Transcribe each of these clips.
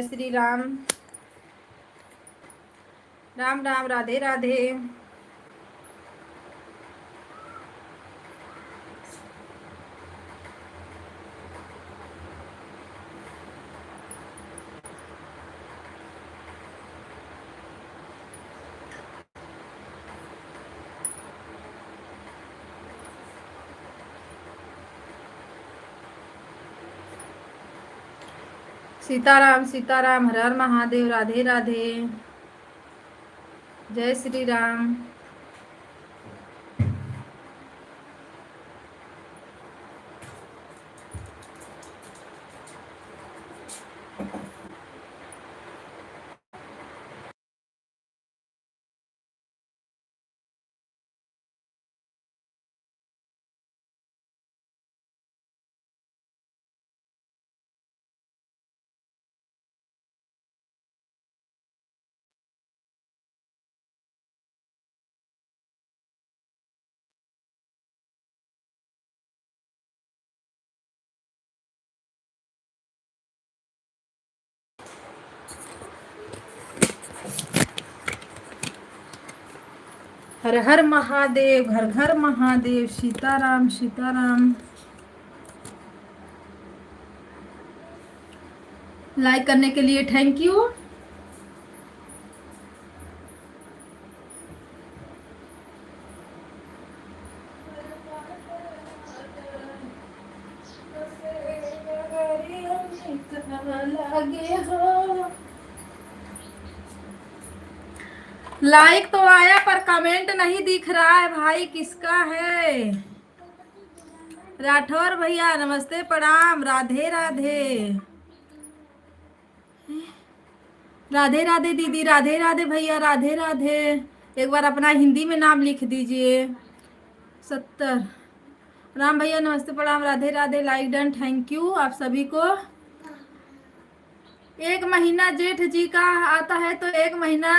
श्री राम। राम राम, राधे राधे। सीताराम सीताराम, हर हर महादेव, राधे राधे, जय श्री राम। हर हर महादेव, घर घर महादेव, सीताराम सीताराम। लाइक करने के लिए थैंक यू। लाइक तो आया पर कमेंट नहीं दिख रहा है भाई, किसका है? राठौर भैया नमस्ते, प्रणाम, राधे राधे। राधे राधे दीदी, राधे राधे भैया, राधे राधे। एक बार अपना हिंदी में नाम लिख दीजिए। 70। राम भैया नमस्ते, प्रणाम, Radhe Radhe, like done, thank you आप सभी को। एक महीना जेठ जी का आता है तो एक महीना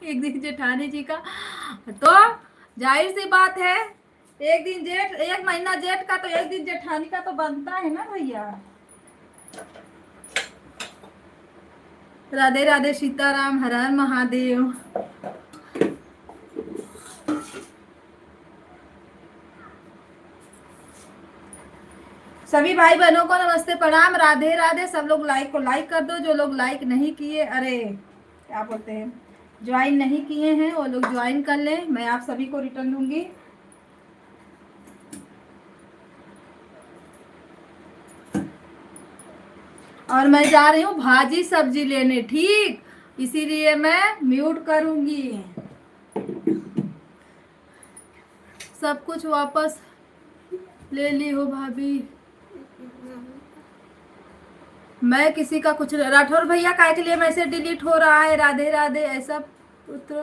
एक दिन जेठानी जी का, तो जाहिर सी बात है एक दिन जेठ, एक महीना जेठ का तो एक दिन जेठानी का तो बनता है ना भैया। राधे राधे, सीताराम, हर हर महादेव। सभी भाई बहनों को नमस्ते, प्रणाम, राधे राधे। सब लोग लाइक को लाइक कर दो, जो लोग लाइक नहीं किए, अरे क्या बोलते हैं, ज्वाइन नहीं किए हैं वो लोग ज्वाइन कर लें, मैं आप सभी को रिटर्न दूंगी। और मैं जा रही हूँ भाजी सब्जी लेने, ठीक, इसीलिए मैं म्यूट करूंगी। सब कुछ वापस ले ली हो भाभी, मैं किसी का कुछ। राठौर भैया काय के लिए मैसेज डिलीट हो रहा है? राधे राधे। ऐसा पुत्र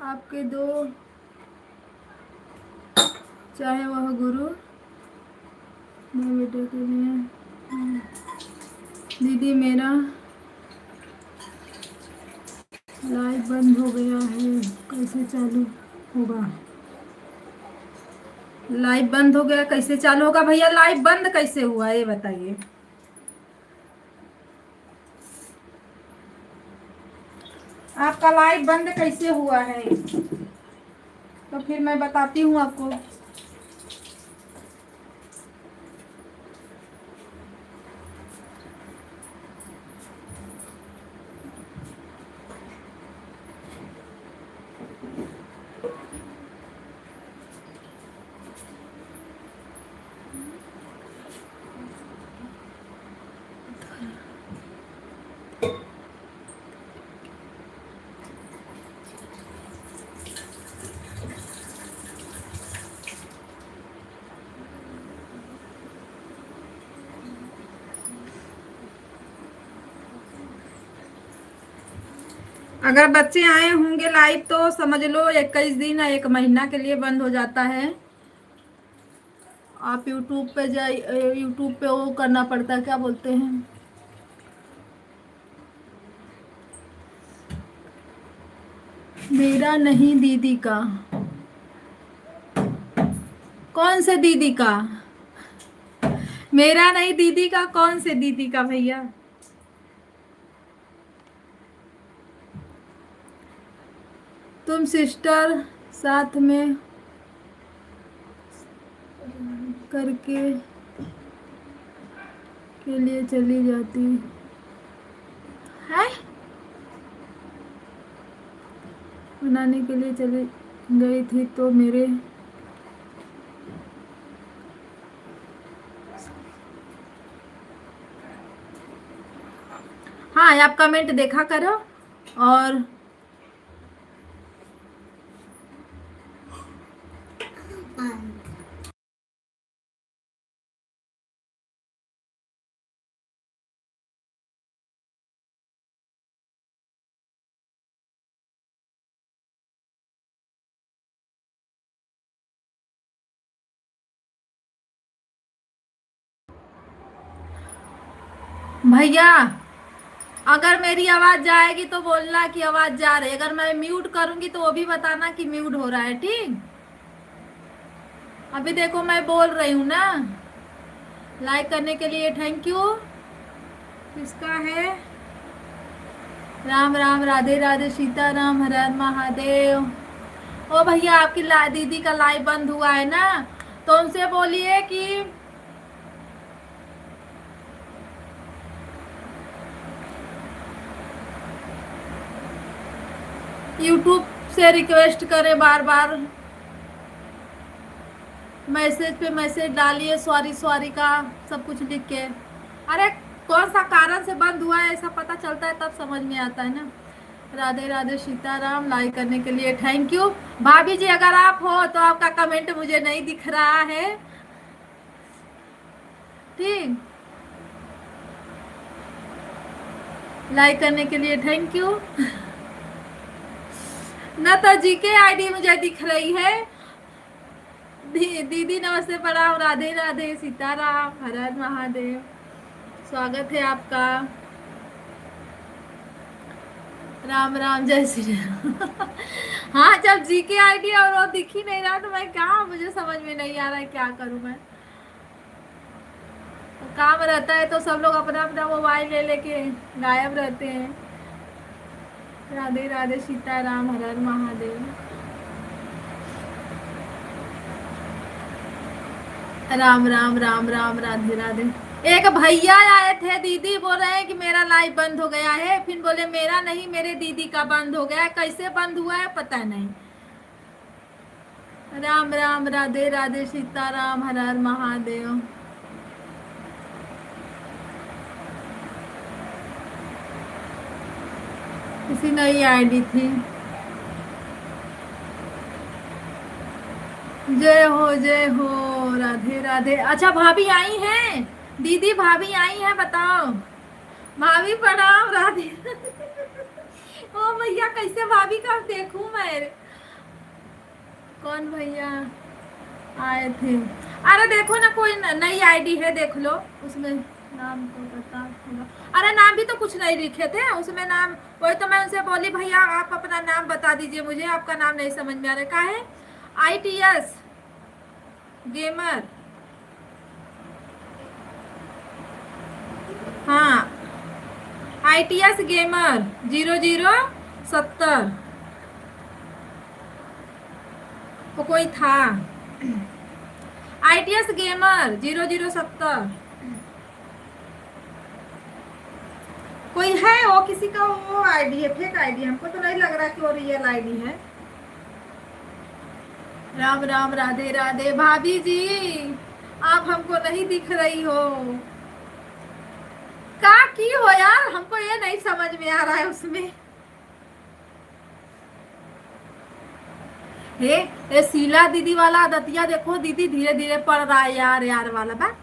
आपके दो, चाहे वह गुरु, मेरे बेटे के लिए। दीदी मेरा लाइव बंद हो गया है, कैसे चालू होगा? लाइव बंद हो गया, कैसे चालू होगा भैया? लाइव बंद कैसे हुआ ये बताइए। आपका लाइव बंद कैसे हुआ है तो फिर मैं बताती हूँ आपको। अगर बच्चे आए होंगे लाइव तो समझ लो 21 दिन या 1 महीना के लिए बंद हो जाता है। आप यूट्यूब पे जाइए, यूट्यूब पे वो करना पड़ता है, क्या बोलते हैं, मेरा नहीं दीदी का। कौन से दीदी का? मेरा नहीं दीदी का, कौन से दीदी का भैया? तुम सिस्टर साथ में करके के लिए चली जाती है, बनाने के लिए चली गई थी तो मेरे हाँ आप कमेंट देखा करो। और भैया अगर मेरी आवाज जाएगी तो बोलना कि आवाज जा रही है, अगर मैं म्यूट करूंगी तो वो भी बताना कि म्यूट हो रहा है, ठीक। अभी देखो मैं बोल रही हूँ ना। लाइक करने के लिए थैंक यू। किसका है? राम राम, राधे राधे, सीताराम, हर हर महादेव। ओ भैया आपकी दीदी का लाइव बंद हुआ है ना, तो उनसे बोलिए कि यूट्यूब से रिक्वेस्ट करें, बार बार मैसेज पे मैसेज डालिए, सॉरी सॉरी का सब कुछ लिख के। अरे कौन सा कारण से बंद हुआ है ऐसा पता चलता है तब समझ में आता है ना। राधे राधे, सीताराम। लाइक करने के लिए थैंक यू। भाभी जी अगर आप हो तो आपका कमेंट मुझे नहीं दिख रहा है, ठीक। लाइक करने के लिए थैंक यू। नता जी के आईडी मुझे दिख रही है। दीदी नमस्ते, प्रणाम, राधे राधे, सीताराम, हर हर महादेव। स्वागत है आपका। राम राम, जय श्री राम। हाँ जब जी के आईडी और वो दिख ही नहीं रहा तो मैं क्या, मुझे समझ में नहीं आ रहा है क्या करूं मैं। तो काम रहता है तो सब लोग अपना अपना मोबाइल ले लेके गायब रहते हैं। राधे राधे, सीताराम, हर हर महादेव। राम राम, राम राम, राधे राधे। एक भैया आए थे, दीदी बोल रहे हैं कि मेरा लाइव बंद हो गया है, फिर बोले मेरा नहीं मेरे दीदी का बंद हो गया है, कैसे बंद हुआ है पता नहीं। राम राम, राधे राधे, सीताराम, हर हर महादेव। किसी नई आईडी थी। जय हो, राधे राधे। अच्छा भाभी आई हैं, दीदी भाभी आई हैं, बताओ। भाभी प्रणाम, राधे। ओ भैया कैसे भाभी का देखूं मैं। कौन भैया आए थे? अरे देखो ना कोई नई आईडी है, देख लो उसमें नाम तो बता होगा। अरे नाम भी तो कुछ नहीं लिखे थे उसमें नाम। वही तो मैं उनसे बोली भैया आप अपना नाम बता दीजिए मुझे, आपका नाम नहीं समझ में आ रहा। क्या है? ITS gamer. हाँ ITS गेमर 0070 वो कोई था। ITS गेमर 0070 कोई है, वो किसी का वो आईडी है, फेक आईडी। हमको तो नहीं लग रहा कि वो रियल आईडी है। राम राम, राधे राधे। भाभी जी आप हमको नहीं दिख रही हो, क्या की हो यार, हमको ये नहीं समझ में आ रहा है उसमें। ये शीला दीदी वाला आदतिया देखो, दीदी धीरे धीरे पड़ रहा है यार, यार वाला बा।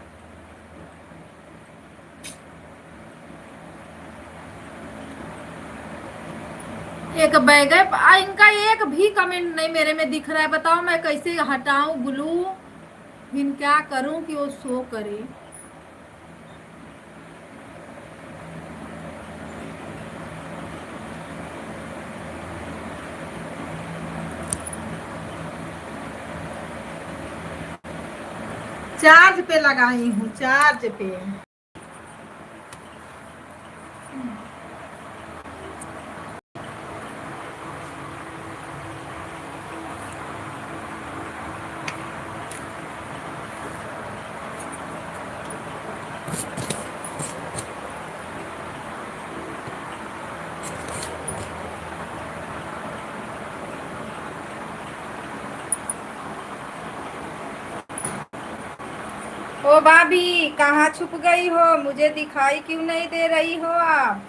एक बैग है, इनका एक भी कमेंट नहीं मेरे में दिख रहा है। बताओ मैं कैसे हटाऊं ब्लू, फिर क्या करूं कि वो शो करे। चार्ज पे लगाई हूँ, चार्ज पे। ओ भाभी, कहाँ छुप गई हो? मुझे दिखाई क्यों नहीं दे रही हो आप?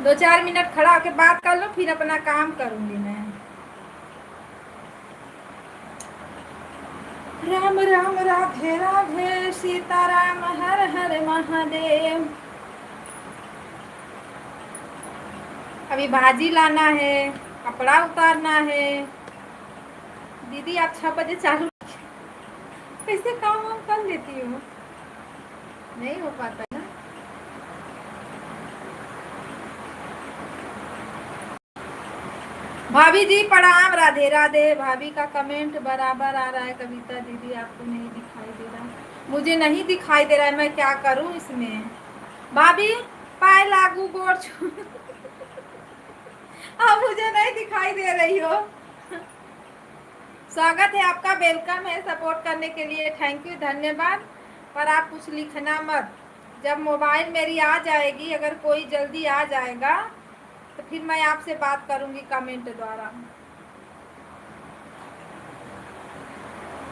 2-4 मिनट खड़ा होकर बात कर लो, फिर अपना काम करूंगी मैं। राम राम राधे राधे, सीताराम हर हर महादेव। अभी भाजी लाना है, कपड़ा उतारना है। दीदी आप 6 बजे चालू कैसे काम वाम कर लेती हो? नहीं हो पाता ना। भाभी जी प्रणाम, राधे राधे। भाभी का कमेंट बराबर आ रहा है। कविता दीदी आपको नहीं दिखाई दे रहा? मुझे नहीं दिखाई दे रहा है, मैं क्या करूं इसमें? भाभी पाए लागू गोर छू अब मुझे नहीं दिखाई दे रही हो। स्वागत है आपका, वेलकम है। सपोर्ट करने के लिए थैंक यू, धन्यवाद। पर आप कुछ लिखना मत। जब मोबाइल मेरी आ जाएगी, अगर कोई जल्दी आ जाएगा तो फिर मैं आपसे बात करूंगी कमेंट द्वारा।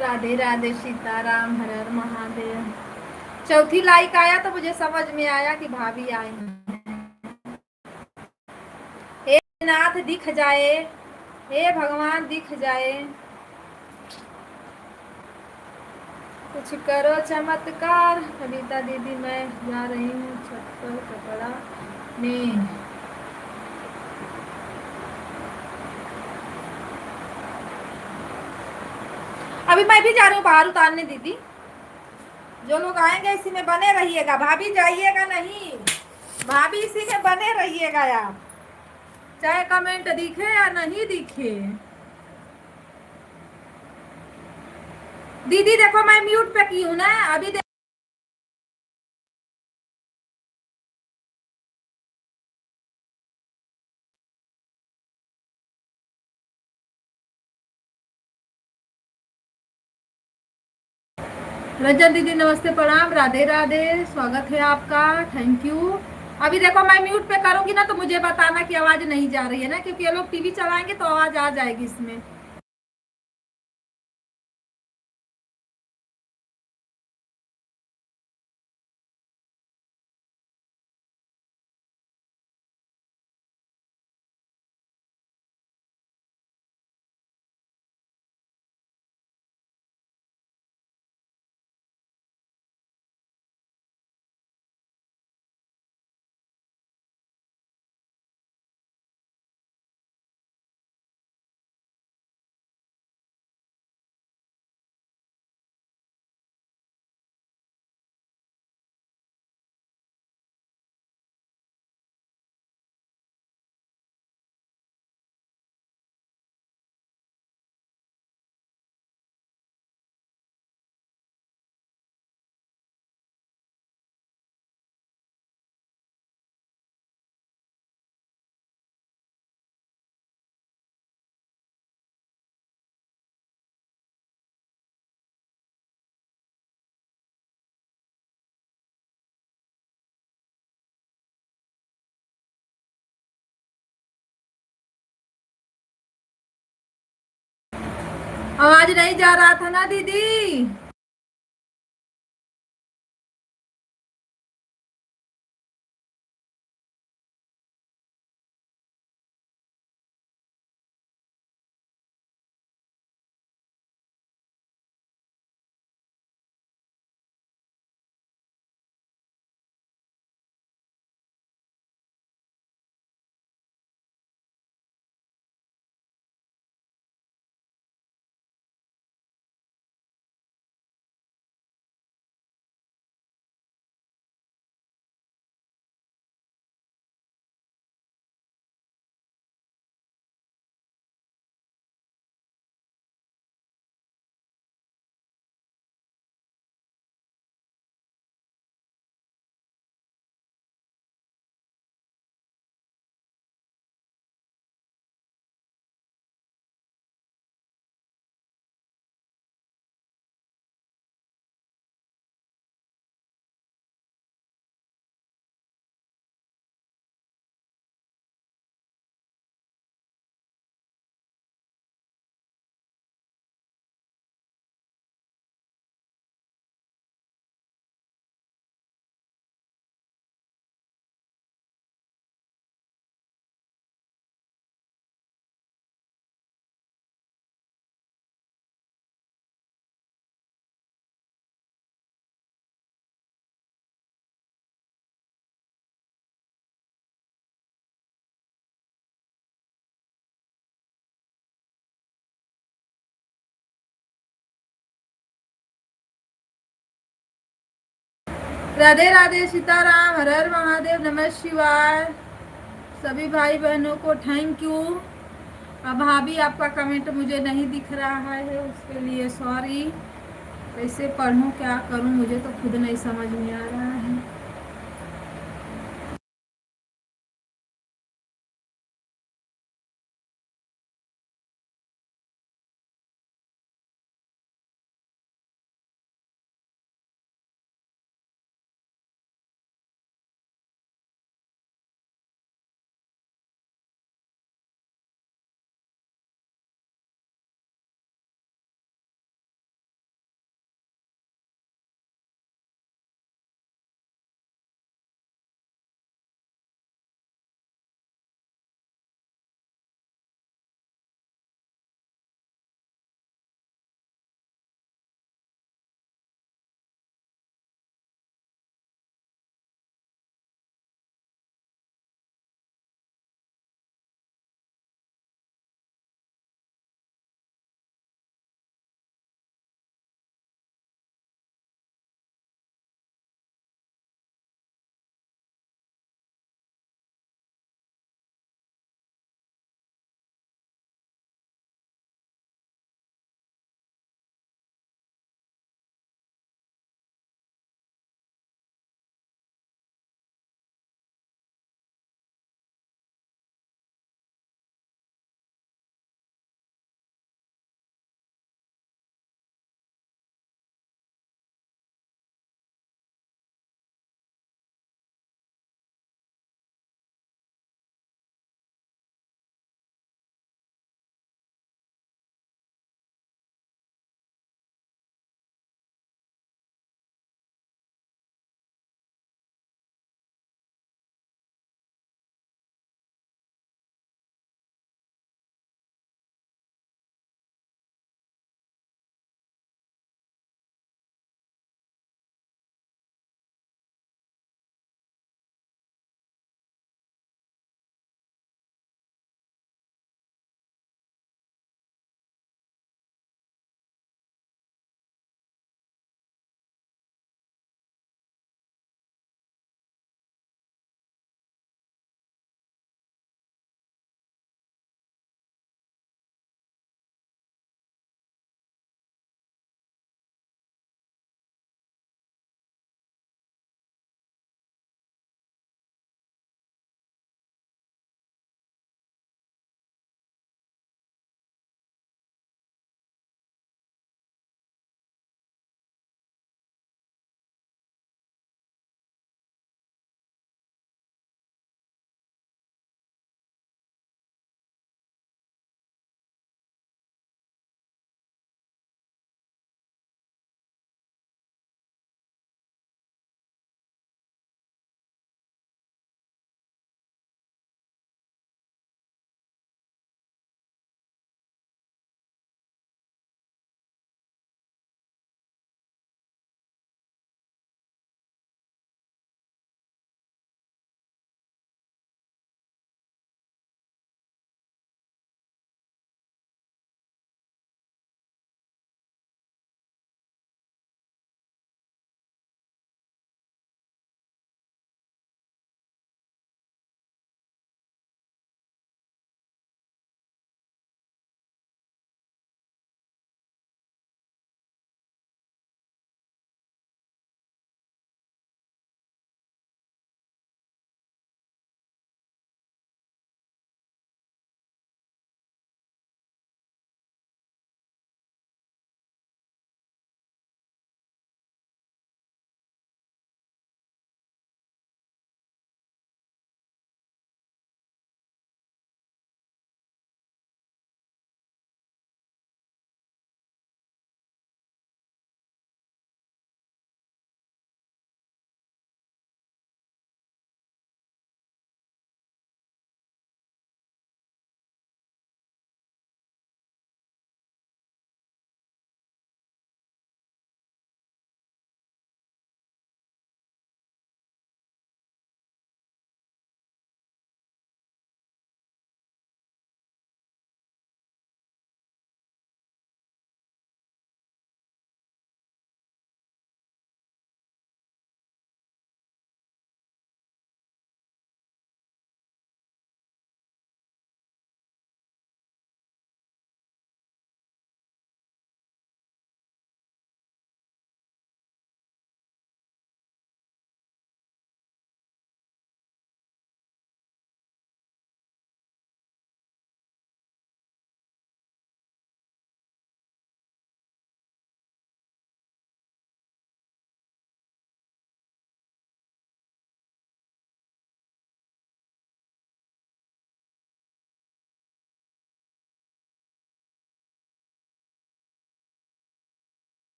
राधे राधे, सीताराम हर हर महादेव। चौथी लाइक आया तो मुझे समझ में आया कि भाभी आई हैं। हे नाथ दिख जाए, हे भगवान दिख जाए, कुछ करो चमत्कार। कविता दीदी मैं जा रही हूँ छत पर कपड़ा में। अभी मैं भी जा रही हूँ बाहर उतारने दीदी। जो लोग आएंगे इसी में बने रहिएगा, भाभी जाइएगा नहीं। भाभी इसी में बने रहिएगा आप, चाहे कमेंट दिखे या नहीं दिखे। दीदी देखो मैं म्यूट पे की हूँ ना अभी। रंजन दीदी नमस्ते प्रणाम, राधे राधे, स्वागत है आपका, थैंक यू। अभी देखो मैं म्यूट पे करूंगी ना तो मुझे बताना कि आवाज नहीं जा रही है ना, क्योंकि ये लोग टीवी चलाएंगे तो आवाज आ जाएगी इसमें। आवाज नहीं जा रहा था ना दीदी। राधे राधे, सीताराम, हर हर महादेव, नमः शिवाय। सभी भाई बहनों को थैंक यू। अब भाभी आपका कमेंट मुझे नहीं दिख रहा है, उसके लिए सॉरी। कैसे पढ़ूं, क्या करूं, मुझे तो खुद नहीं समझ में आ रहा है।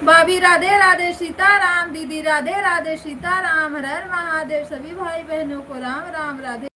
भाभी राधे राधे, सीताराम। दीदी राधे राधे, सीताराम। हर हर महादेव। सभी भाई बहनों को राम राम, राधे।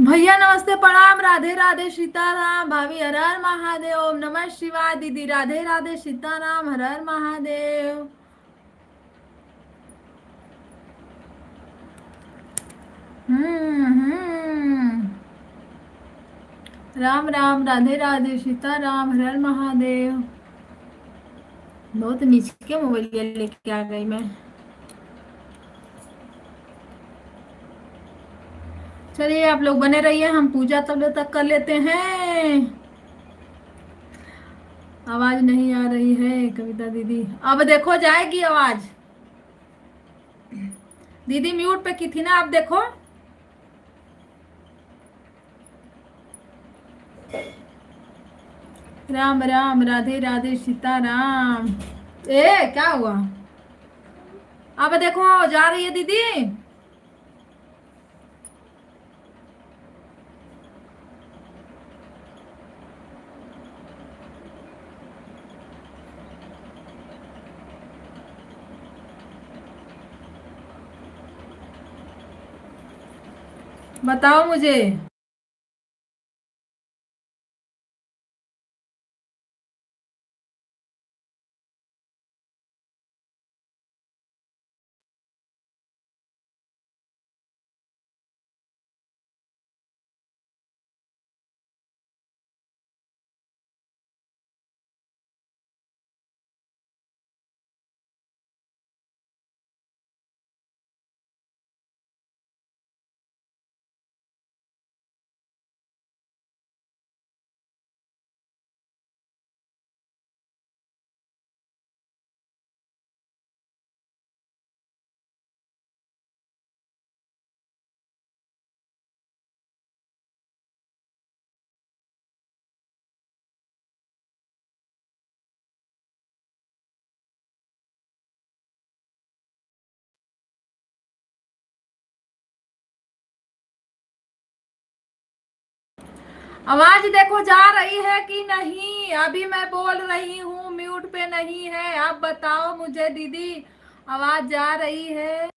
भैया नमस्ते प्रणाम, राधे राधे सीताराम। भाभी हर हर महादेव, ओम नमः शिवाय। दीदी राधे राधे सीताराम, हर हर महादेव। हम्म। राम राम, राधे राधे सीताराम, हर हर महादेव। बहुत नीचे के मोबाइल लेके आ गई मैं। चलिए आप लोग बने रहिए, हम पूजा तब तक कर लेते हैं। आवाज नहीं आ रही है कविता दीदी, अब देखो जाएगी आवाज। दीदी म्यूट पे की थी ना, आप देखो। राम राम, राधे राधे सीताराम। ए क्या हुआ? अब देखो जा रही है दीदी। बताओ मुझे। आवाज देखो जा रही है कि नहीं? अभी मैं बोल रही हूँ, म्यूट पे नहीं है। आप बताओ मुझे दीदी, आवाज जा रही है?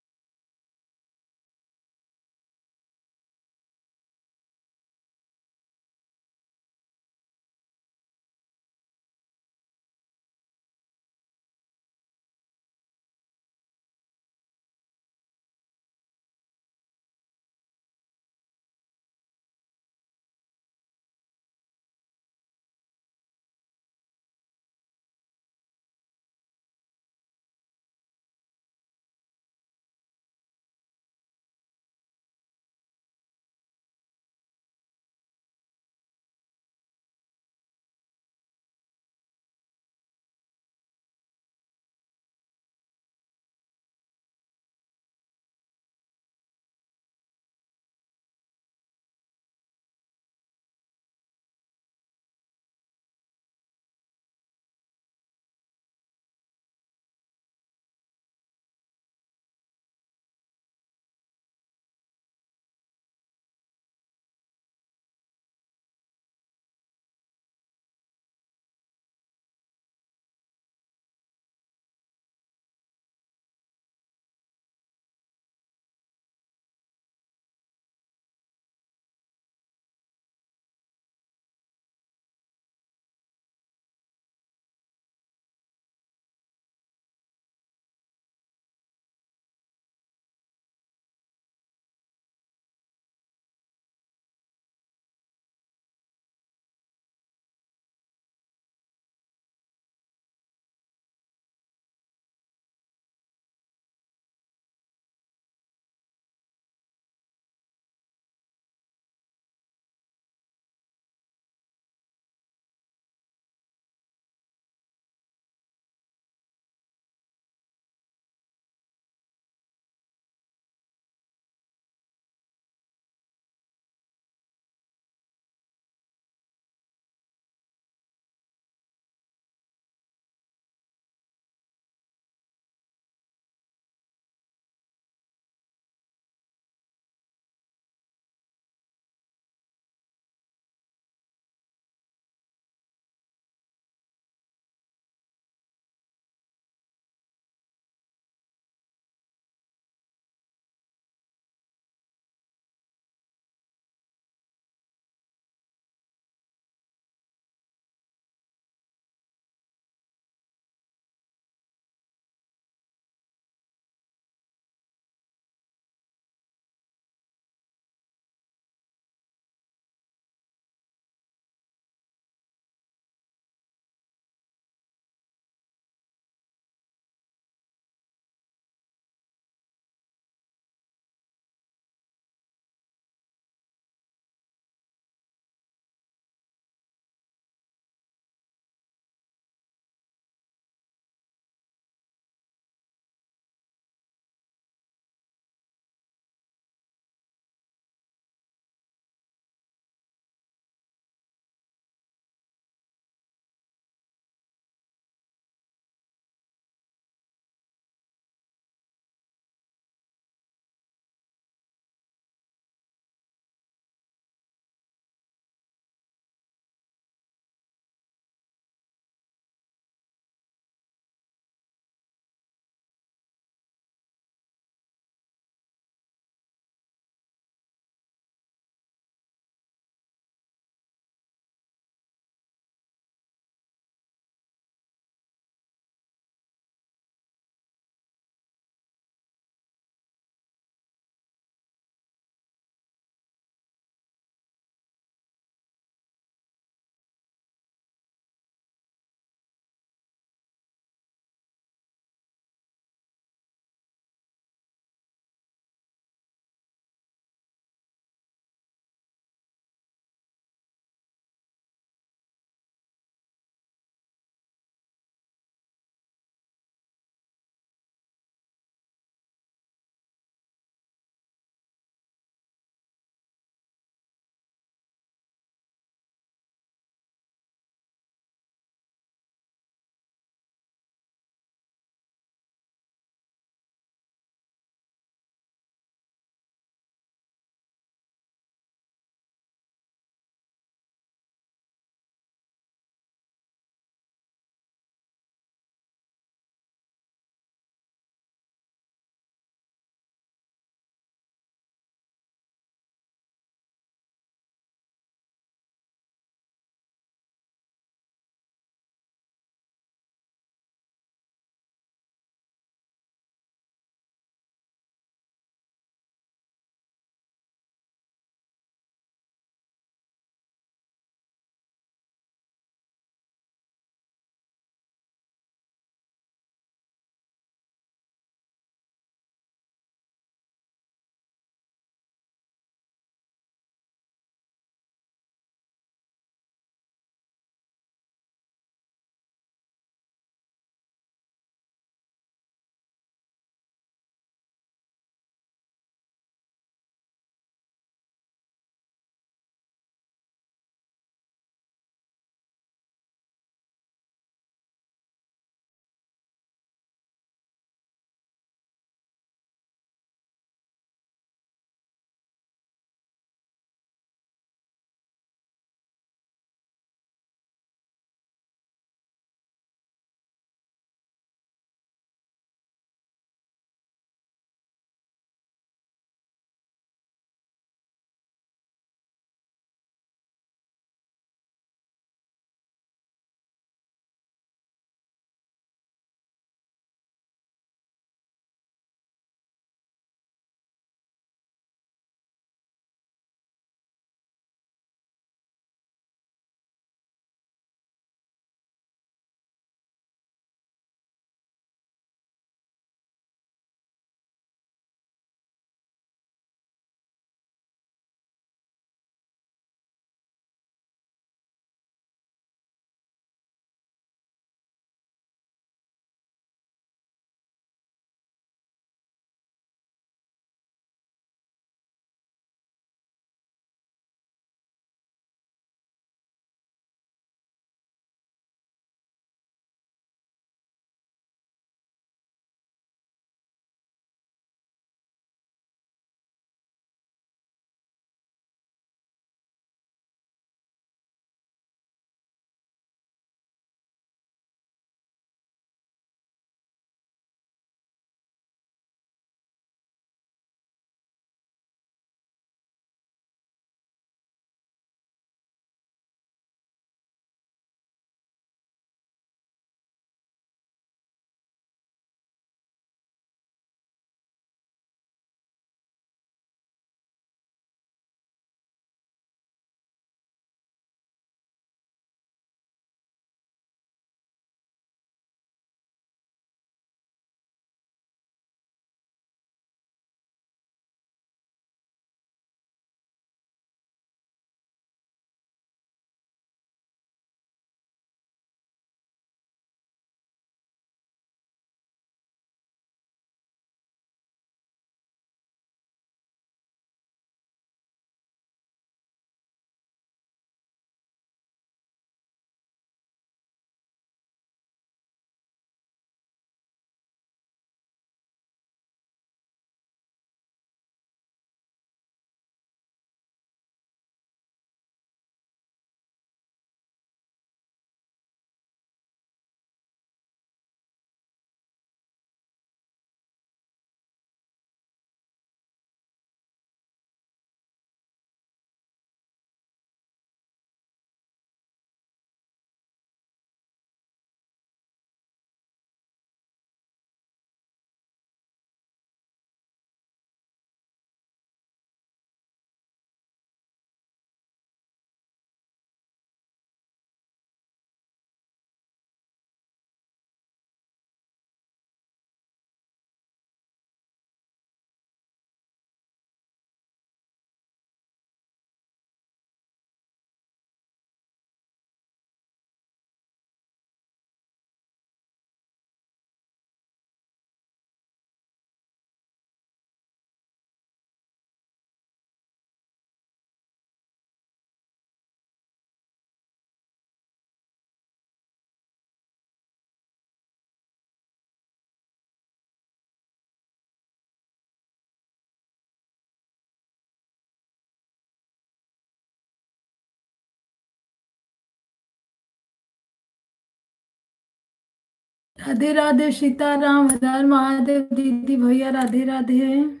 राधे राधे सीताराम, हर हर महादेव दीदी भैया, राधे राधे।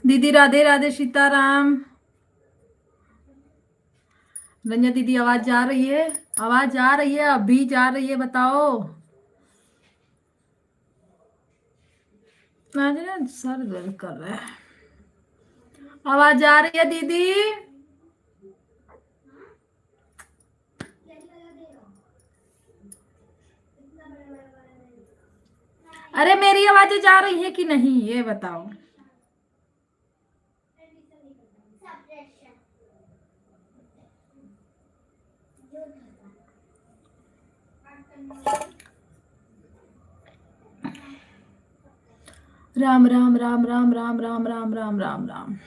दीदी राधे राधे सीताराम। रंजना दीदी आवाज जा रही है? आवाज जा रही है? अभी जा रही है? बताओ। आज ना सर दर्द कर रहा है। आवाज जा रही है दीदी? अरे मेरी आवाजें जा रही है कि नहीं ये बताओ। राम राम राम राम राम राम राम राम राम राम।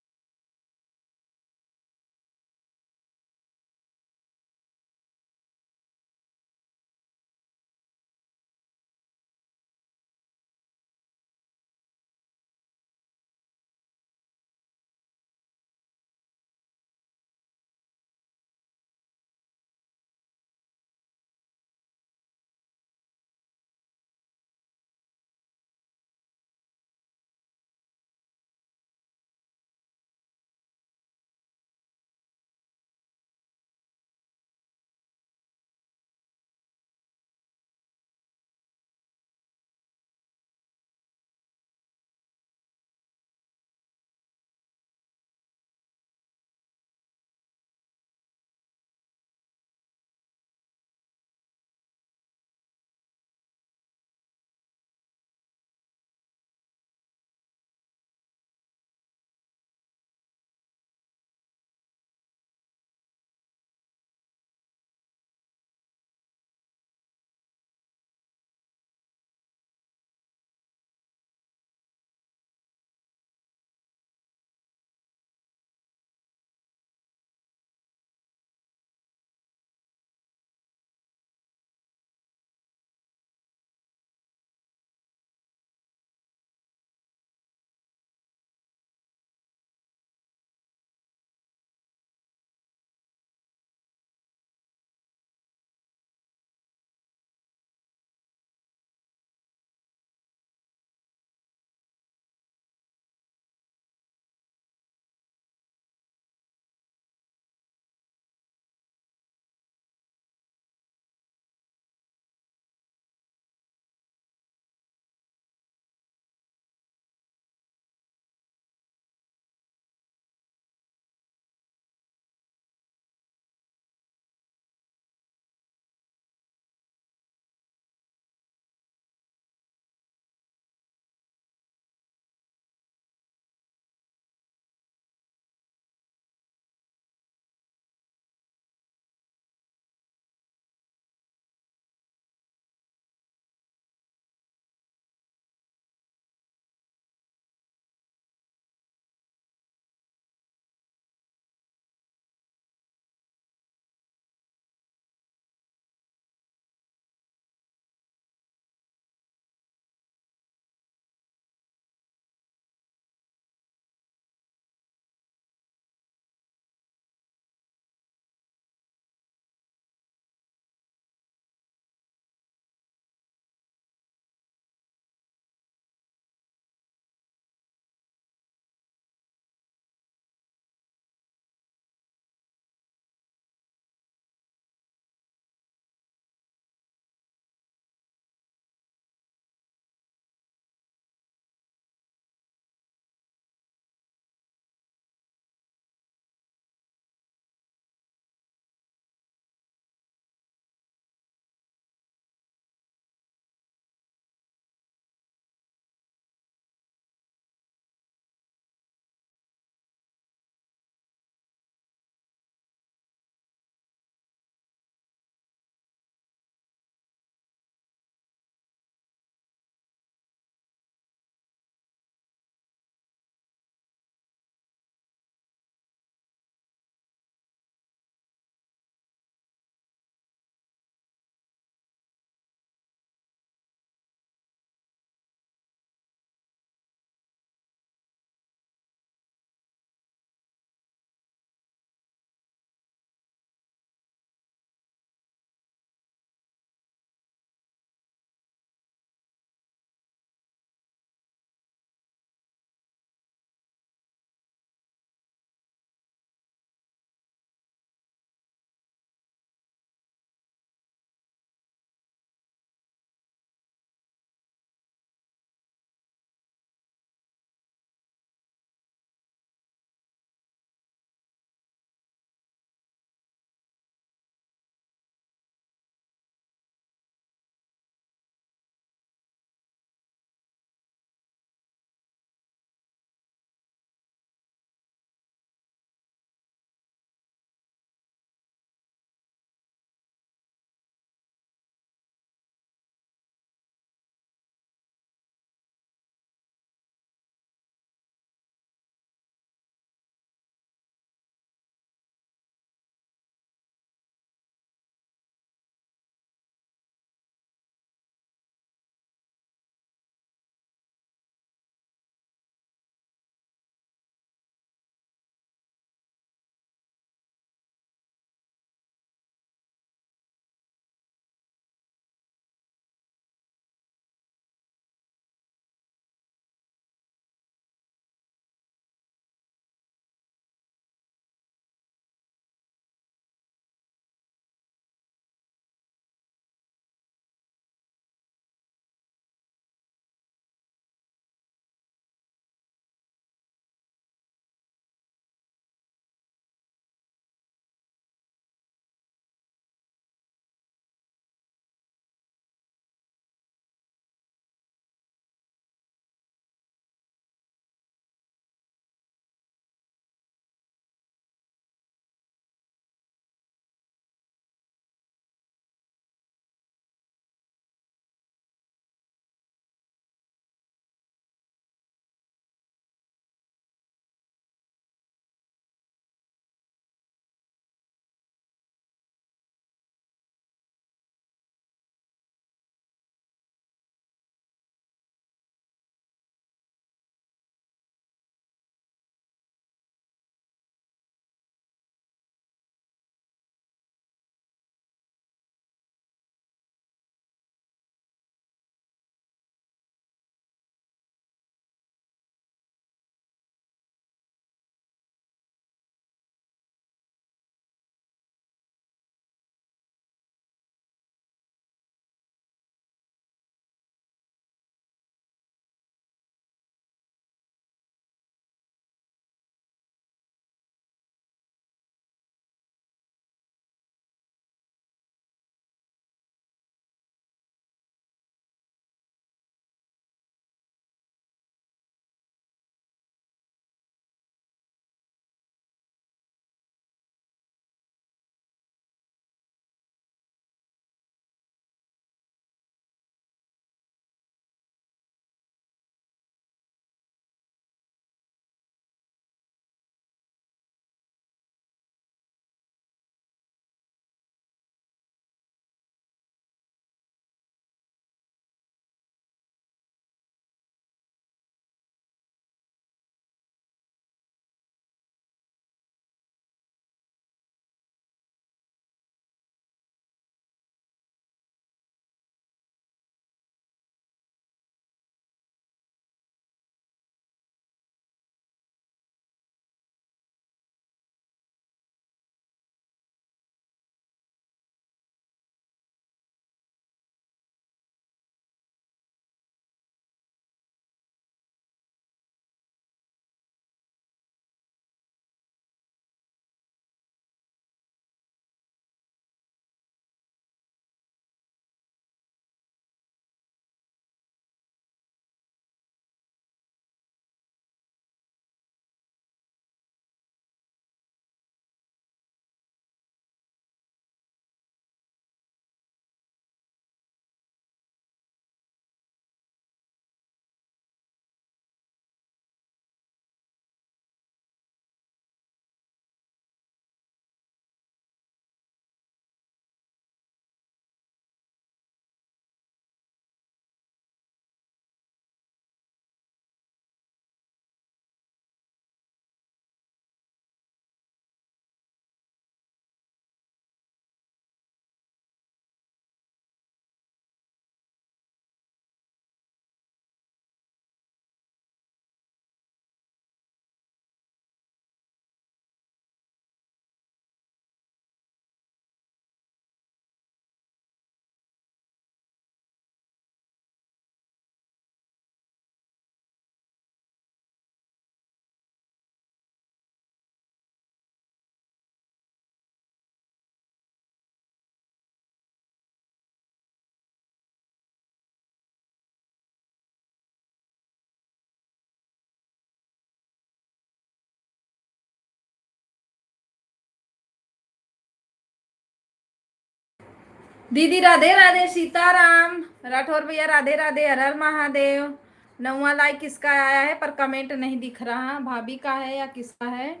दीदी राधे राधे, सीताराम। राठौर भैया राधे राधे, हर हर महादेव। 9वां लाइक किसका आया है पर कमेंट नहीं दिख रहा, भाभी का है या किसका है?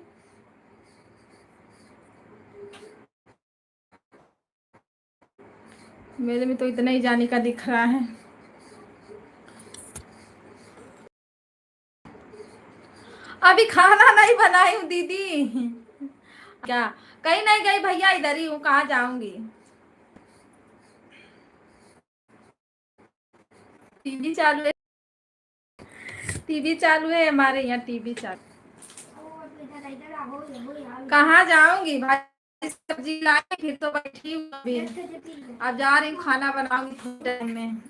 मेरे में तो इतना ही जाने का दिख रहा है। अभी खाना नहीं बनाई हूँ दीदी। क्या? कहीं नहीं गई भैया, इधर ही हूँ, कहाँ जाऊंगी। टीवी चालू है, टीवी चालू है हमारे यहाँ, टीवी चालू। कहाँ जाऊंगी भाई, सब्जी लाई फिर तो बैठी हूँ अभी। अब जा रही हूँ, खाना बनाऊंगी थोड़ी देर में।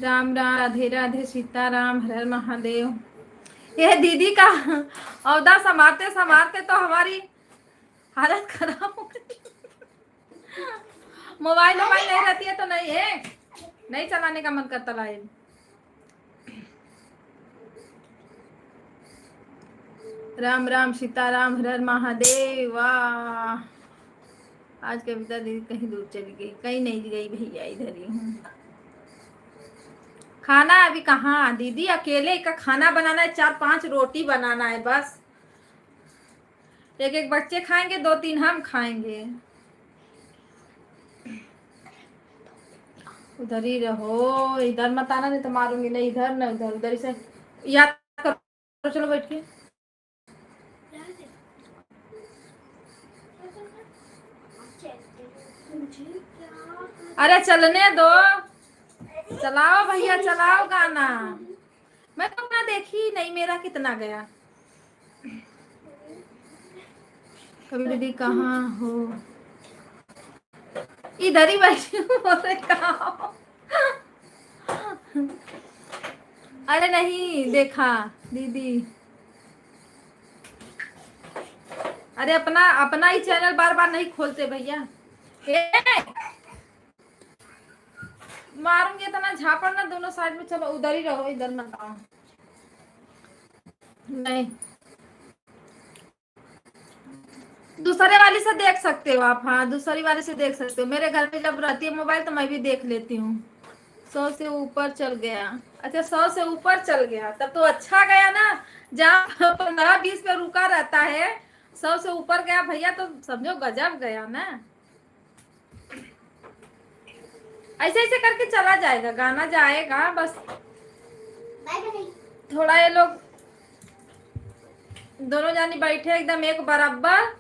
राम राम, राधे राधे, सीताराम, हर हर महादेव। ये दीदी का औदा संभालते संभालते तो हमारी हालत खराब हो गई। मोबाइल मोबाइल नहीं रहती है तो नहीं है, नहीं चलाने का मन करता लाइव। राम राम, सीताराम, हर हर महादेव। वाह, आज कविता दीदी कहीं दूर चली गई, कहीं नहीं गई भैया, इधर ही हूँ। खाना अभी कहाँ दीदी, अकेले का खाना बनाना है, 4-5 रोटी बनाना है बस। एक एक बच्चे खाएंगे, 2-3 हम खाएंगे। उधर ही रहो, इधर मत आना, नहीं तो मारूंगी। नहीं इधर ना उधर, उधर से याद करो। चलो बैठ के। अरे चलने दो, चलाओ भैया, चलाओ गाना। मैं तो अपना देखी नहीं, मेरा कितना गया। कभी दीदी कहाँ हो? इधर ही बैठी हूँ। कहाँ? अरे नहीं देखा दीदी। अरे अपना अपना ही चैनल बार बार नहीं खोलते भैया। मारूंगी इतना झापड़ ना दोनों साइड में। चलो उधर ही रहो, इधर मत आओ। नहीं, दूसरे वाली से देख सकते हो आप। हाँ, दूसरी वाली से देख सकते हो। मेरे घर में जब रहती है मोबाइल तो मैं भी देख लेती हूँ। 100 से ऊपर चल गया। अच्छा, 100 से ऊपर चल गया तब तो अच्छा गया ना। जहाँ 15-20 पे रुका रहता है, 100 से ऊपर गया भैया तो समझो गजब गया ना। ऐसे ऐसे करके चला जाएगा, गाना जाएगा बस। थोड़ा ये लोग दोनों जानी बैठे एकदम एक बराबर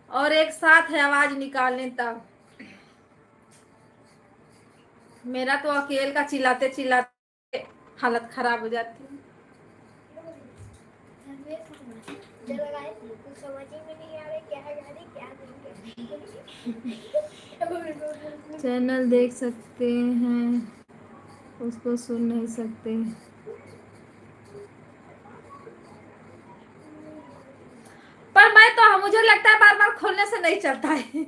और एक साथ है आवाज निकालने तब। मेरा तो अकेले का चिल्लाते चिल्लाते हालत खराब हो जाती है। चैनल देख सकते हैं, उसको सुन नहीं सकते। पर मैं तो, मुझे लगता है बार बार खोलने से नहीं चलता है।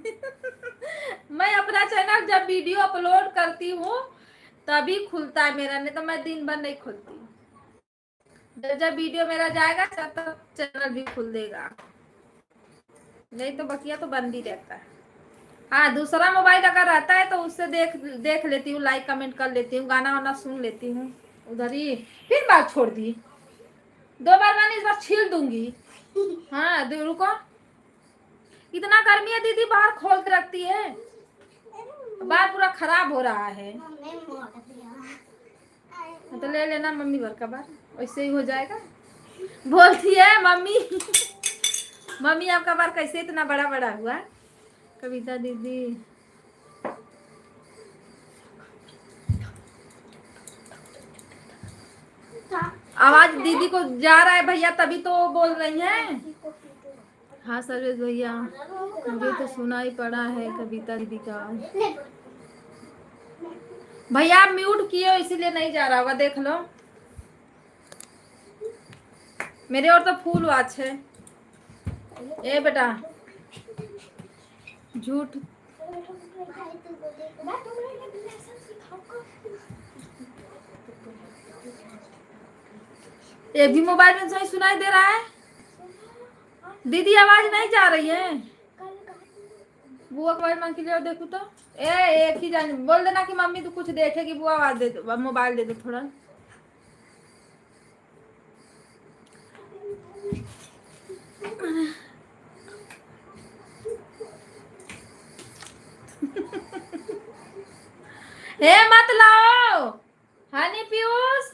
मैं अपना चैनल जब वीडियो अपलोड करती हूँ तभी खुलता है मेरा, नहीं तो मैं दिन भर नहीं खुलती। जब वीडियो मेरा जाएगा तब चैनल भी खुल देगा, नहीं तो बकिया तो बंद ही रहता है। हाँ, दूसरा मोबाइल अगर रहता है तो उससे देख लेती हूँ, लाइक कमेंट कर लेती हूँ, गाना वाना सुन लेती हूँ। उधर ही फिर बात छोड़ दी, 2 बार मैंने इस बार छील दूंगी। हाँ रुको, इतना गर्मी है दीदी, बाहर खोल के रखती है, बाल पूरा खराब हो रहा है। तो ले लेना मम्मी भर का बार, वैसे ही हो जाएगा। बोलती है मम्मी। मम्मी आपका बार कैसे इतना बड़ा बड़ा हुआ? कविता दीदी आवाज दीदी को जा रहा है भैया, तभी तो बोल रही हैं। हाँ सर्वेश भैया, मुझे तो सुना ही पड़ा है कविता दीदी का आवाज। भैया आप म्यूट किए हो इसीलिए नहीं जा रहा होगा, देख लो। मेरे और तो फुल वॉच है। ए बेटा झूठ। एक भी मोबाइल में सही सुनाई दे रहा है? दीदी आवाज नहीं जा रही है? बुआ को मोबाइल मांग के लिया देखो तो। ए एक ही जान बोल देना कि मम्मी तू कुछ देखेगी, बुआ आवाज दे दो, मोबाइल दे दो थोड़ा। हे मत लाओ हनी पीयूष।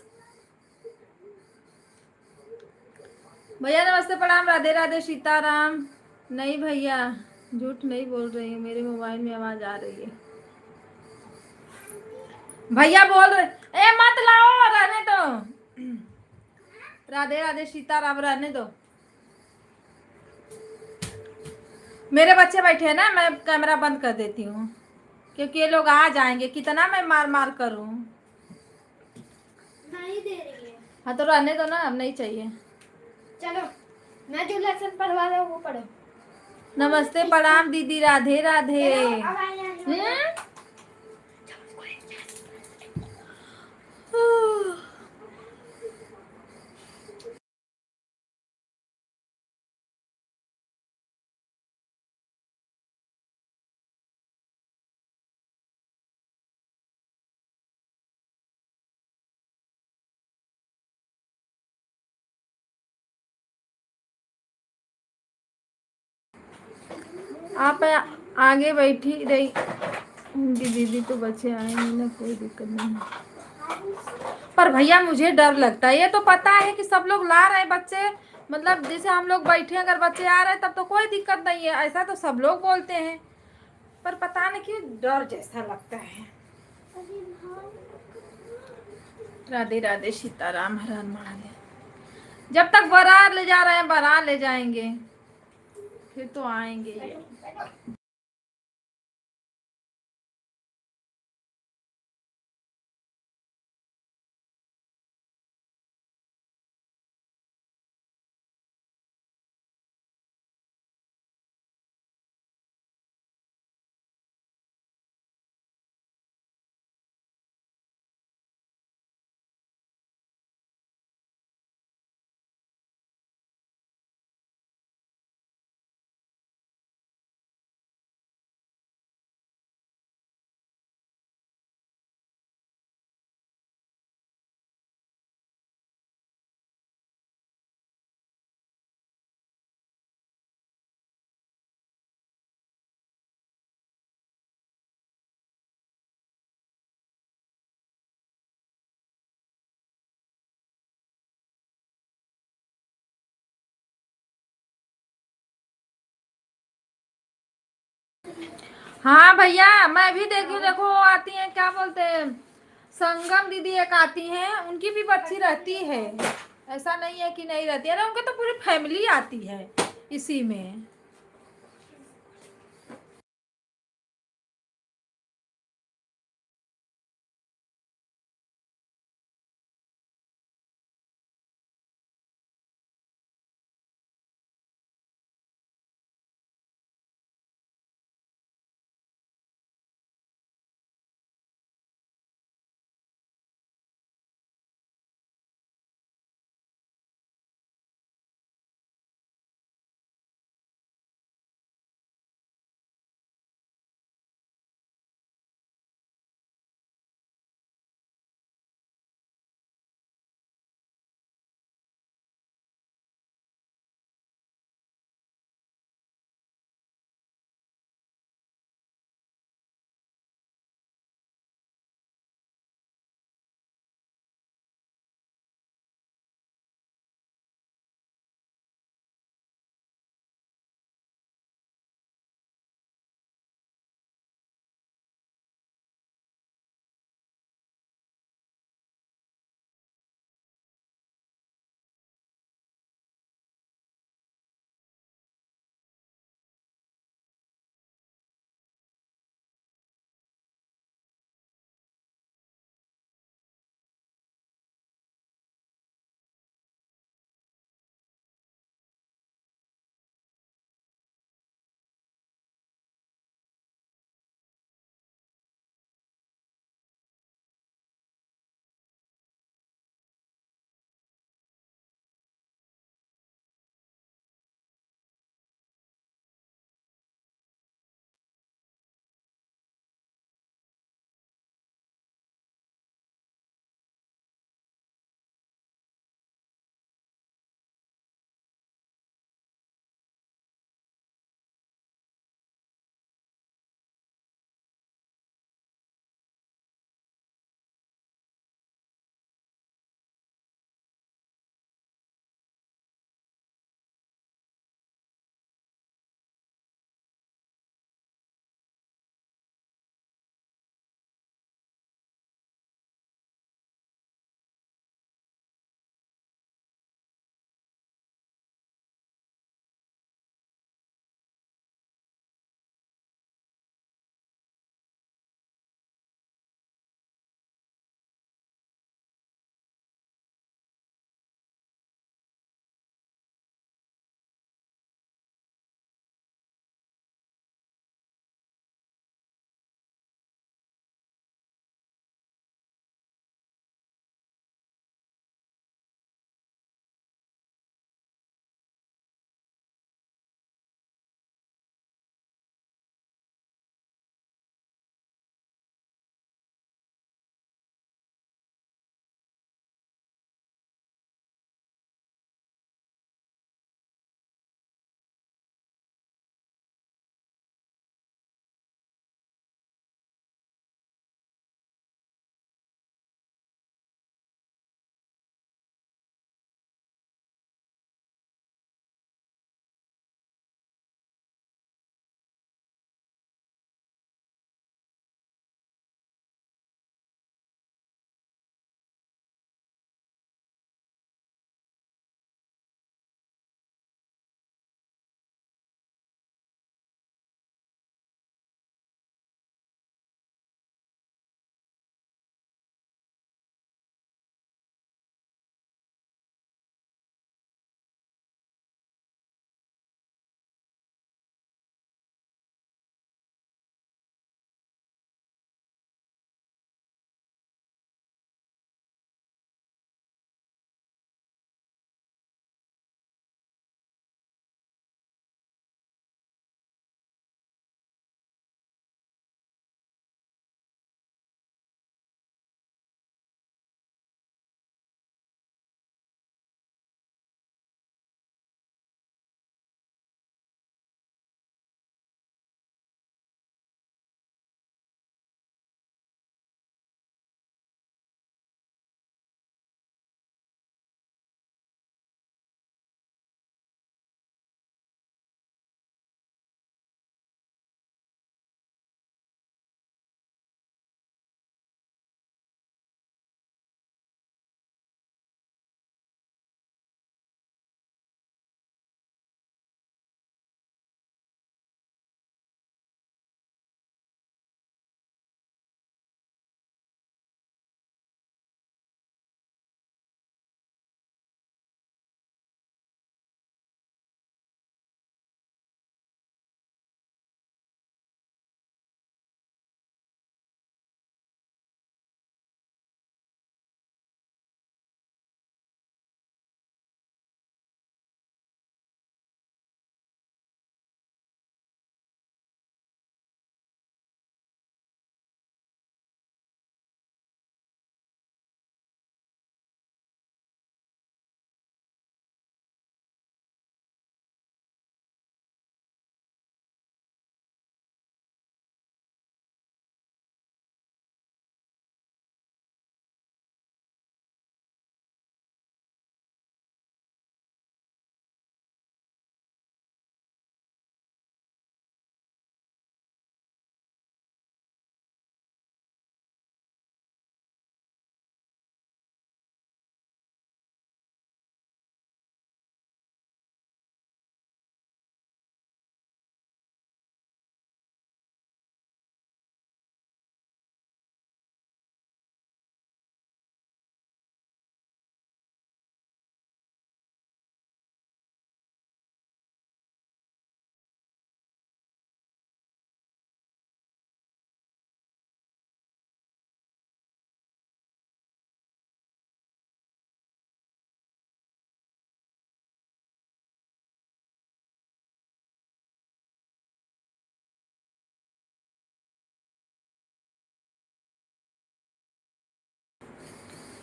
भैया नमस्ते प्रणाम, राधे राधे सीताराम। नहीं भैया झूठ नहीं बोल रही हूँ, मेरे मोबाइल में आवाज आ रही है। भैया बोल रहे ए मत लाओ, रहने दो। राधे राधे सीताराम, रहने दो। मेरे बच्चे बैठे हैं ना, मैं कैमरा बंद कर देती हूँ क्योंकि ये लोग आ जाएंगे, कितना मैं मार मार करूँ। नहीं दे रही है। हाँ तो रहने दो ना, अब नहीं चाहिए। चलो मैं जो लेसन पढ़वा रहा हूँ वो पढ़ो। नमस्ते प्रणाम दीदी, राधे राधे। अब आ जाए। आप आगे बैठी रही उनकी दीदी तो बच्चे आएंगे ना, कोई दिक्कत नहीं। पर भैया मुझे डर लगता है, ये तो पता है कि सब लोग ला रहे हैं बच्चे, मतलब जैसे हम लोग बैठे अगर बच्चे आ रहे हैं तब तो कोई दिक्कत नहीं है, ऐसा तो सब लोग बोलते हैं, पर पता नहीं क्यों डर जैसा लगता है। राधे राधे सीताराम, हर हर महादेव। जब तक बारात ले जा रहे हैं, बारात ले जाएंगे, फिर तो आएंगे ये। हाँ भैया मैं भी देखी, देखो वो आती हैं, क्या बोलते हैं, संगम दीदी एक आती हैं, उनकी भी बच्ची रहती है, ऐसा नहीं है कि नहीं रहती है ना, उनके तो पूरी फैमिली आती है इसी में।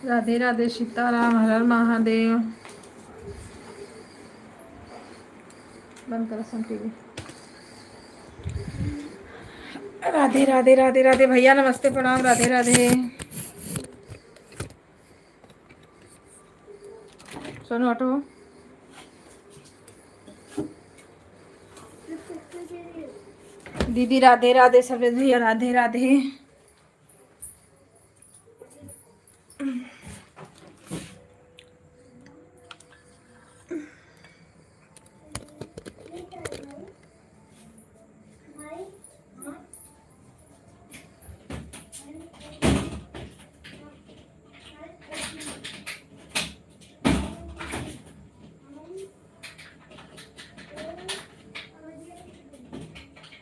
राधे राधे सीताराम, हर हर महादेव। बंद करो सुन टीवी। राधे राधे राधे राधे भैया, नमस्ते प्रणाम, राधे राधे। सोनू हटो। दीदी राधे राधे, सब भैया राधे राधे।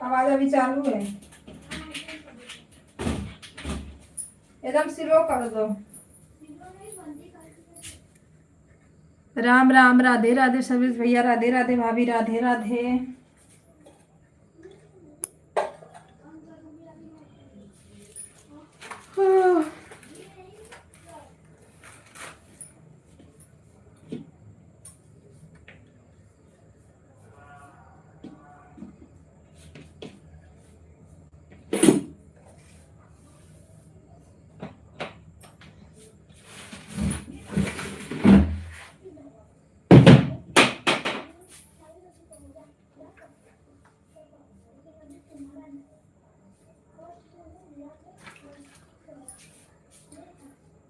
आवाज अभी चालू है, एकदम स्लो कर दो। राम राम, राधे राधे सभी भैया, राधे राधे भाभी, राधे राधे।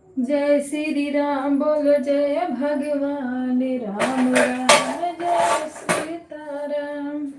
जय श्री राम बोलो, जय भगवान राम राम, जय सीताराम।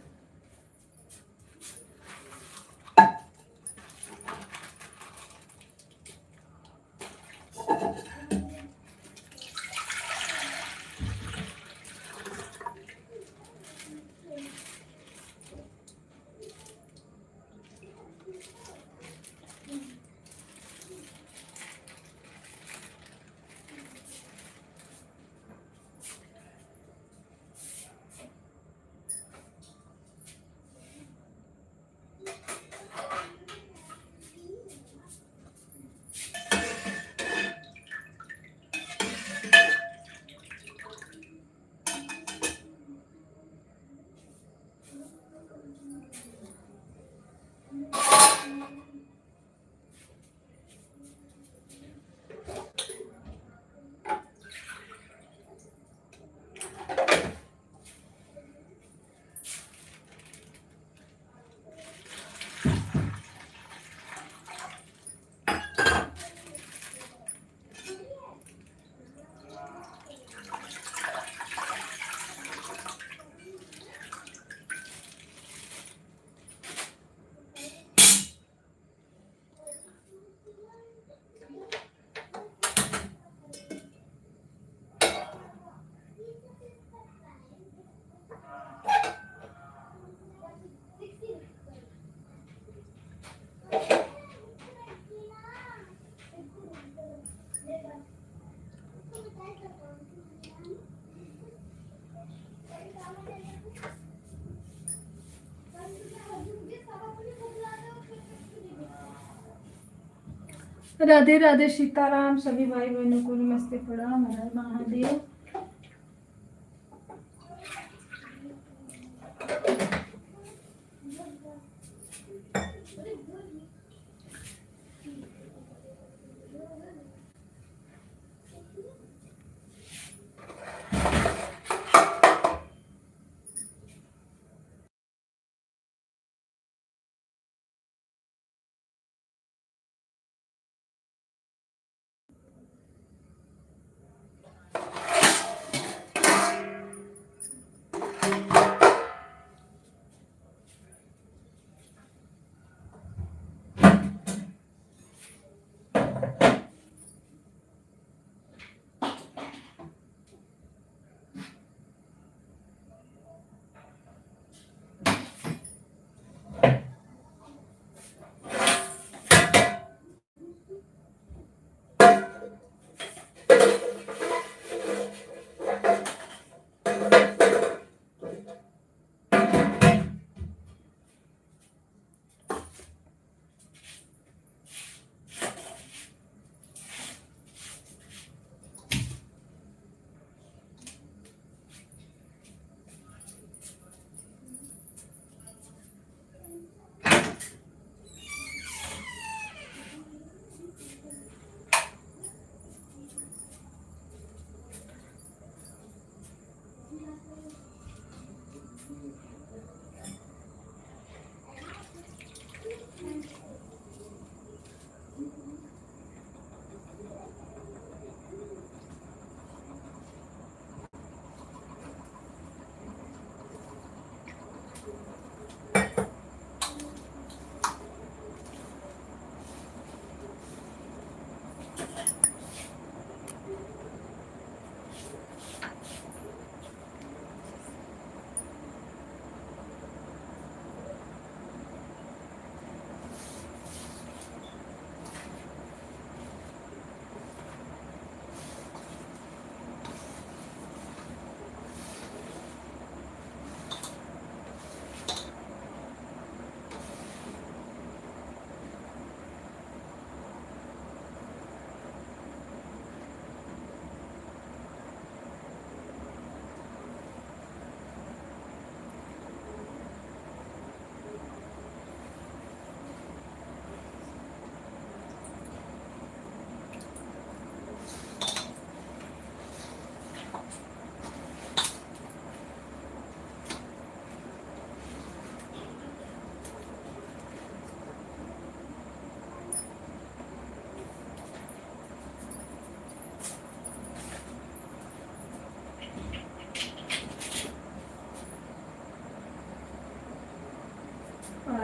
राधे राधे सीताराम, सभी भाई बहनों को नमस्ते प्रणाम, हर हर महादेव।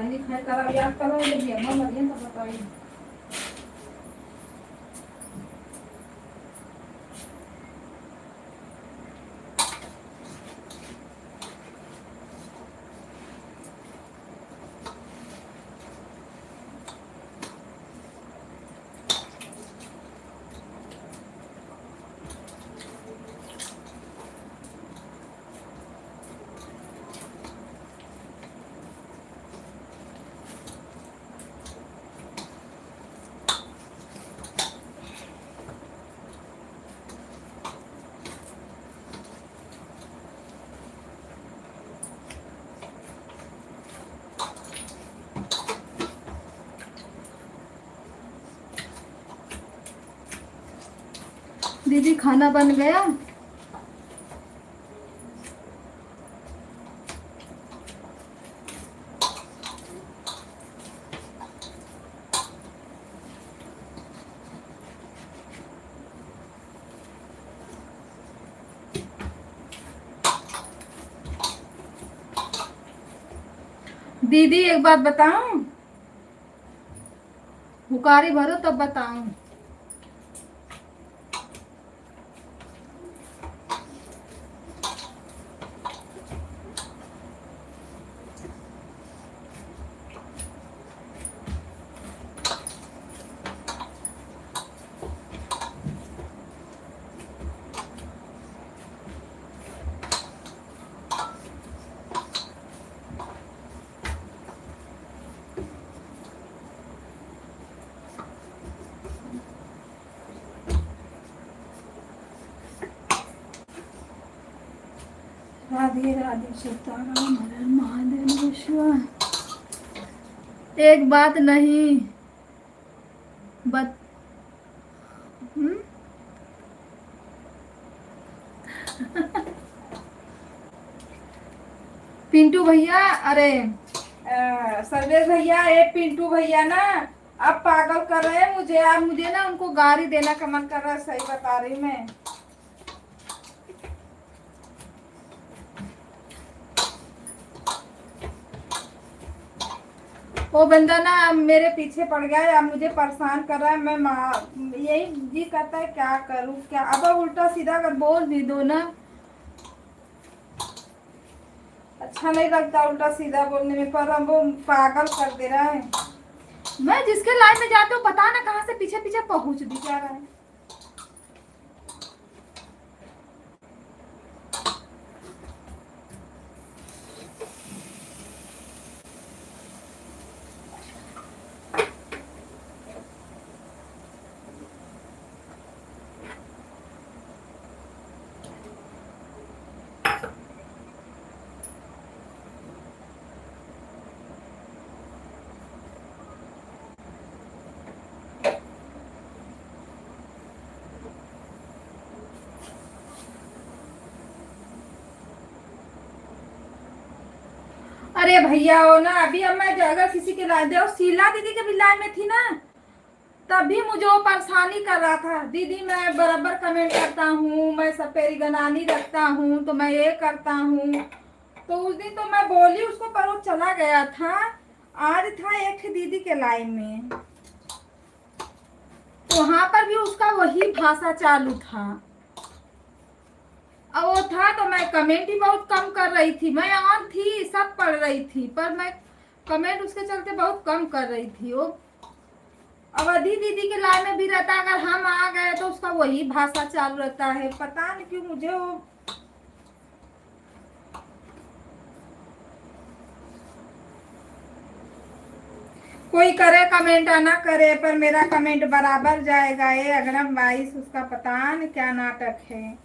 पढ़ाई लिखाई करा याद करो जब ये हम मरियम तो बताइए। दीदी खाना बन गया? दीदी एक बात बताऊं, हुकारी भरो तब बताऊं। राधे राधे सीताराम हर हर महादेव शिव। एक बात नहीं बत पिंटू भैया, अरे सर्वेश भैया, ये पिंटू भैया ना अब पागल कर रहे हैं मुझे। अब मुझे ना उनको गाली देना का मन कर रहा है, सही बता रही मैं। वो बंदा ना अब मेरे पीछे पड़ गया है, अब मुझे परेशान कर रहा है। मैं यही जी करता है क्या करूं क्या। अब उल्टा सीधा अगर बोल भी दो ना, अच्छा नहीं लगता उल्टा सीधा बोलने में, पर अब वो पागल कर दे रहा है। मैं जिसके लाइन में जाती हूँ पता ना कहाँ से पीछे पीछे पहुंच भी जा रहा है। अरे भैया हो ना, अभी अब मैं अगर किसी के लाइन दे, शीला दीदी के भी लाइन में थी ना, तभी मुझे वो परेशानी कर रहा था। दीदी मैं बराबर कमेंट करता हूँ, मैं सब पे गनानी रखता हूँ, तो मैं ये करता हूँ। तो उस दिन तो मैं बोली उसको, पर वो चला गया था। आज था एक दीदी के लाइन में, तो वहां पर भी उसका वही भाषा चालू था। अब वो था तो मैं कमेंट ही बहुत कम कर रही थी। मैं ऑन थी, सब पढ़ रही थी, पर मैं कमेंट उसके चलते बहुत कम कर रही थी। वो अवधि दीदी के लाइन में भी रहता है, अगर हम आ गए तो उसका वही भाषा चालू रहता है। पता नहीं क्यों मुझे वो कोई करे कमेंट ना करे, पर मेरा कमेंट बराबर जाएगा। ये अगरम 22 उसका पता नहीं क्या नाटक है।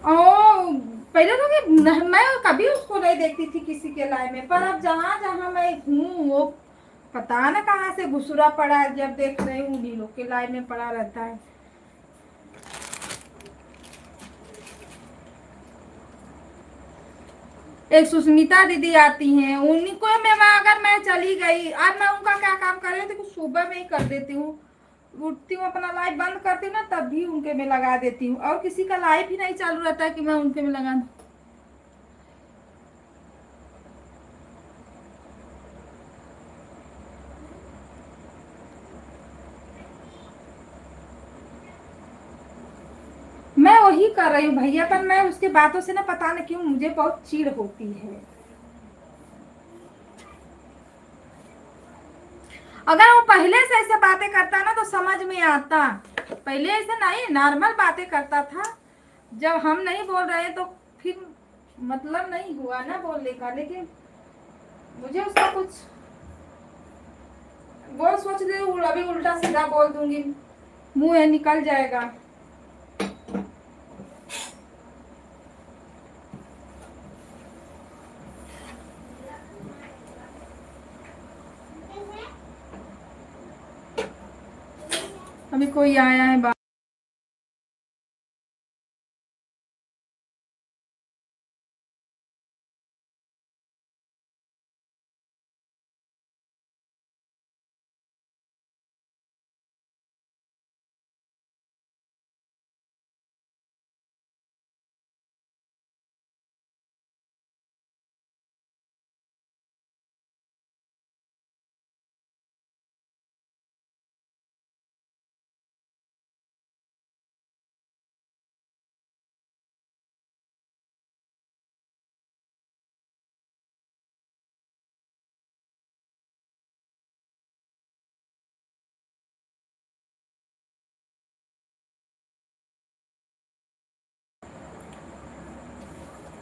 ओ पहले तो मैं कभी उसको नहीं देखती थी किसी के लाइन में, पर अब जहां जहां मैं हूँ वो पता ना कहाँ से घुसुरा पड़ा है। जब देख रही हूँ उन्हीं लोग के लाइन में पड़ा रहता है। एक सुष्मिता दीदी आती हैं, उनको में अगर मैं चली गई, आज मैं उनका क्या काम कर रही थी, कुछ सुबह में ही कर देती हूँ। उठती हूँ अपना लाइव बंद करती हूँ ना, तब भी उनके में लगा देती हूँ, और किसी का लाइव ही नहीं चालू रहता है कि मैं उनके में लगा दूँ। मैं वही कर रही हूँ भैया, पर मैं उसके बातों से ना पता नहीं क्यों मुझे बहुत चिढ़ होती है। अगर वो पहले से ऐसे बातें करता ना तो समझ में आता। पहले ऐसे नहीं, नॉर्मल बातें करता था। जब हम नहीं बोल रहे तो फिर मतलब नहीं हुआ ना बोलने का, लेकिन मुझे उसका कुछ वो सोच रही हूँ अभी उल्टा सीधा बोल दूंगी, मुंह है निकल जाएगा। अभी कोई आया है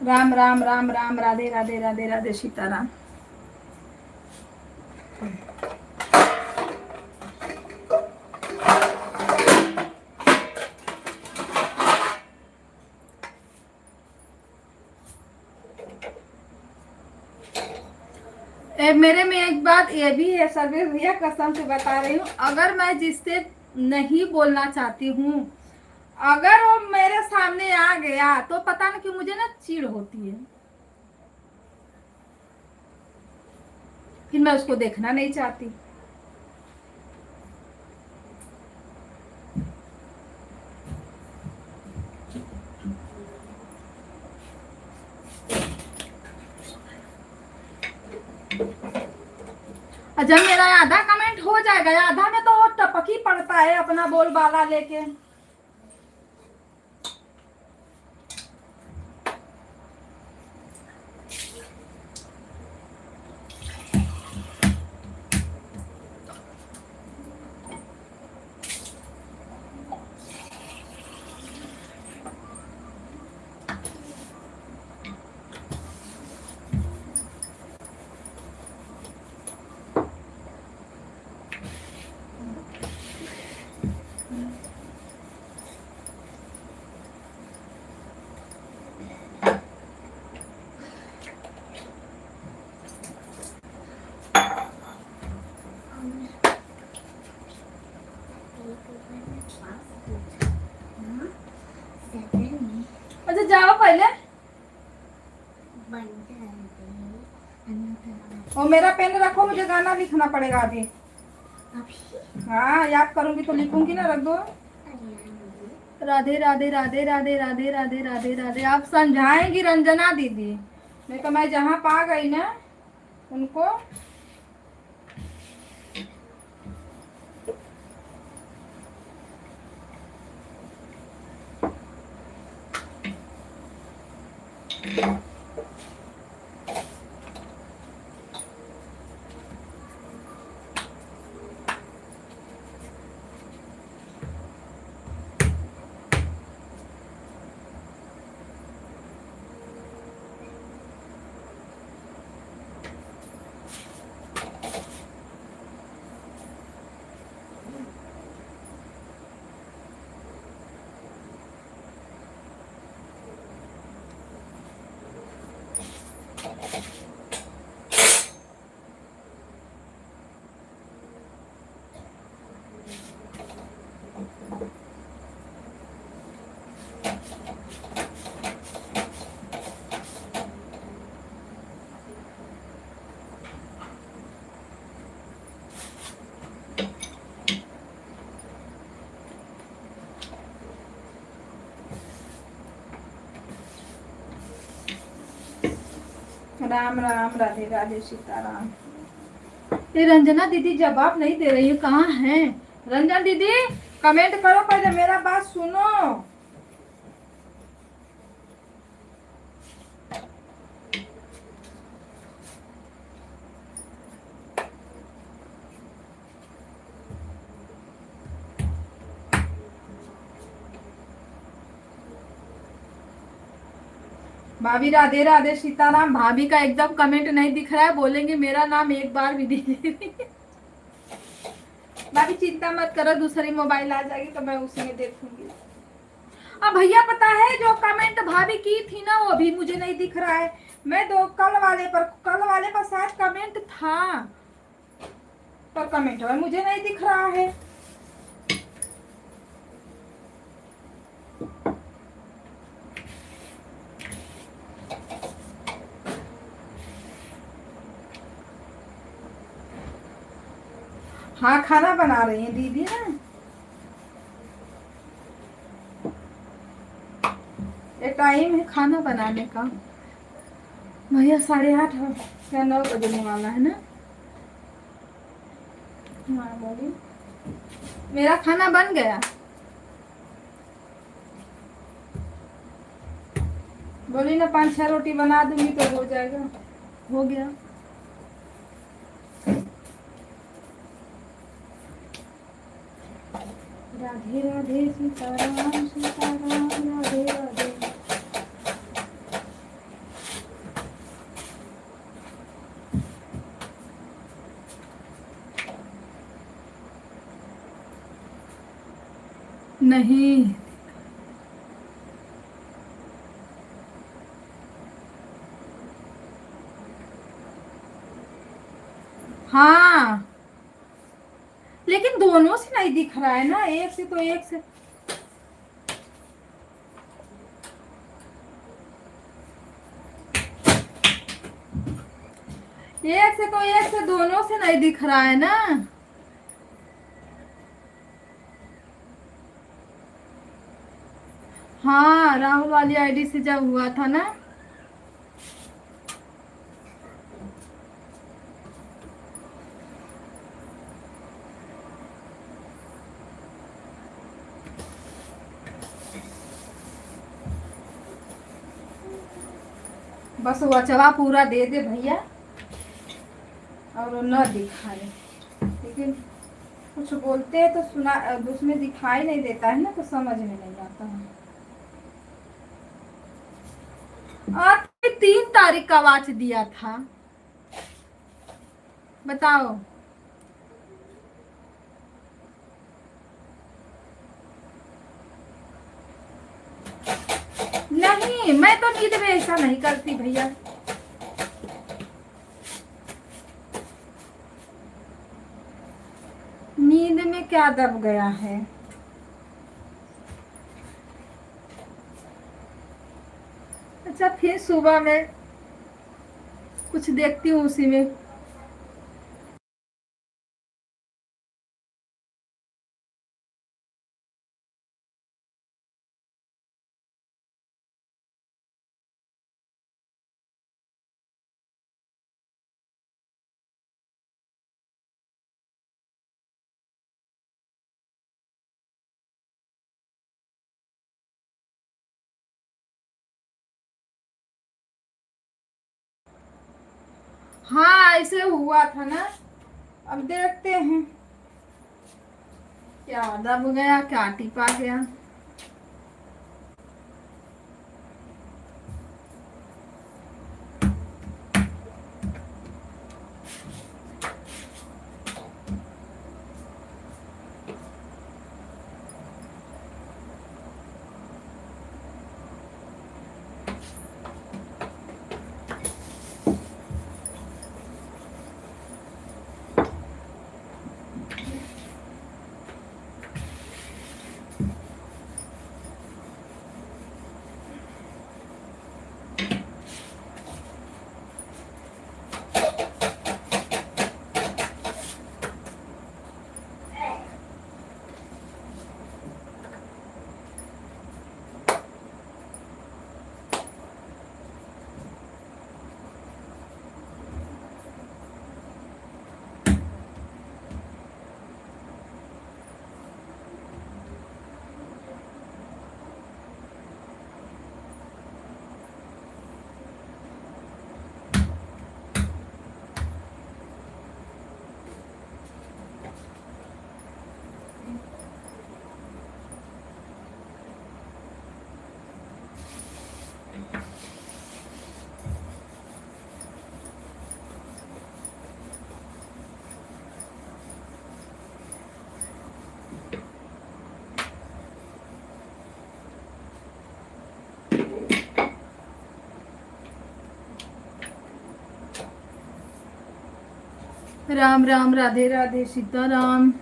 राम राम राम राम, राधे राधे राधे राधे, सीताराम। मेरे में एक बात ये भी है सर्वे भैया, कसम से बता रही हूँ, अगर मैं जिससे नहीं बोलना चाहती हूँ, अगर वो मेरे सामने आ गया तो पता नहीं क्यों मुझे ना चिढ़ होती है, फिर मैं उसको देखना नहीं चाहती। और जब मेरा आधा कमेंट हो जाएगा, आधा में तो वो टपक ही पड़ता है अपना बोलबाला लेके। अच्छा जाओ पहले, और मेरा पेन रखो, मुझे गाना लिखना पड़ेगा अभी। हाँ याद करूंगी तो लिखूंगी ना, रख दो। राधे राधे राधे राधे राधे राधे राधे राधे। आप समझाएंगी रंजना दीदी, नहीं तो मैं जहाँ पा गई ना उनको। राम राम, राधे राधे, सीताराम। ये रंजना दीदी जवाब नहीं दे रही है, कहाँ है रंजना दीदी? कमेंट करो, पहले मेरा बात सुनो। भाभी राधे राधे, सीताराम। भाभी का एकदम कमेंट नहीं दिख रहा है, बोलेंगे मेरा नाम एक बार भी नहीं। भाभी चिंता मत करो, दूसरी मोबाइल आ जाएगी तो मैं उसी में देखूंगी। अब भैया पता है जो कमेंट भाभी की थी ना, वो भी मुझे नहीं दिख रहा है। मैं कल वाले पर शायद कमेंट था, पर कमेंट मुझे नहीं दिख रहा है। हाँ, खाना बना रही है दीदी ना। ये टाइम है खाना बनाने का। भैया 8:30 या 9 बजने वाला है ना। हाँ बोलिए। मेरा खाना बन गया। बोली ना 5-6 रोटी बना दूंगी तो हो जाएगा। हो गया। राधे राधे, सीताराम सीताराम, राधे राधे। नहीं, हाँ लेकिन दोनों से नहीं दिख रहा है ना, एक से तो एक से। एक से दोनों से नहीं दिख रहा है ना। हाँ, राहुल वाली आईडी से जब हुआ था ना। बस वचवा पूरा दे दे भैया, और वो न दिखाए। लेकिन कुछ बोलते हैं तो सुना, उसमें दिखाई नहीं देता है ना, तो समझ में नहीं आता है। आज 3 तारीख का वाच दिया था, बताओ। नहीं, मैं तो नींद में ऐसा नहीं करती भैया। नींद में क्या दब गया है? अच्छा, फिर सुबह में कुछ देखती हूँ उसी में। हाँ, ऐसे हुआ था ना। अब देखते हैं क्या दब गया, क्या टिपा गया। राम राम राधे राधे सीताराम।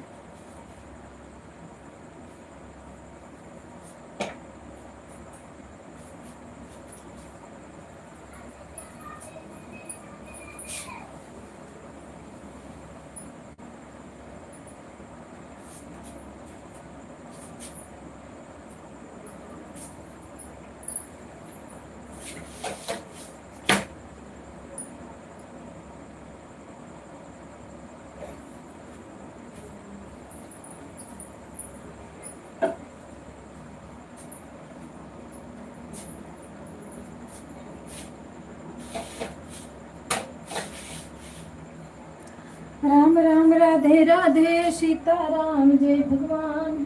राम राम राधे राधे सीताराम जय भगवान।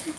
ओ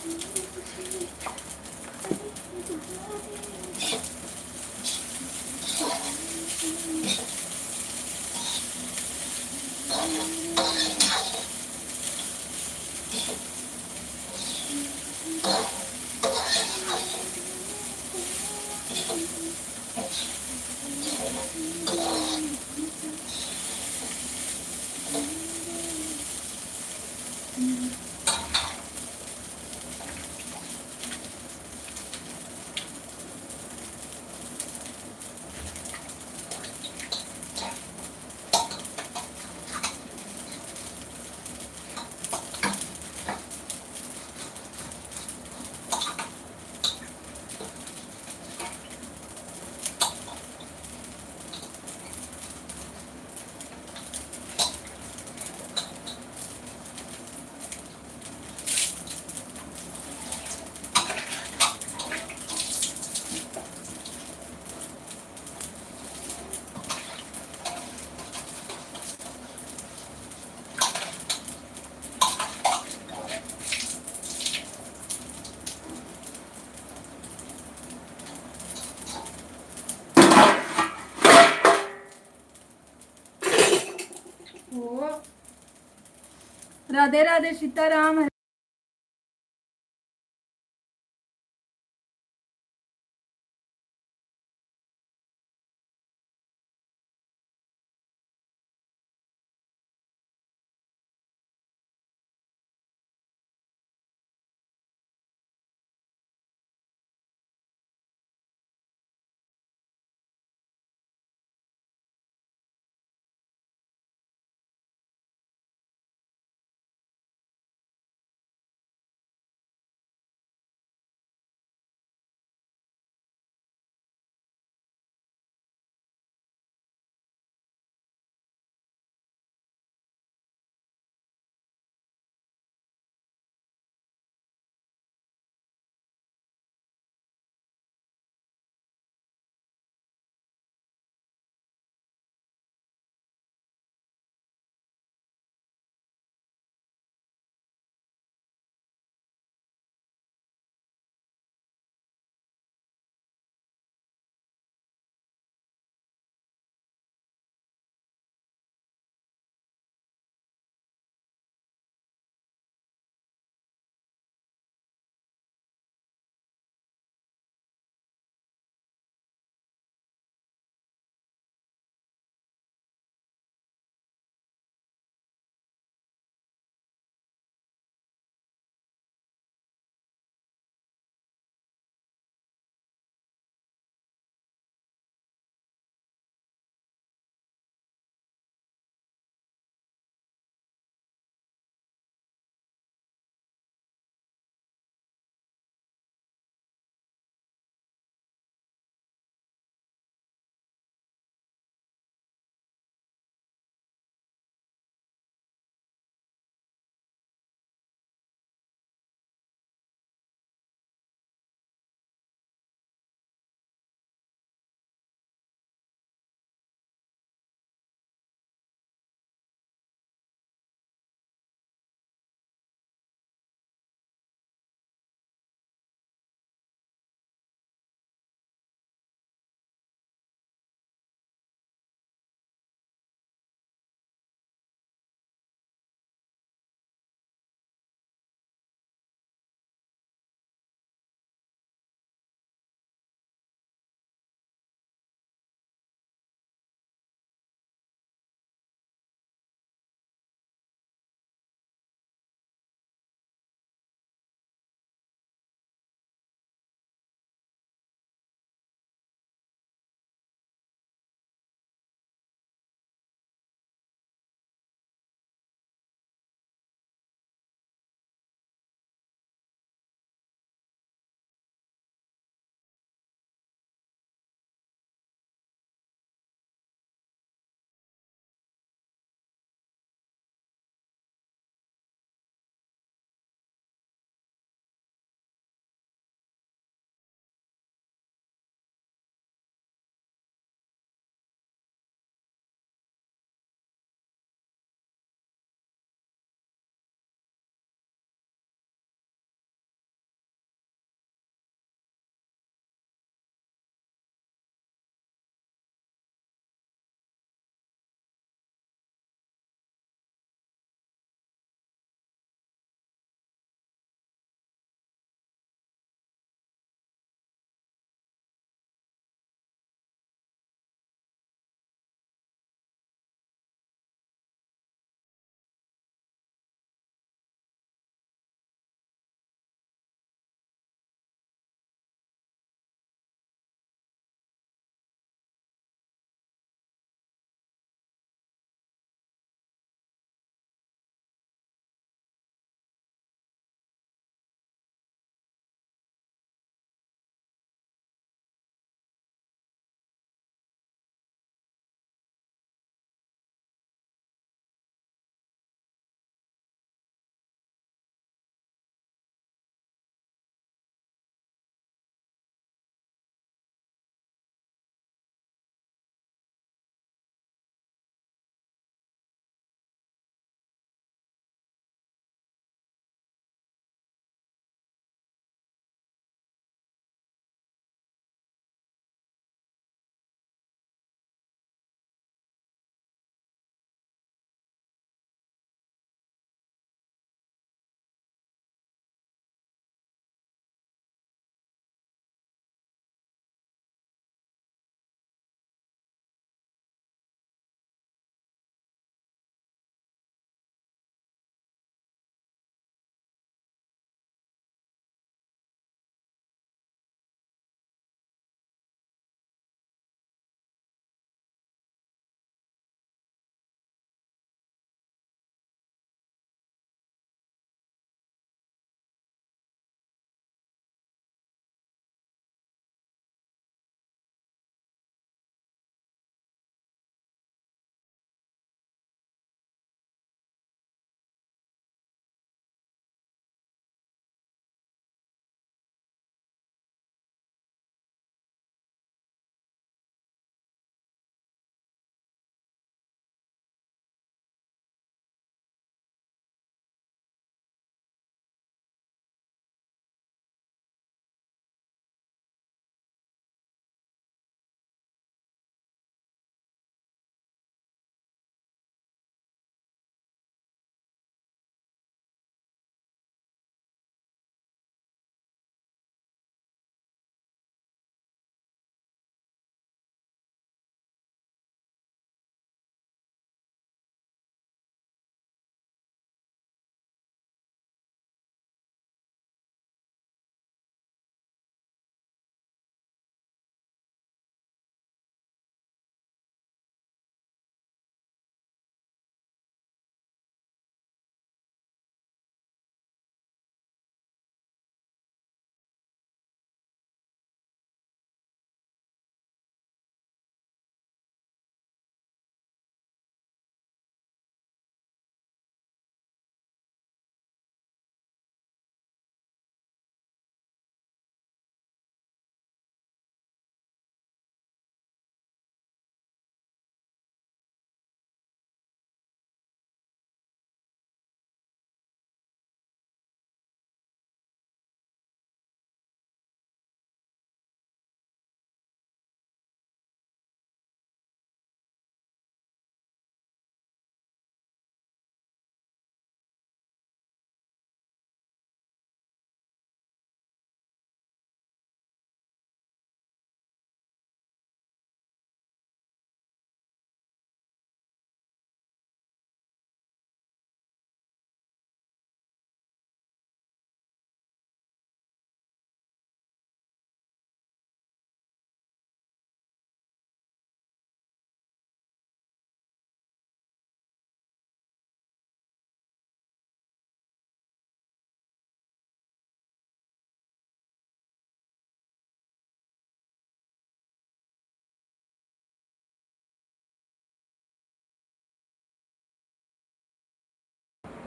राधे राधे सीताराम।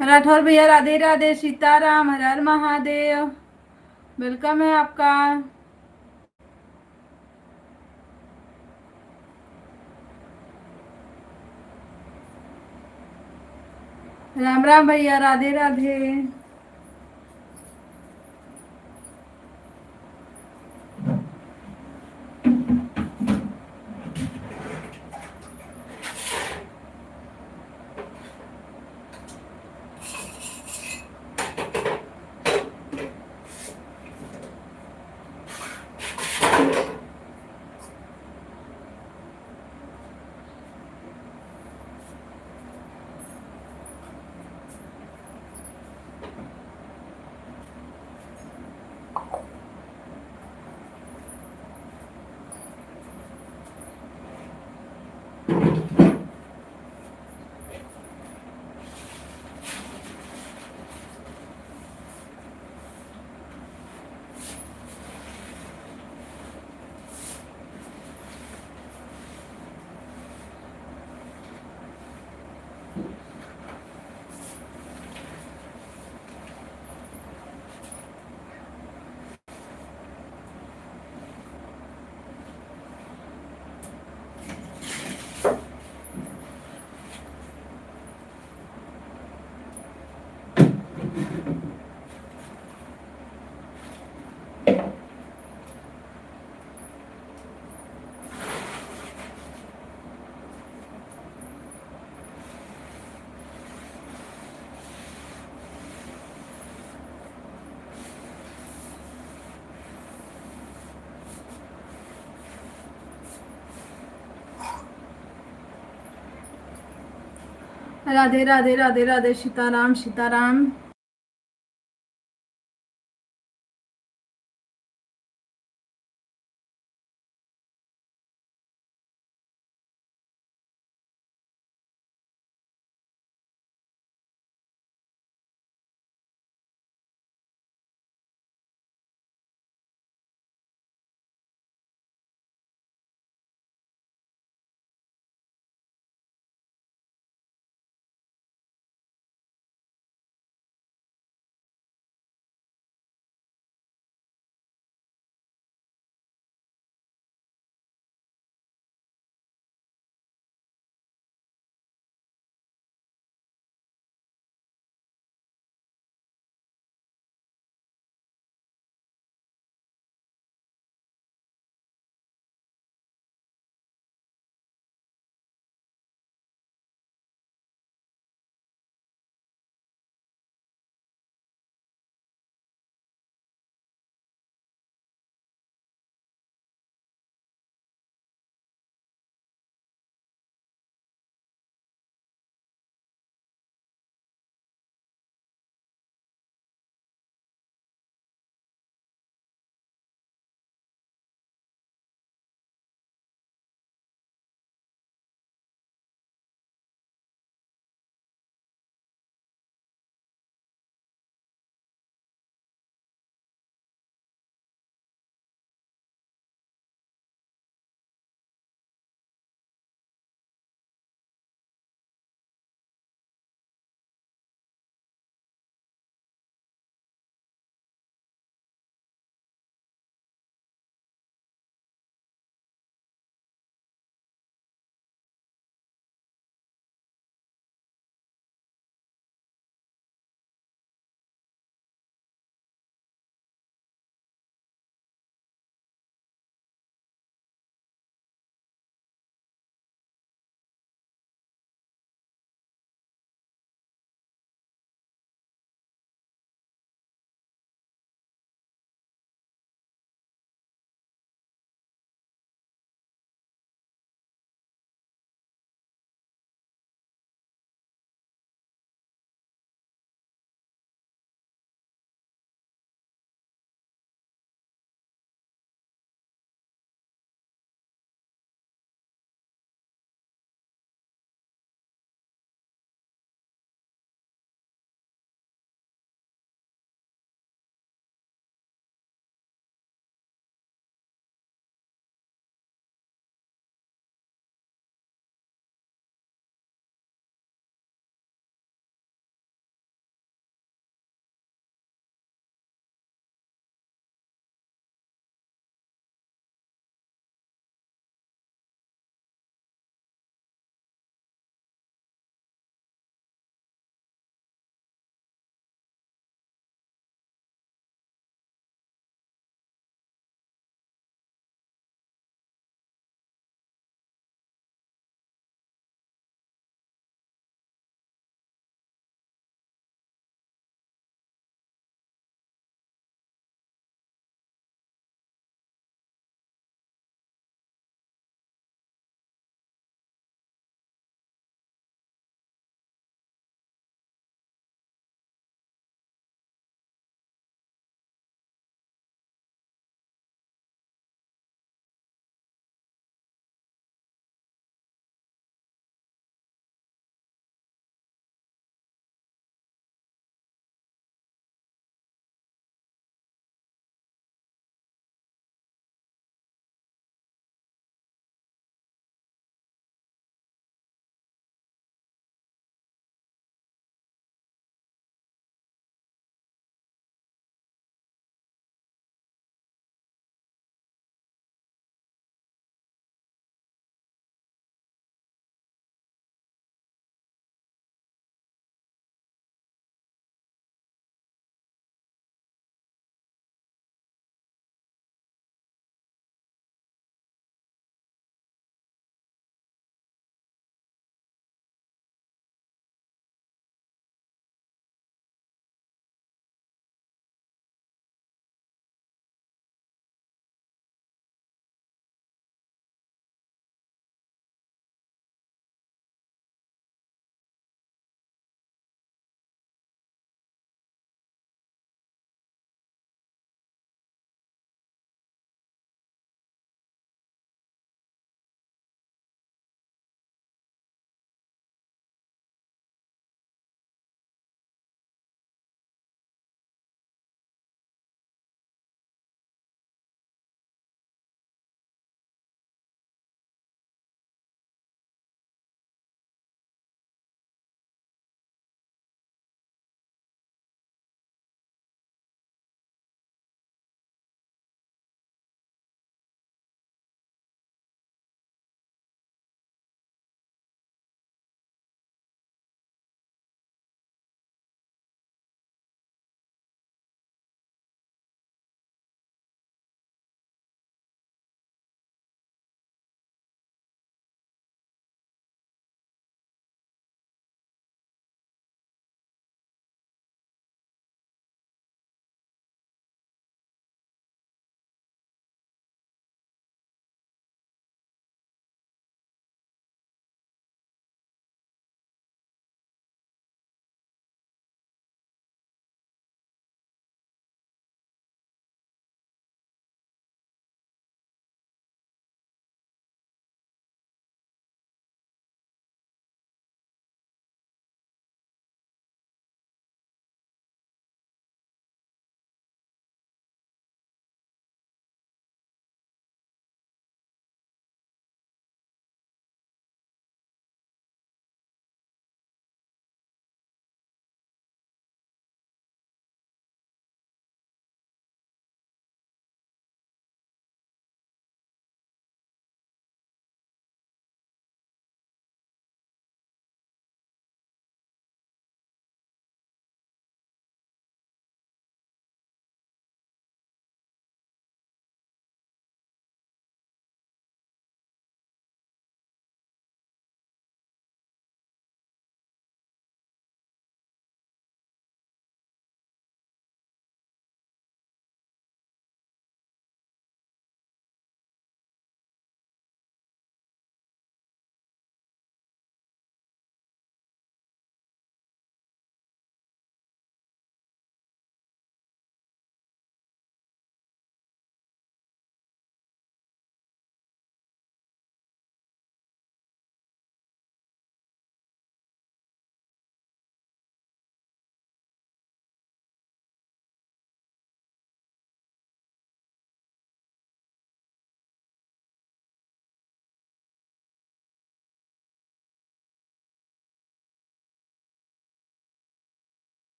राठौर भैया राधे राधे, सीताराम, हर हर महादेव, वेलकम है आपका। राम राम भैया, राधे राधे। राधे राधे, राधे राधे, सीताराम सीताराम।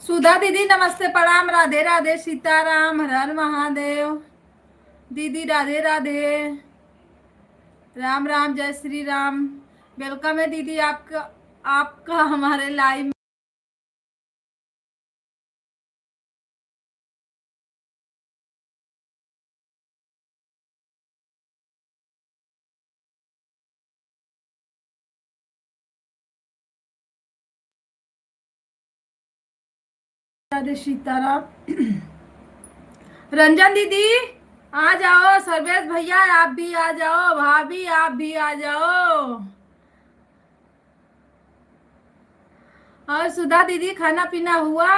सुधा दीदी नमस्ते प्रणाम, राधे राधे, सीताराम, हर हर महादेव। दीदी राधे राधे, राम राम, जय श्री राम। वेलकम है दीदी आपका, आपका हमारे लाइव में। राधे सीताराम। रंजन दीदी आ जाओ, सर्वेश भैया आप भी आ जाओ, भाभी आप भी आ जाओ। और सुधा दीदी खाना पीना हुआ?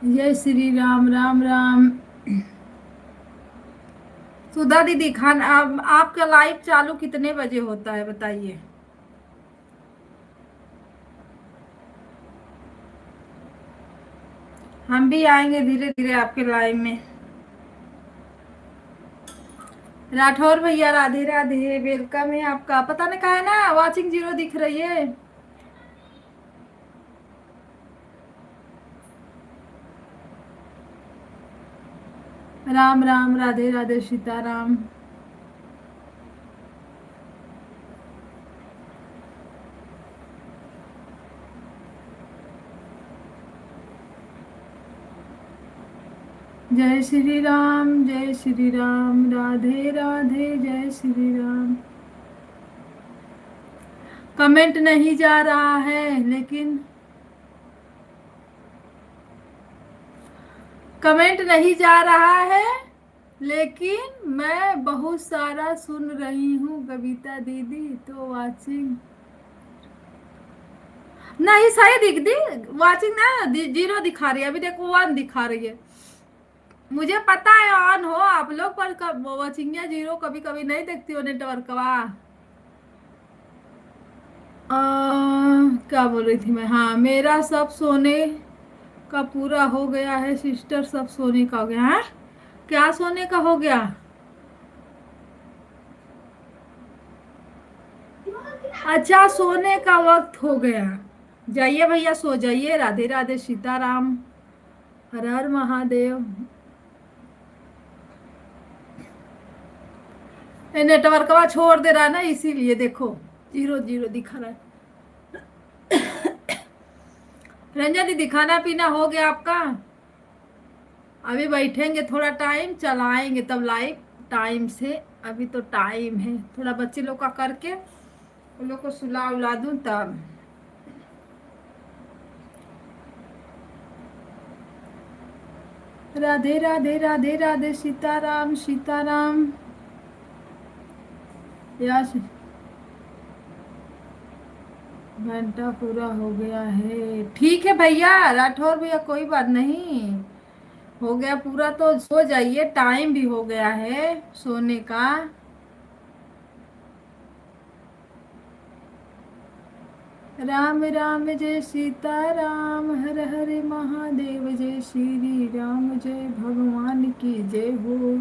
जय श्री राम, राम राम। सुधा दीदी खाना आपका लाइव चालू कितने बजे होता है बताइए? हम भी आएंगे धीरे धीरे आपके लाइव में। राठौर भैया राधे राधे, वेलकम है आपका। पता नहीं कहा है ना, वाचिंग जीरो दिख रही है। राम राम, राधे राधे, सीताराम। जय श्री राम, जय श्री राम, राधे राधे, जय श्री राम। कमेंट नहीं जा रहा है लेकिन, कमेंट नहीं जा रहा है लेकिन मैं बहुत सारा सुन रही हूँ कविता दीदी, तो वाचिंग नहीं सही दिख दी। वाचिंग ना जीरो दिखा रही है, अभी देखो 1 दिखा रही है। मुझे पता है ऑन हो आप लोग, पर वाचिंग जीरो कभी कभी नहीं देखती हो नेटवर्क का। क्या बोल रही थी मैं? हाँ, मेरा सब सोने का पूरा हो गया है सिस्टर, सब सोने का हो गया है। क्या सोने का हो गया? अच्छा, सोने का वक्त हो गया। जाइए भैया सो जाइए। राधे राधे, सीताराम, हर हर महादेव। नेटवर्कवा छोड़ दे रहा है ना, इसीलिए देखो जीरो जीरो दिखा रहा है। रंजन दीदी खाना पीना हो गया आपका? अभी बैठेंगे थोड़ा टाइम, चलाएंगे तब लाइव टाइम से। अभी तो टाइम है, थोड़ा बच्चे लोग का करके उन लोग को सुला उला दूं तब। राधे राधे, राधे राधे, सीताराम, सीताराम। यस, घंटा पूरा हो गया है। ठीक है भैया राठौर भैया, कोई बात नहीं। हो गया पूरा तो सो जाइए, टाइम भी हो गया है सोने का। राम राम, जय सीताराम, हर हर महादेव, जय श्री राम, जय भगवान की जय हो।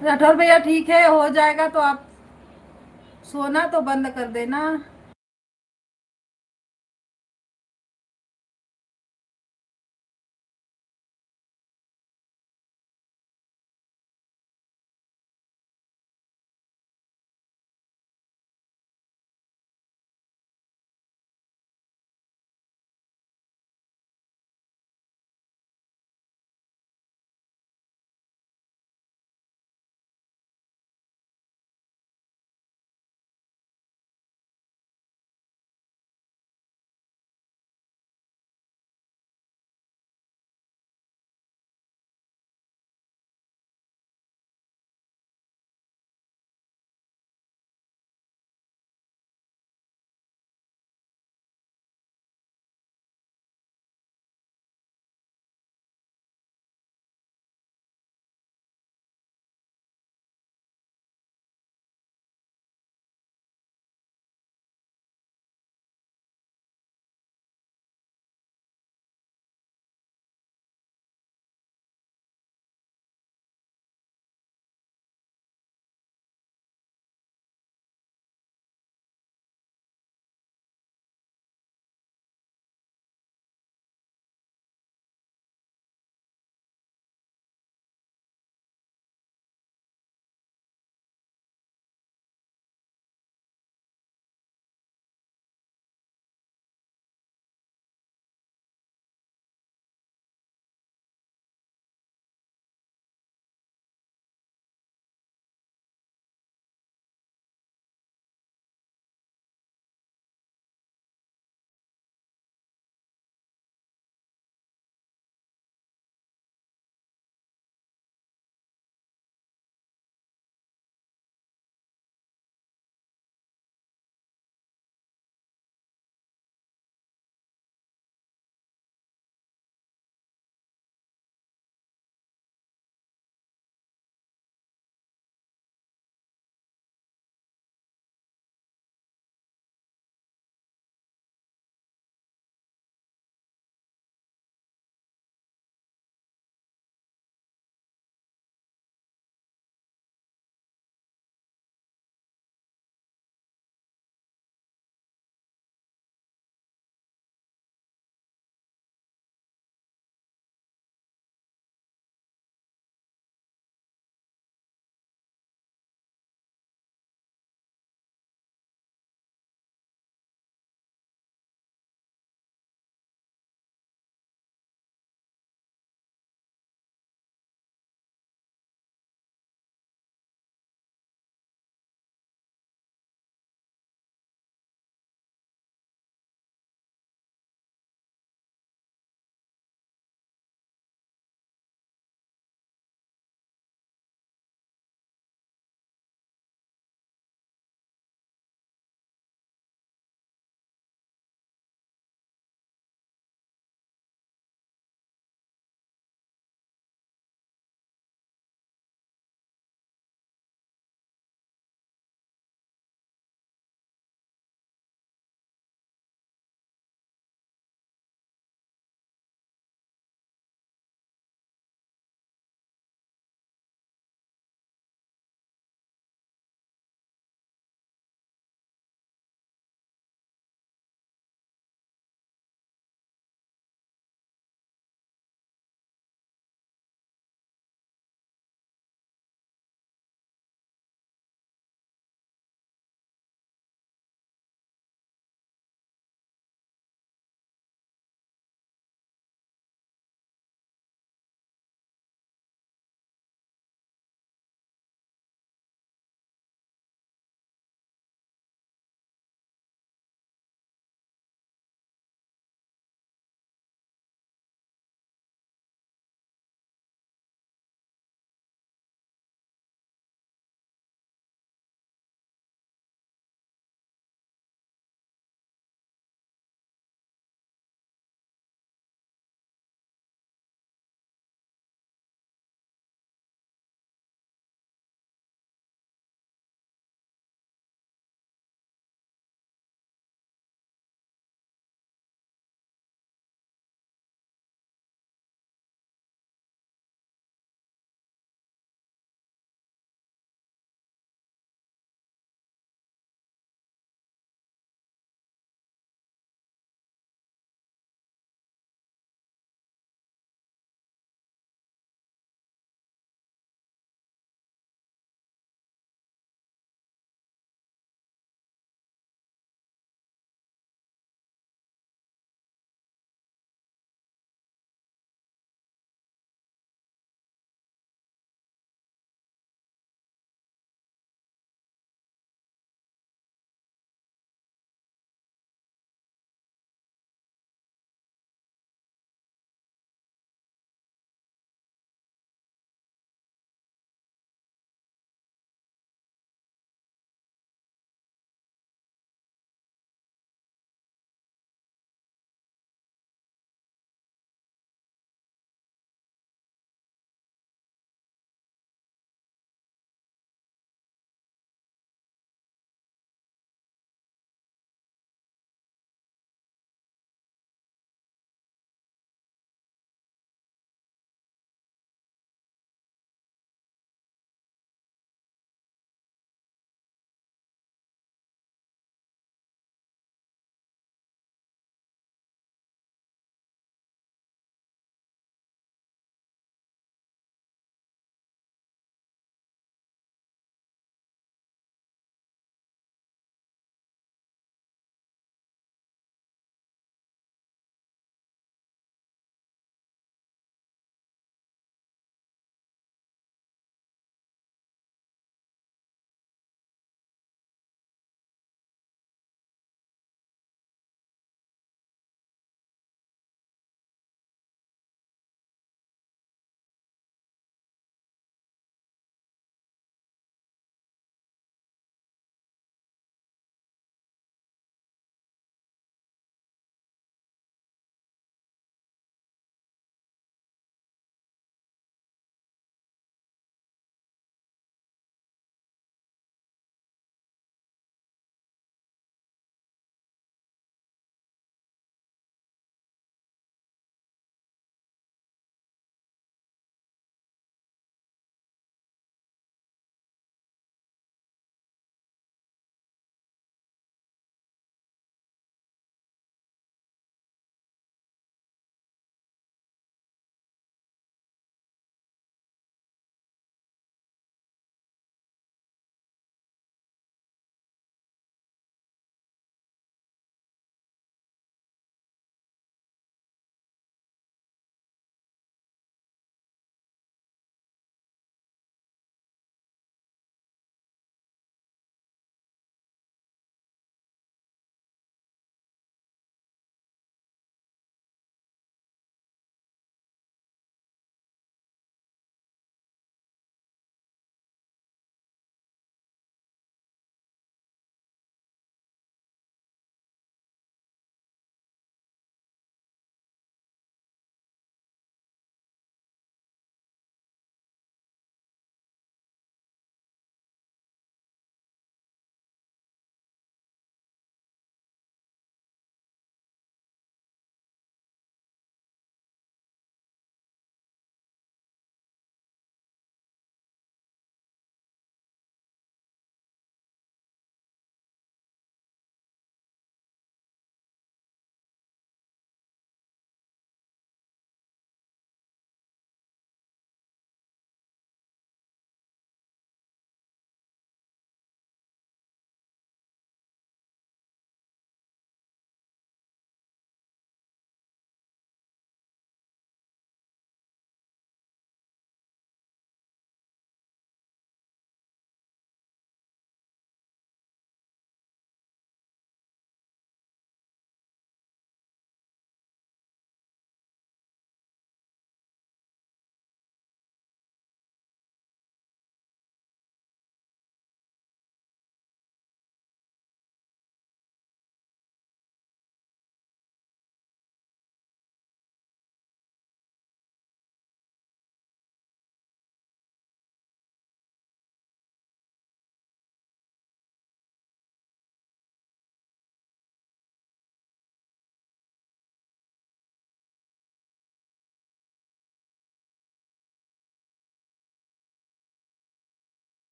राठौर भैया ठीक है, हो जाएगा तो आप सोना तो बंद कर देना।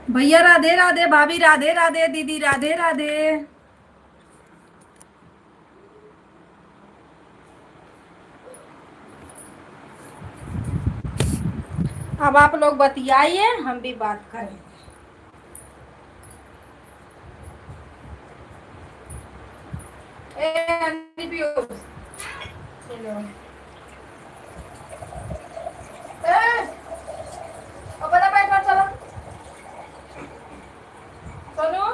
भैया राधे राधे, भाभी राधे राधे, दीदी राधे राधे। अब आप लोग बतियाइए, हम भी बात करें। ए अंडी पियो। चलो। ए, अब बड़ा बैठ कर चलो। चलो।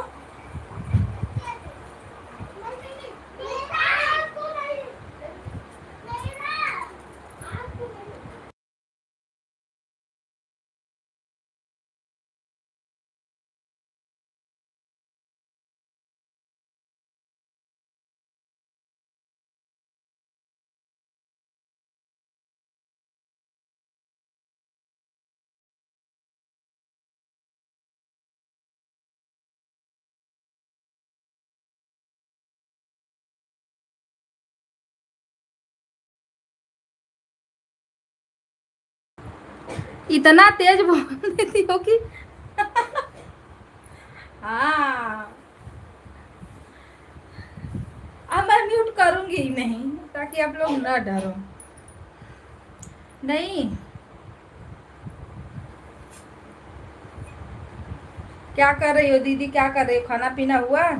इतना तेज बोल देती हो कि हाँ। अब मैं म्यूट करूंगी ही नहीं, ताकि आप लोग न डरो। नहीं, क्या कर रही हो दीदी, क्या कर रही हो? खाना पीना हुआ?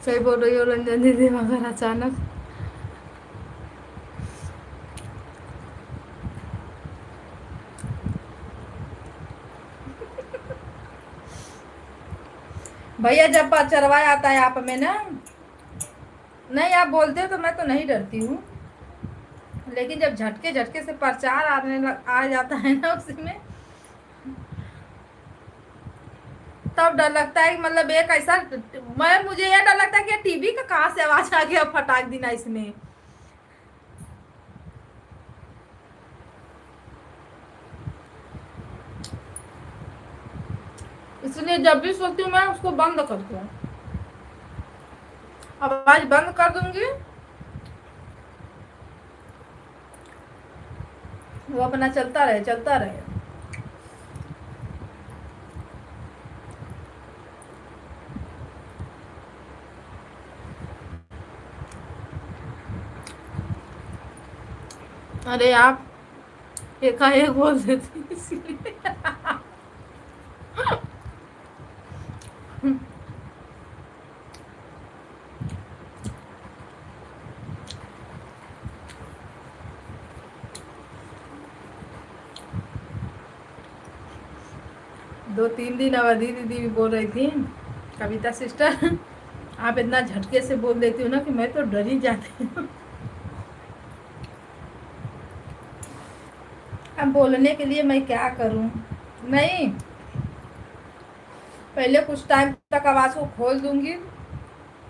सही बोल रही हो रंजन दीदी, मगर अचानक भैया जब चरवाया आता है आप में ना, नहीं आप बोलते हो तो मैं तो नहीं डरती हूँ, लेकिन जब झटके झटके से प्रचार आ जाता है ना उसमें, तब डर लगता है कि मतलब एक ऐसा, मुझे यह डर लगता है कि टीवी का कहाँ से आवाज आ गया फटाक देना इसमें। इसलिए जब भी सोचती हूँ मैं उसको बंद कर दूँ, आवाज बंद कर दूंगी, वो अपना चलता रहे चलता रहे। अरे आप एकाएक बोल देती इसलिए। 2-3 दिन अवधि दीदी भी बोल रही थी, कविता सिस्टर आप इतना झटके से बोल देती हो ना कि मैं तो डर ही जाती हूँ। अब बोलने के लिए मैं क्या करूँ? नहीं, पहले कुछ टाइम तक आवाज़ को खोल दूंगी,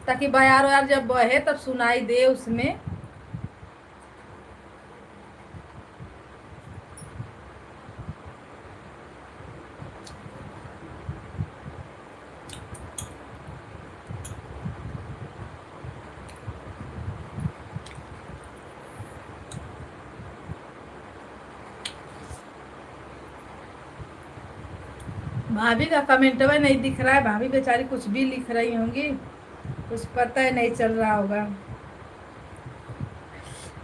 ताकि बयार वार जब बहे तब सुनाई दे उसमें। भाभी का कमेंट में नहीं दिख रहा है, भाभी बेचारी कुछ भी लिख रही होंगी, कुछ पता ही नहीं चल रहा होगा।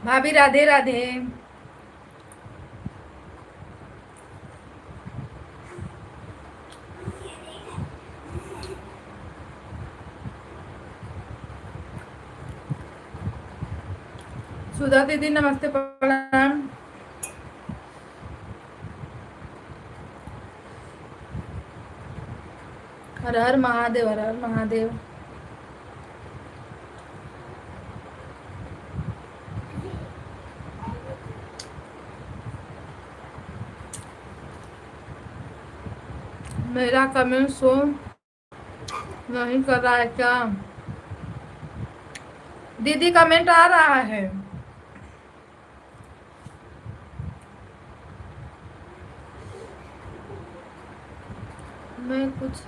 भाभी राधे राधे। सुधा दीदी नमस्ते प्रणाम। हर हर महादेव, हर हर महादेव। मेरा कमेंट शो नहीं कर रहा है क्या? दीदी कमेंट आ रहा है। मैं कुछ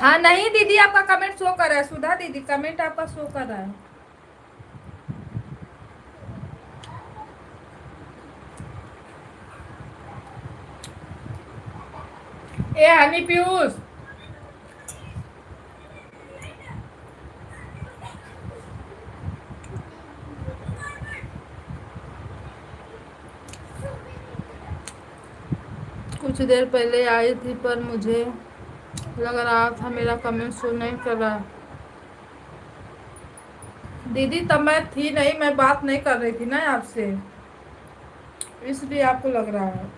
हाँ नहीं दीदी, आपका कमेंट शो कर रहा है। सुधा दीदी कमेंट आपका शो कर रहा है। ए हनी पीयूष, कुछ देर पहले आई थी पर मुझे लग रहा था मेरा कमेंट शो नहीं कर रहा। दीदी तब मैं थी नहीं, मैं बात नहीं कर रही थी ना आपसे, इसलिए आपको लग रहा है।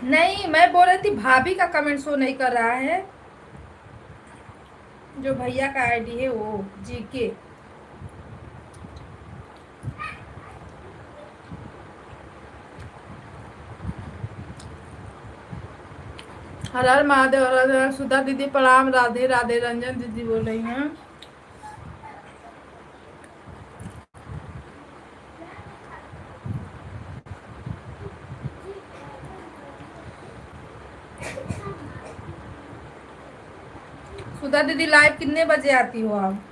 नहीं मैं बोल रही थी भाभी का कमेंट शो नहीं कर रहा है, जो भैया का आईडी है वो जीके। हर हर महादेव, हर हर। सुधा दीदी प्रणाम, राधे राधे। रंजन दीदी बोल रही हैं। सुधा दीदी लाइव कितने बजे आती हो आप?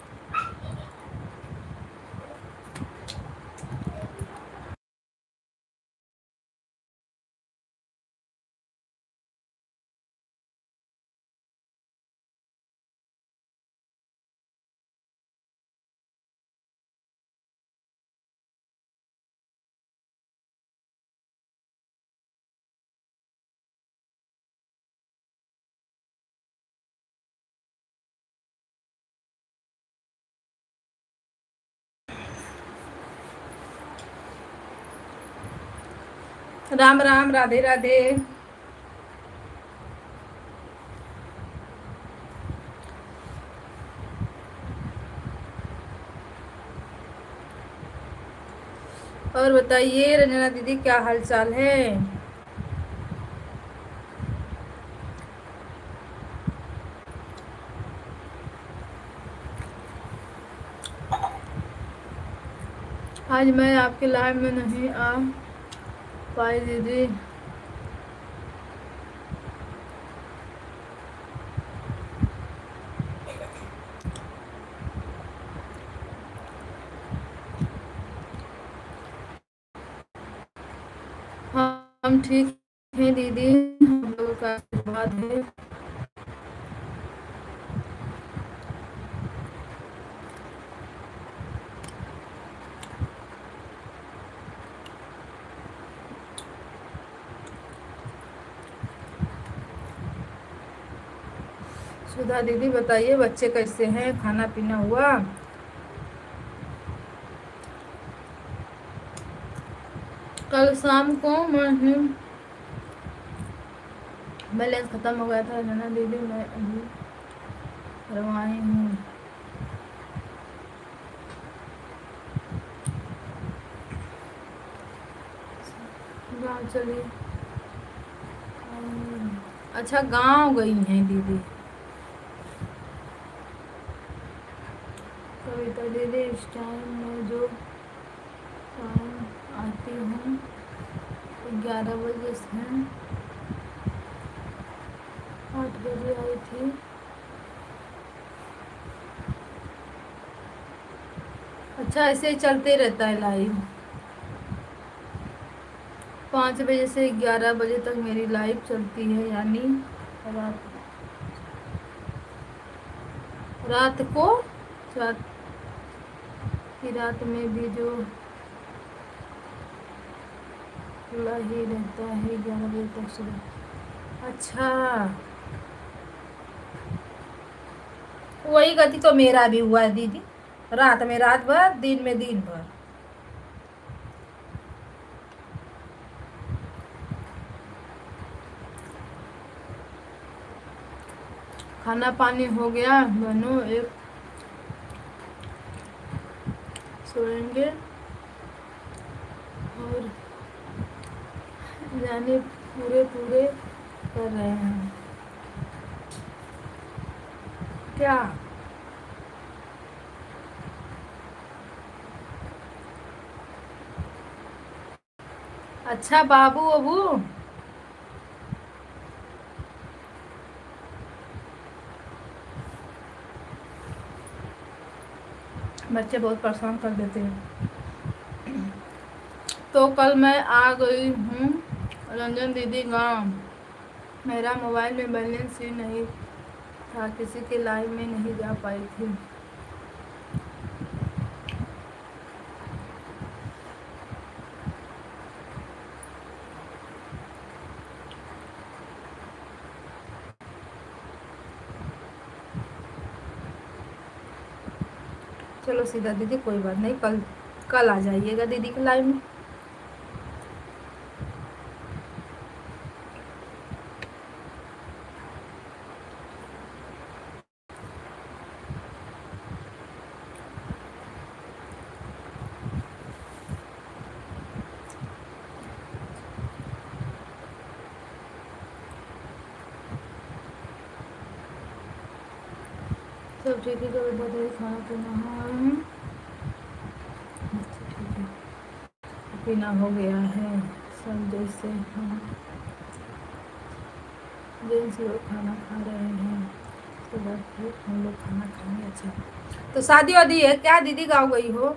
राम राम, राधे राधे। और बताइए रंजना दीदी क्या हाल चाल है? आज मैं आपके लाइव में नहीं आ पाई दीदी। हम ठीक हैं दीदी, हम लोगों का आशीर्वाद है। सुधा दीदी बताइए बच्चे कैसे हैं, खाना पीना हुआ? कल शाम को बैलेंस खत्म हो गया था रंजना दीदी, मैं अभी करवाई हूँ। गाँव चली। अच्छा गांव गई हैं दीदी। कविता दीदी इस टाइम में जो टाइम आती हूँ 11 बजे से 8 बजे आई थी। अच्छा ऐसे ही चलते रहता है लाइव। 5 बजे से 11 बजे तक मेरी लाइव चलती है, यानी रात को रात की रात में भी जो खुला ही रहता है 11 बजे तक सुबह। अच्छा वही गति तो मेरा भी हुआ है दीदी, रात में रात भर, दिन में दिन भर। खाना पानी हो गया बनो, एक सोएंगे और जाने पूरे कर रहे हैं। क्या? अच्छा बाबू अबू बच्चे बहुत परेशान कर देते हैं। तो कल मैं आ गई हूँ रंजन दीदी गांव। मेरा मोबाइल में बैलेंस ही नहीं था, किसी के लाइव में नहीं जा पाई थी। चलो सीधा दीदी, कोई बात नहीं, कल कल आ जाइएगा दीदी के लाइव में। सब ठीक है, कभी बताइए खाना पीना है? अच्छा ठीक है, पीना हो गया है सब, जैसे हम जेंट्स लोग खाना खा रहे हैं, उसके बाद फिर हम लोग खाना खाएंगे। अच्छा, तो शादी वादी है क्या दीदी, गाँव गई हो?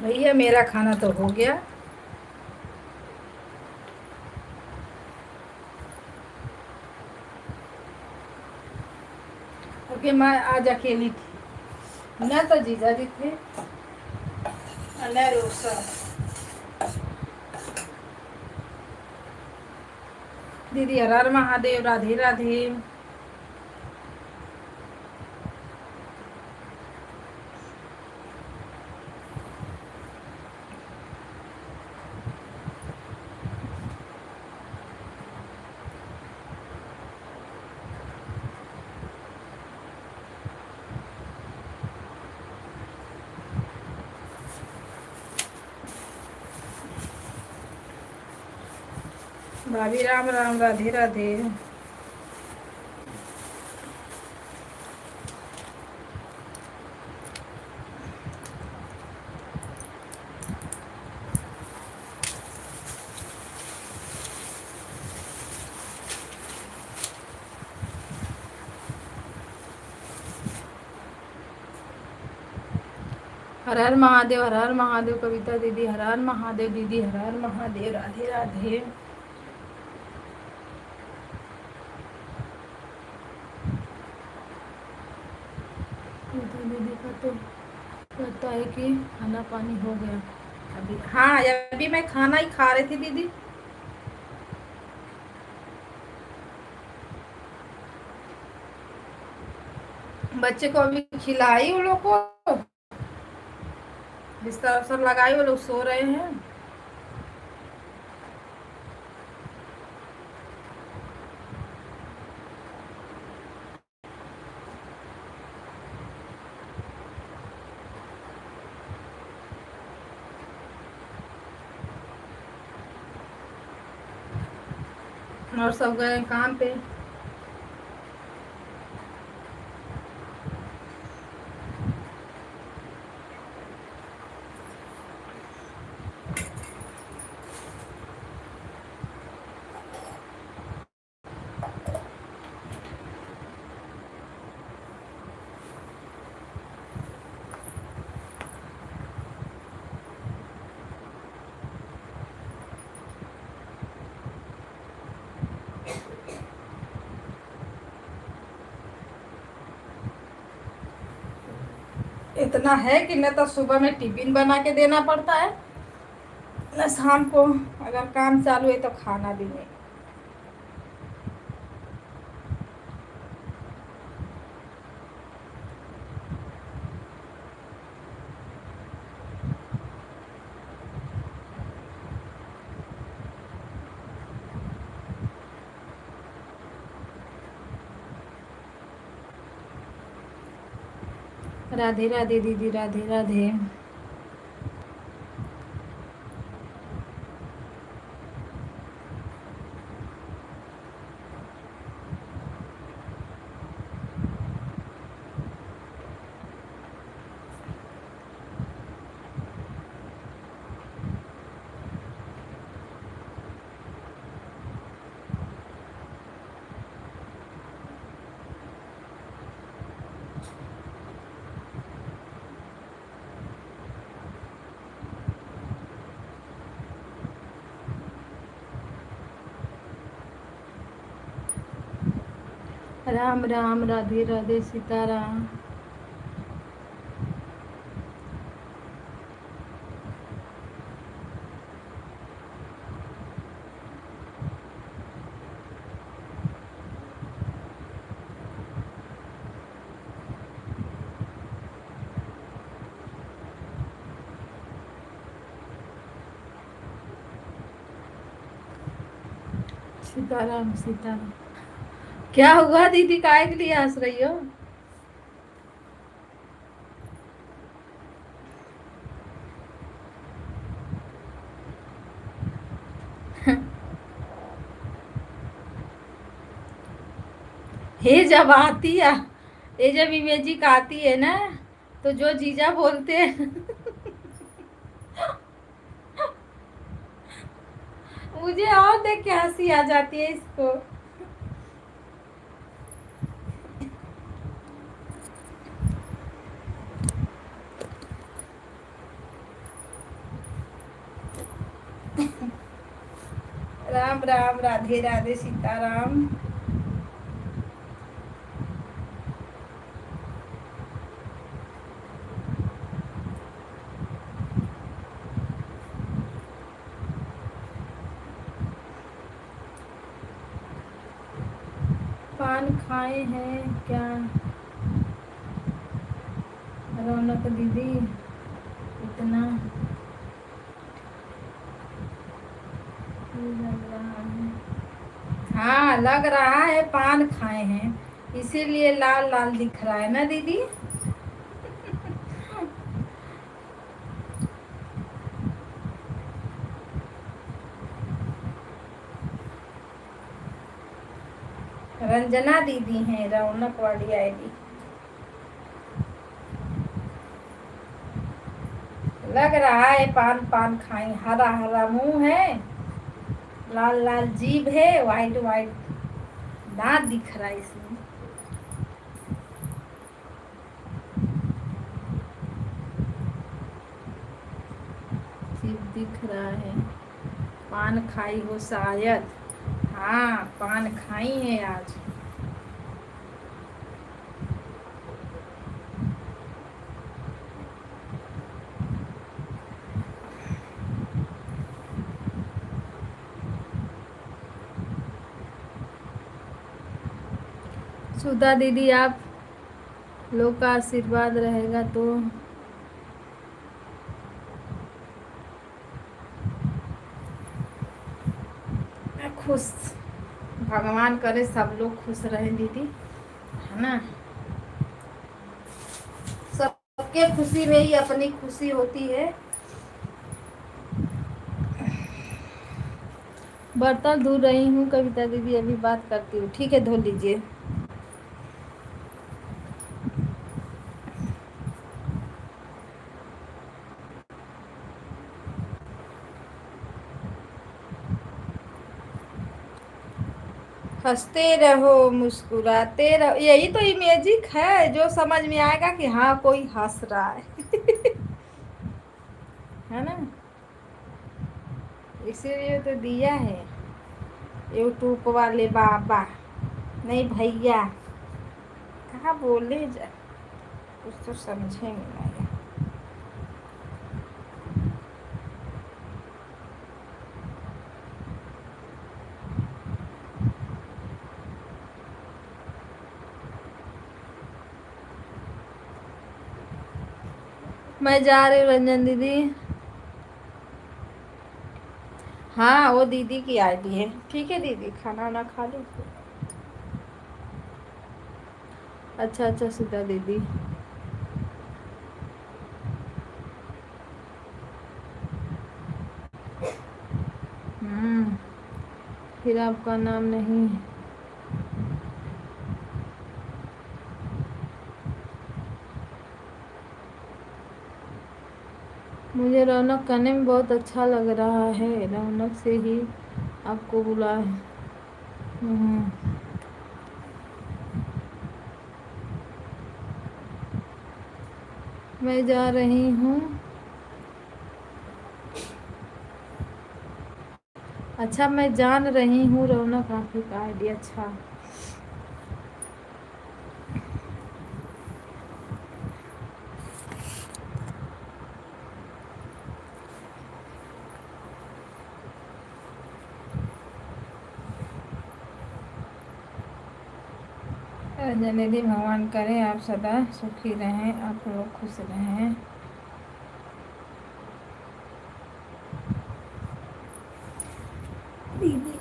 भैया मेरा खाना तो हो गया। क्योंकि मैं आज अकेली थी, न तो जीजा जी थे न रोसा। दीदी हर हर महादेव, राधे राधे। भाभी राम राम, राधे राधे। हर हर महादेव, हर हर महादेव कविता दीदी, हर हर महादेव दीदी, हर हर महादेव, राधे राधे। कविता दीदी का तो लगता है कि खाना पानी हो गया अभी। हाँ अभी मैं खाना ही खा रही थी दीदी। बच्चे को अभी खिलाई, उन लोग को बिस्तर सब लगाई, वो लोग सो रहे हैं। और सब गए काम पे। इतना है कि न तो सुबह में टिफिन बना के देना पड़ता है, न शाम को अगर काम चालू है तो खाना भी नहीं। राधे राधे दीदी, राधे राधे। राम राम, राधे राधे, सीताराम। सीताराम सीताराम। क्या हुआ दीदी, काय के लिए हंस रही हो? हे जब आती है, ये जब इमेजिक आती है ना, तो जो जीजा बोलते हैं मुझे और देख के हंसी आ जाती है इसको। राम राम, राधे राधे, सीताराम। पान खाए हैं क्या रौनक दीदी? इतना लग रहा है। हाँ लग रहा है, पान खाए हैं इसीलिए लाल लाल दिख रहा है ना दीदी। रंजना दीदी हैं, रौनक वाली आईडी। लग रहा है पान पान खाए, हरा हरा मुंह है, लाल लाल जीभ है, वाइट वाइट दांत दिख रहा है इसमें। जीभ दिख रहा है। पान खाई हो शायद। हाँ पान खाई है आज। सुधा दीदी, आप लोग का आशीर्वाद रहेगा तो खुश, भगवान करे सब लोग खुश रहें दीदी, है ना। सबके खुशी में ही अपनी खुशी होती है। बर्तन धो रही हूँ कविता दीदी, अभी बात करती हूँ। ठीक है, धो लीजिए। हंसते रहो, मुस्कुराते रहो, यही तो इमेजिक है जो समझ में आएगा कि हाँ कोई हंस रहा है। है ना, इसीलिए तो दिया है यूट्यूब वाले बाबा। नहीं भैया, कहाँ बोले जा, कुछ तो समझेंगे ना। मैं जा रही हूँ रंजन दीदी। हाँ, वो दीदी की आईडी है। ठीक है दीदी, खाना वाना खा लो। अच्छा अच्छा सीता दीदी। फिर आपका नाम नहीं है। मुझे रौनक करने में बहुत अच्छा लग रहा है, रौनक से ही आपको बुला। मैं जा रही हूँ। अच्छा, मैं जान रही हूँ रौनक आपकी का आईडी। अच्छा, जनेदी भगवान करें आप सदा सुखी रहें, आप लोग खुश रहें। दीदी,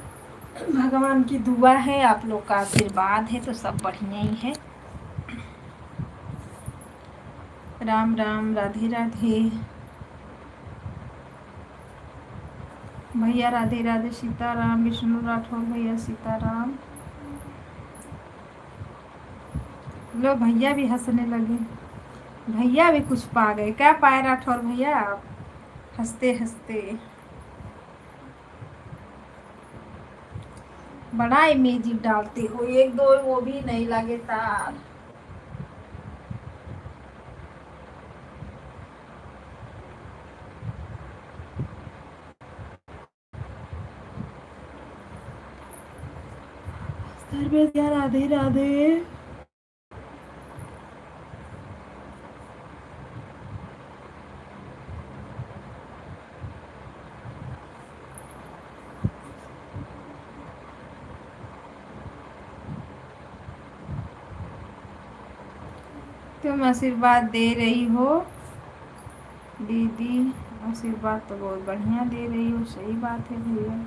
भगवान की दुआ है, आप लोग का आशीर्वाद है, तो सब बढ़िया ही है। राम राम, राधे राधे भैया, राधे राधे, सीताराम। विष्णु राठौर भैया, सीताराम। लो, भैया भी हंसने लगे। भैया भी कुछ पा गए। क्या पाए राठौर भैया आप, हंसते हंसते? बड़ा इमेजिक डालते हो, एक दो वो भी नहीं लगे तार। राधे राधे। तुम आशीर्वाद दे रही हो दीदी, आशीर्वाद तो बहुत बढ़िया दे रही हो। सही बात है भैया।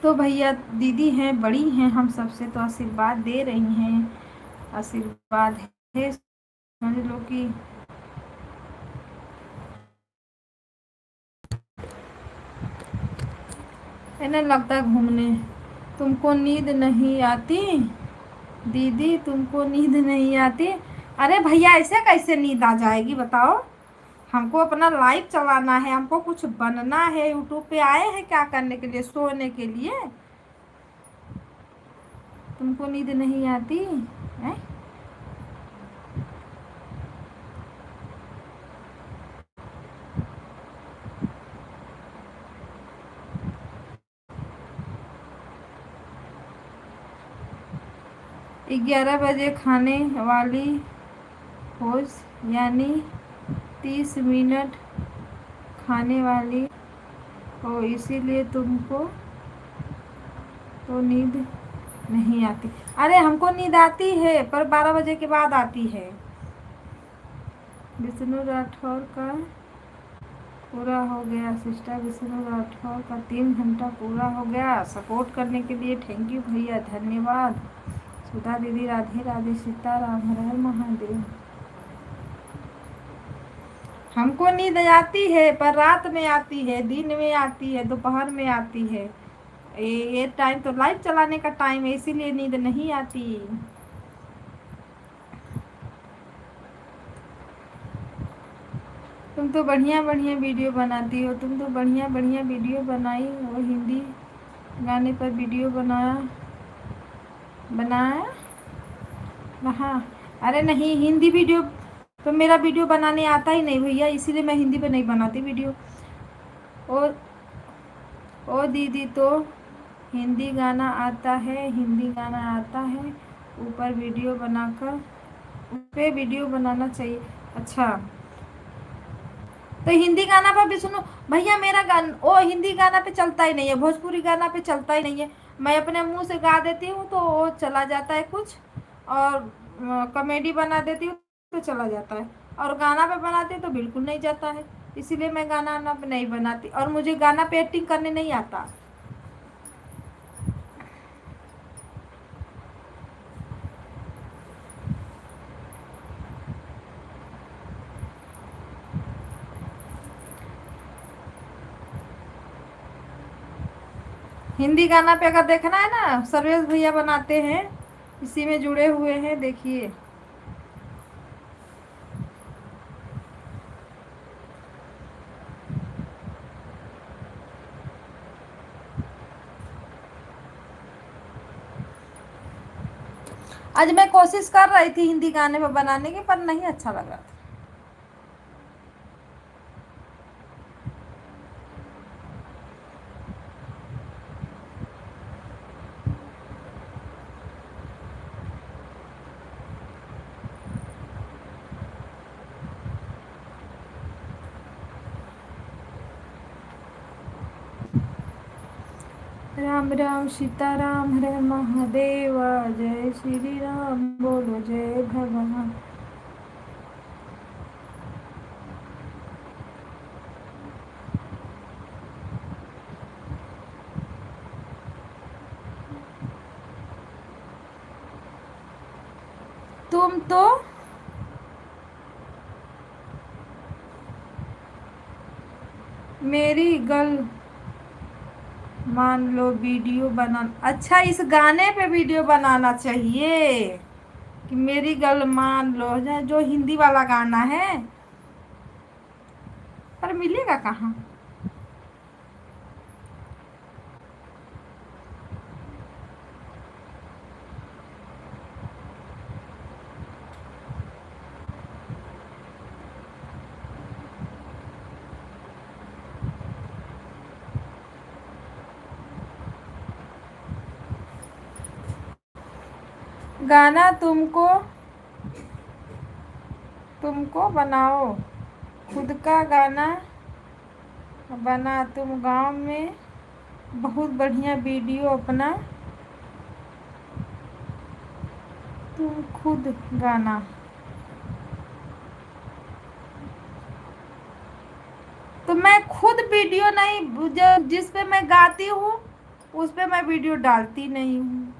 तो भैया दीदी हैं, बड़ी हैं हम सबसे, तो आशीर्वाद दे रही हैं। आशीर्वाद है, समझ लो कि इन्हें लगता है घूमने। तुमको नींद नहीं आती दीदी, तुमको नींद नहीं आती? अरे भैया, ऐसे कैसे नींद आ जाएगी बताओ? हमको अपना लाइफ चलाना है, हमको कुछ बनना है। यूट्यूब पे आए हैं क्या करने के लिए? सोने के लिए। तुमको नींद नहीं आती है? ग्यारह बजे खाने वाली होश, यानी 30 मिनट खाने वाली हो, इसीलिए तुमको तो नींद नहीं आती। अरे हमको नींद आती है, पर 12 बजे के बाद आती है। विष्णु राठौर का पूरा हो गया। सिस्टर विष्णु राठौर का 3 घंटा पूरा हो गया। सपोर्ट करने के लिए थैंक यू भैया, धन्यवाद। सुधा दीदी राधे राधे, सीताराम, हर हर महादेव। हमको नींद आती है पर रात में आती है, दिन में आती है, दोपहर में आती है। ये टाइम तो लाइव चलाने का टाइम है, इसीलिए नींद नहीं आती। तुम तो बढ़िया बढ़िया वीडियो बनाती हो, तुम तो बढ़िया बढ़िया वीडियो बनाई हो, हिंदी गाने पर वीडियो बनाया बनाया हाँ। अरे नहीं, हिंदी वीडियो तो मेरा वीडियो बनाने आता ही नहीं भैया, इसीलिए मैं हिंदी पे नहीं बनाती वीडियो। ओ ओ दीदी तो हिंदी गाना आता है, हिंदी गाना आता है, ऊपर वीडियो बनाकर उस पे वीडियो बनाना चाहिए। अच्छा, तो हिंदी गाना पर भी सुनो भैया, मेरा गाना ओ हिंदी गाना पे चलता ही नहीं है, भोजपुरी गाना पे चलता ही नहीं है। मैं अपने मुंह से गा देती हूँ तो वो चला जाता है कुछ, और कॉमेडी बना देती हूँ तो चला जाता है, और गाना पे बनाती हूँ तो बिल्कुल नहीं जाता है। इसीलिए मैं गाना ना पे नहीं बनाती, और मुझे गाना पे एक्टिंग करने नहीं आता। हिंदी गाना पे अगर देखना है ना, सर्वेश भैया बनाते हैं, इसी में जुड़े हुए हैं, देखिए। आज मैं कोशिश कर रही थी हिंदी गाने पर बनाने की, पर नहीं अच्छा लग रहा था। राम राम सीताराम, हरे महादेव, जय श्री राम, बोलो जय भगवान। तुम तो मेरी गल मान लो, वीडियो बना। अच्छा, इस गाने पे वीडियो बनाना चाहिए कि मेरी गल मान लो, जो हिंदी वाला गाना है, पर मिलेगा कहाँ। गाना तुमको तुमको बनाओ, खुद का गाना बना, तुम गांव में बहुत बढ़िया वीडियो अपना, तुम खुद गाना। तो मैं खुद वीडियो नहीं, जो जिस पे मैं गाती हूँ उस पे मैं वीडियो डालती नहीं हूँ।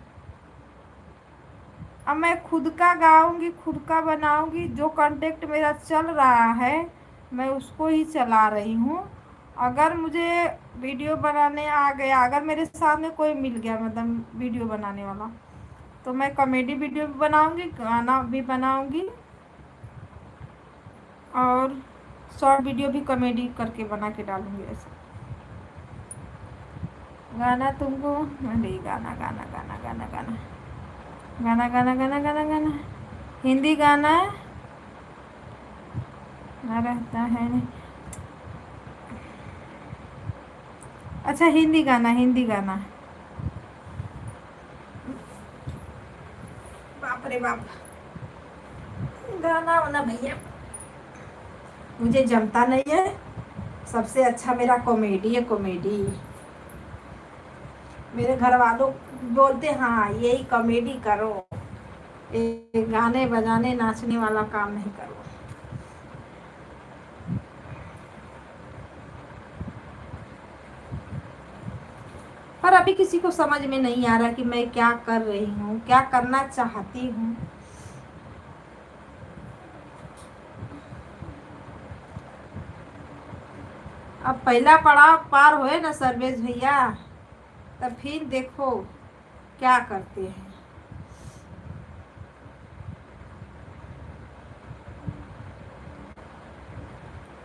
अब मैं खुद का गाऊंगी, खुद का बनाऊंगी, जो कांटेक्ट मेरा चल रहा है मैं उसको ही चला रही हूँ। अगर मुझे वीडियो बनाने आ गया, अगर मेरे सामने कोई मिल गया मतलब वीडियो बनाने वाला, तो मैं कॉमेडी वीडियो भी बनाऊंगी, गाना भी बनाऊंगी, और शॉर्ट वीडियो भी कॉमेडी करके बना के डालूंगी। ऐसा गाना तुमको, अरे गाना गाना गाना गाना गाना गाना गाना गाना गाना गाना हिंदी गाना ना रहता है नहीं। अच्छा, हिंदी गाना, हिंदी गाना, बाप रे बाप, गाना वाना भैया मुझे जमता नहीं है। सबसे अच्छा मेरा कॉमेडी है, कॉमेडी। मेरे घर वालों बोलते हाँ यही कॉमेडी करो, ये गाने बजाने नाचने वाला काम नहीं करो। पर अभी किसी को समझ में नहीं आ रहा कि मैं क्या कर रही हूँ, क्या करना चाहती हूँ। अब पहला पड़ाव पार होए ना सर्वेश भैया, तब फिर देखो क्या करते हैं।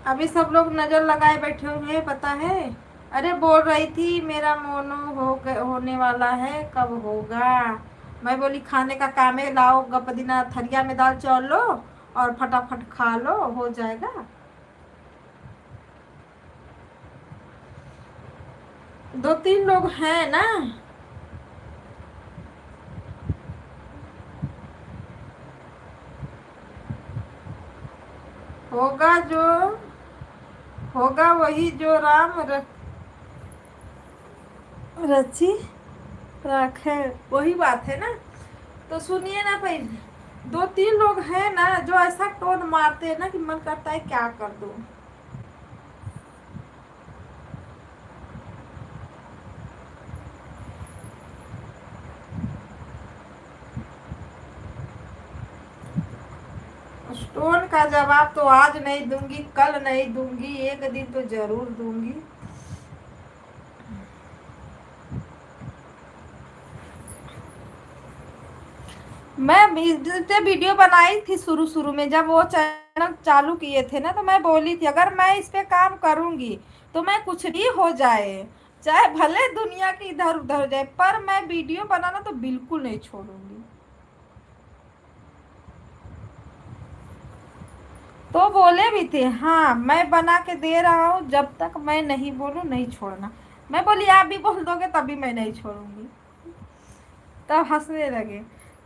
अभी सब लोग नजर लगाए बैठे हुए हैं, पता है। अरे बोल रही थी मेरा मोनो होने वाला है, कब होगा। मैं बोली खाने का काम है, लाओ गपदिना थरिया में दाल चावल लो और फटाफट खा लो, हो जाएगा। 2-3 लोग हैं ना। होगा जो होगा वही जो राम रची रखे, वही बात है ना। तो सुनिए ना, पहले 2-3 लोग हैं ना जो ऐसा टोन मारते हैं ना कि मन करता है क्या कर दो। स्टोन का जवाब तो आज नहीं दूंगी, कल नहीं दूंगी, एक दिन तो जरूर दूंगी। मैं इससे वीडियो बनाई थी शुरू शुरू में, जब वो चैनल चालू किए थे ना, तो मैं बोली थी अगर मैं इस पे काम करूंगी तो मैं कुछ भी हो जाए, चाहे भले दुनिया की इधर उधर हो जाए, पर मैं वीडियो बनाना तो बिल्कुल नहीं छोड़ूंगी। तो बोले भी थे हाँ मैं बना के दे रहा हूँ, जब तक मैं नहीं बोलूँ नहीं छोड़ना। मैं बोली आप भी बोल दोगे तभी मैं नहीं छोड़ूंगी। तब हंसने लगे,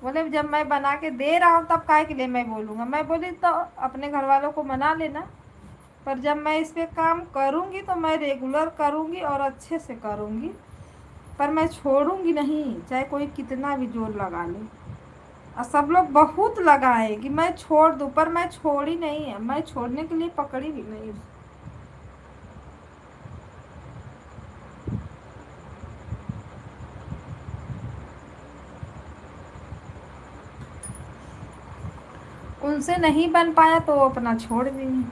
बोले जब मैं बना के दे रहा हूँ तब काहे के लिए मैं बोलूँगा। मैं बोली तो अपने घर वालों को मना लेना, पर जब मैं इस पे काम करूँगी तो मैं रेगुलर करूँगी और अच्छे से करूँगी, पर मैं छोड़ूंगी नहीं, चाहे कोई कितना भी जोर लगा ले। और सब लोग बहुत लगाए कि मैं छोड़ दूँ, पर मैं छोड़ी नहीं है, मैं छोड़ने के लिए पकड़ी भी नहीं। उनसे नहीं बन पाया तो वो अपना छोड़ दी।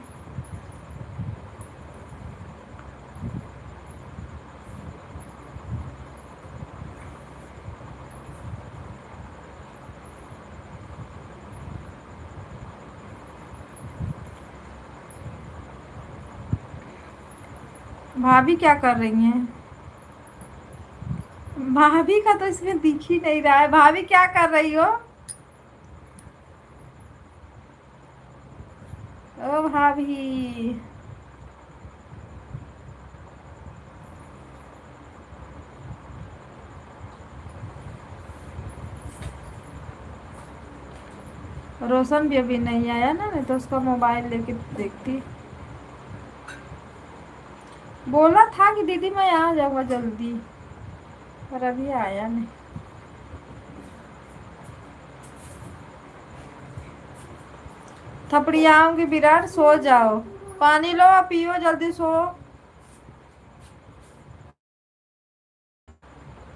भाभी क्या कर रही हैं? भाभी का तो इसमें दिख ही नहीं रहा है, भाभी क्या कर रही हो? ओ भाभी। रोशन भी अभी नहीं आया ना, नहीं तो उसका मोबाइल लेके देखती। बोला था कि दीदी मैं आ जाऊंगा जल्दी, पर अभी आया नहीं। थपड़ियाऊंगी विराट, सो जाओ, पानी लो और पियो, जल्दी सो।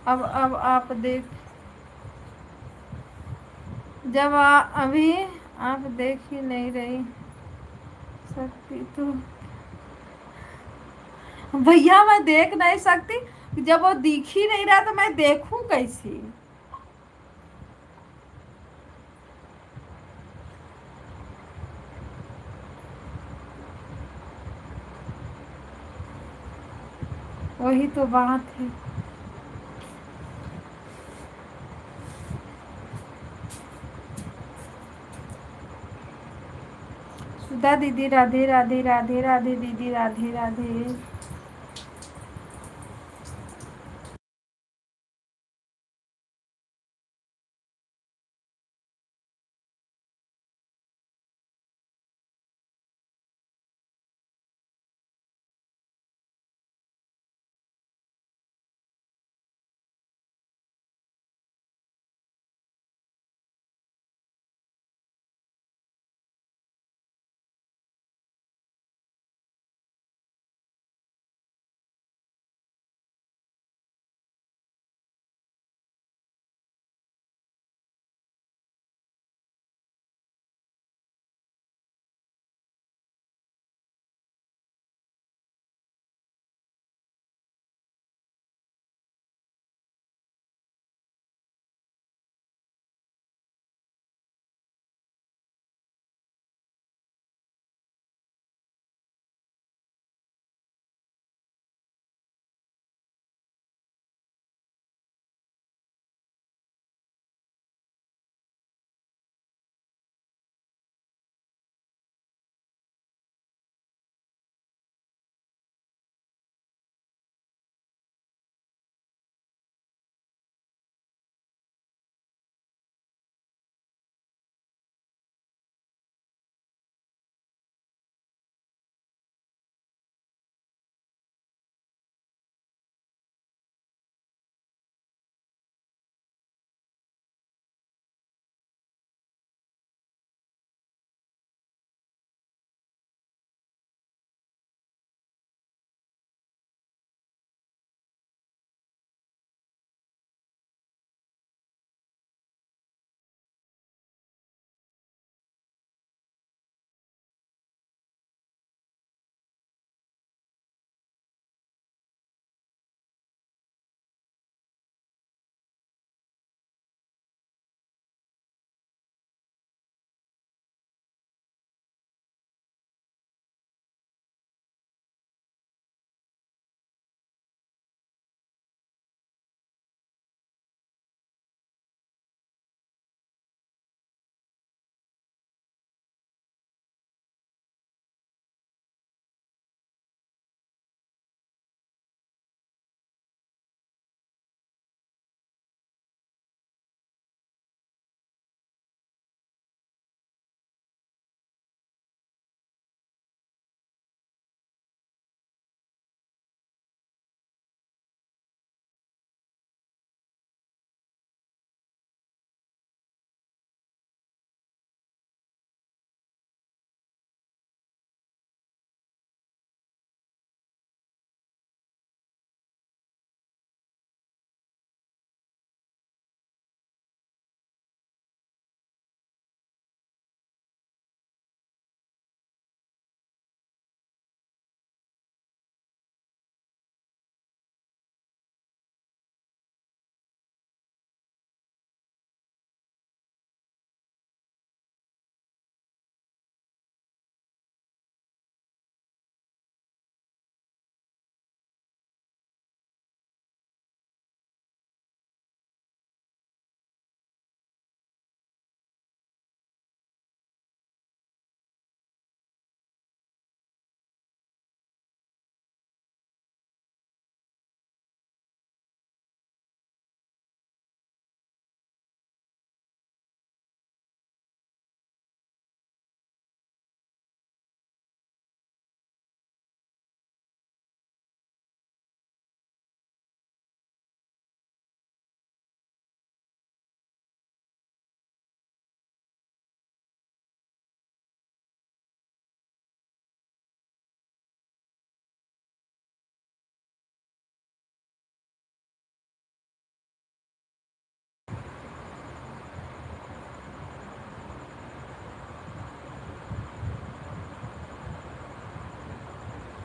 अब आप देख, जब अभी आप देख ही नहीं रही सकती तो भैया मैं देख नहीं सकती, जब वो दिख ही नहीं रहा तो मैं देखूं कैसी। वही तो बात है। सुधा दीदी राधे राधे, राधे राधे दीदी, राधे राधे।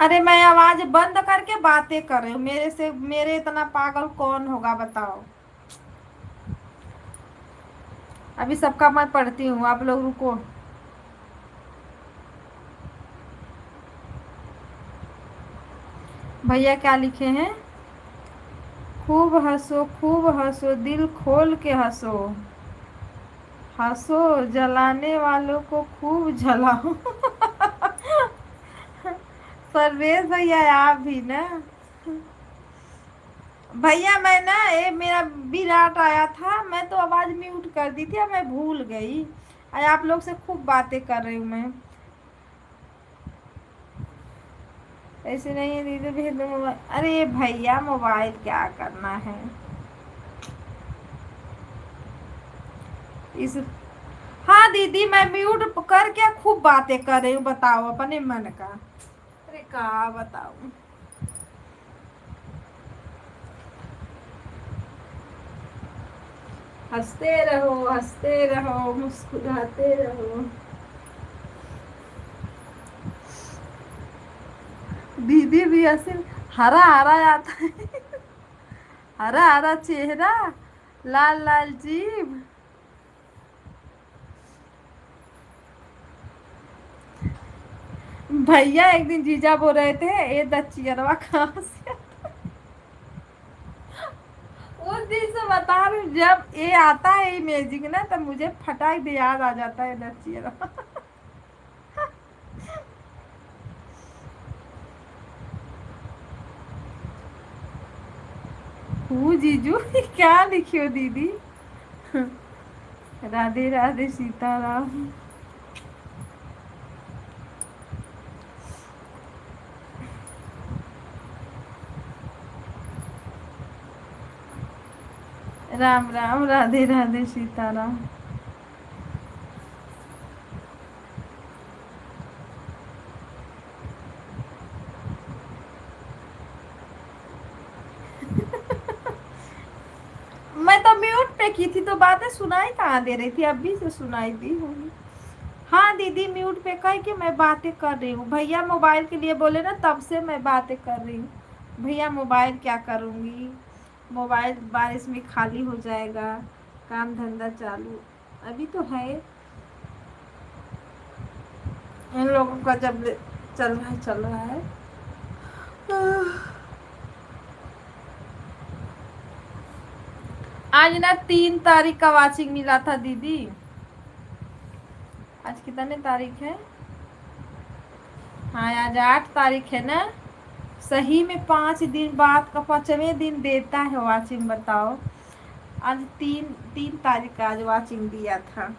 अरे मैं आवाज बंद करके बातें कर रही हूँ, मेरे से मेरे इतना पागल कौन होगा बताओ। अभी सबका मैं पढ़ती हूँ, आप लोग रुको। भैया क्या लिखे हैं? खूब हंसो, दिल खोल के हंसो, हंसो जलाने वालों को खूब जलाओ। परवेज भैया आप भी ना। भैया मैं ना, ये मेरा विराट आया था, मैं तो आवाज म्यूट कर दी थी, अब मैं भूल गई। आज आप लोग से खूब बातें कर रही हूँ मैं। ऐसे नहीं है दीदी, भेज दो मोबाइल। अरे भैया मोबाइल क्या करना है इस। हाँ दीदी मैं म्यूट करके खूब बातें कर रही हूँ, बताओ अपने मन का। अरे क्या बताऊँ। हंसते रहो मुस्कुराते रहो। दीदी भी ऐसे हरा हरा आता है। हरा हरा चेहरा, लाल लाल जीभ। भैया एक दिन जीजा बोल रहे थे, ये दच्चियरवा कहाँ से। उस दिन से बता रही हूँ, जब ये आता है इमेजिंग ना, तब मुझे फटाक दे याद आ जाता है दच्चियरवा। जीजू क्या लिखी हो दीदी। राधे राधे सीताराम। राम राम, राधे राधे सीताराम। मैं तो म्यूट पे की थी, तो बातें सुनाई कहाँ दे रही थी, अभी से सुनाई दी होंगी। हाँ दीदी म्यूट पे कह के मैं बातें कर रही हूँ, भैया मोबाइल के लिए बोले ना, तब से मैं बातें कर रही हूँ। भैया मोबाइल क्या करूँगी, मोबाइल बारिश में खाली हो जाएगा, काम धंधा चालू अभी तो है। इन लोगों का जब चल रहा है। आज ना 3 तारीख का वाचिंग मिला था दीदी। आज कितने तारीख है? हाँ आज 8 तारीख है ना। सही में 5 दिन बाद का 5वें दिन देता है वाचिंग, बताओ। आज 3 तारीख का आज वाचिंग दिया था।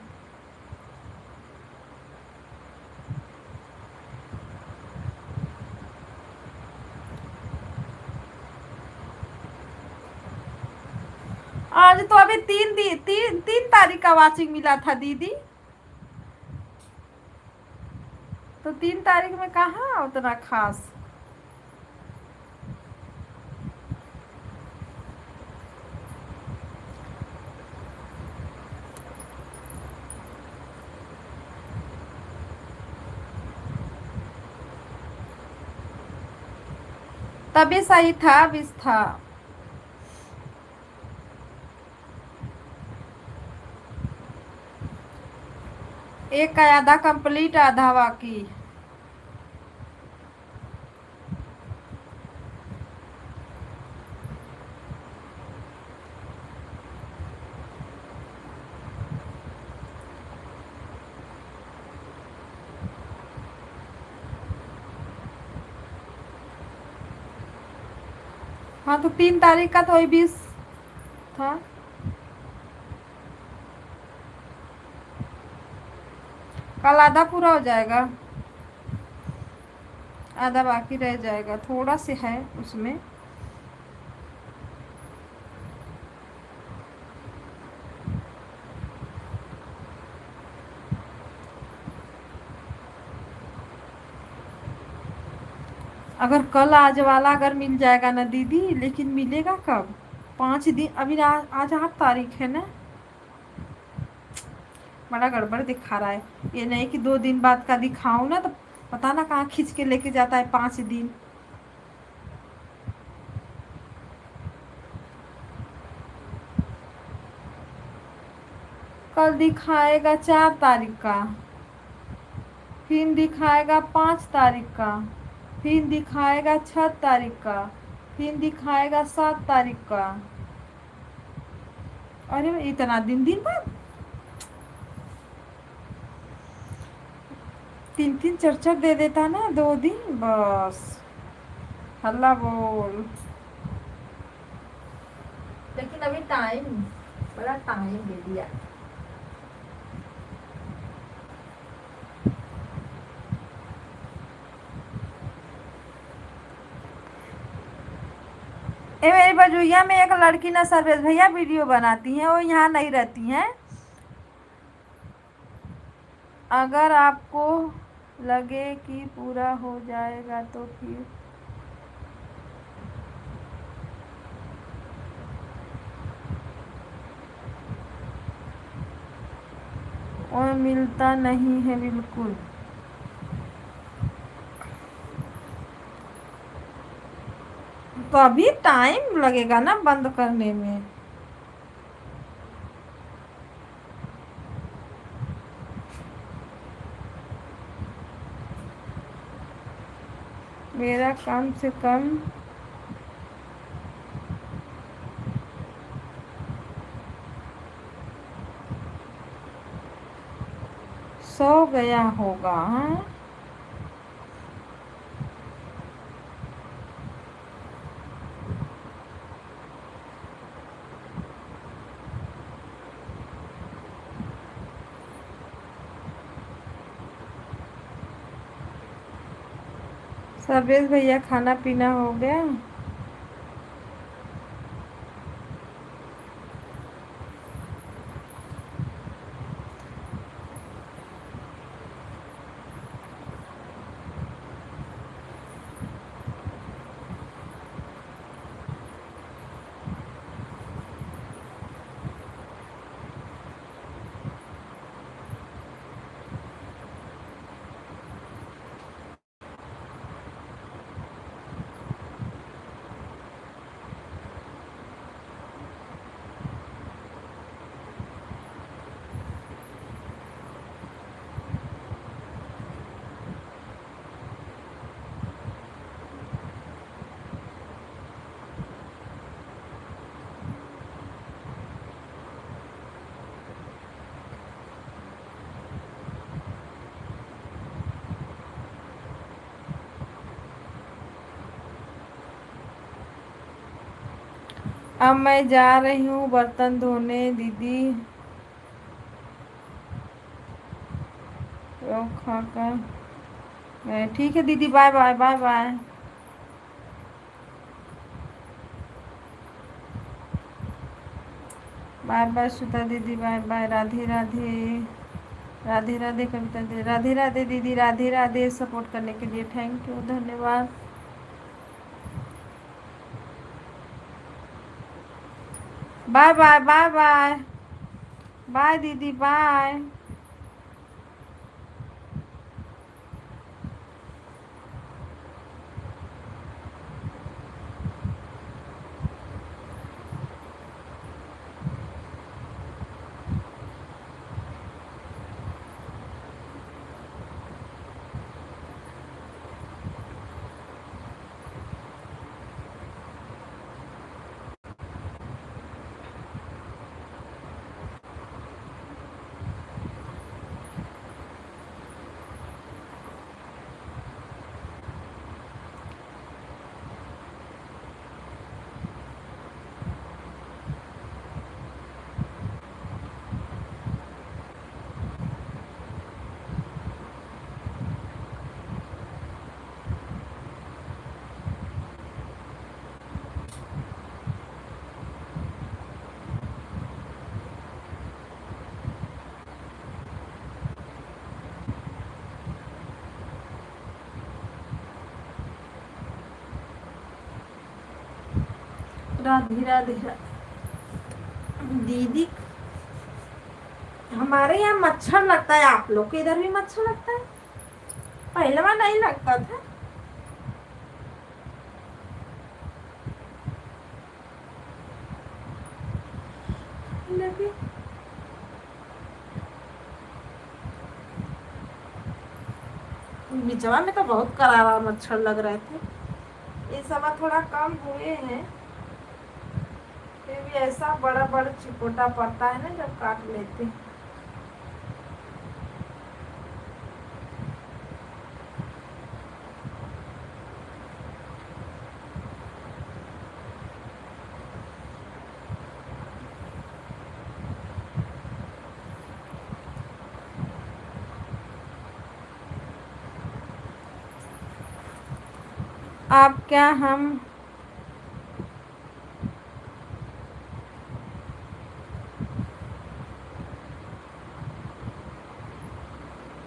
आज तो अभी 3 तारीख का वाचिंग मिला था दीदी। तो 3 तारीख में कहाँ उतना खास। तभी सही था, बिस था। एक का आधा कंप्लीट, आधा बाकी। हाँ तो 3 तारीख का तो वही 20 था। कल आधा पूरा हो जाएगा, आधा बाकी रह जाएगा, थोड़ा से है उसमें। अगर कल आज वाला अगर मिल जाएगा ना दीदी, लेकिन मिलेगा कब? 5 दिन अभी, आज 8 तारीख है ना। बड़ा गड़बड़ दिखा रहा है, ये नहीं कि 2 दिन बाद का दिखाऊं ना, तो पता ना कहाँ खींच के लेके जाता है 5 दिन। कल दिखाएगा 4 तारीख का, फिर दिखाएगा 5 तारीख का, फिर दिखाएगा 6 तारीख का, फिर दिखाएगा 7 तारीख का। अरे इतना दिन दिन बाद 3 3 4 4 दे देता ना 2 दिन बस। हल्ला बोल। लेकिन अभी टाइम, बड़ा टाइम दे दिया। ये मेरी बजुइया में एक लड़की ना सर्वेश भैया वीडियो बनाती हैं, वो यहाँ नहीं रहती हैं। अगर आपको लगे कि पूरा हो जाएगा तो फिर और मिलता नहीं है बिल्कुल। तो अभी टाइम लगेगा ना बंद करने में। मेरा कम से कम सो गया होगा। हाँ सर्वेश भैया खाना पीना हो गया। अब मैं जा रही हूँ बर्तन धोने दीदी। तो खाकर ठीक है दीदी, bye bye bye bye. Bye bye Sudha दीदी, बाय बाय। राधे राधे, राधे राधे कविता दीदी, राधे राधे दीदी, राधे राधे। सपोर्ट करने के लिए थैंक यू, धन्यवाद। Bye bye bye bye bye दीदी, बाय। राधे राधे दीदी। हमारे यहाँ मच्छर लगता है, आप लोग के इधर भी मच्छर लगता है? पहले वहाँ नहीं लगता था। लेकिन बिचवा में तो बहुत करारा मच्छर लग रहे थे। इस समय थोड़ा कम हुए हैं, फिर भी ऐसा बड़ा बड़ा चिपोटा पड़ता है ना जब काट लेते हैं। आप क्या हम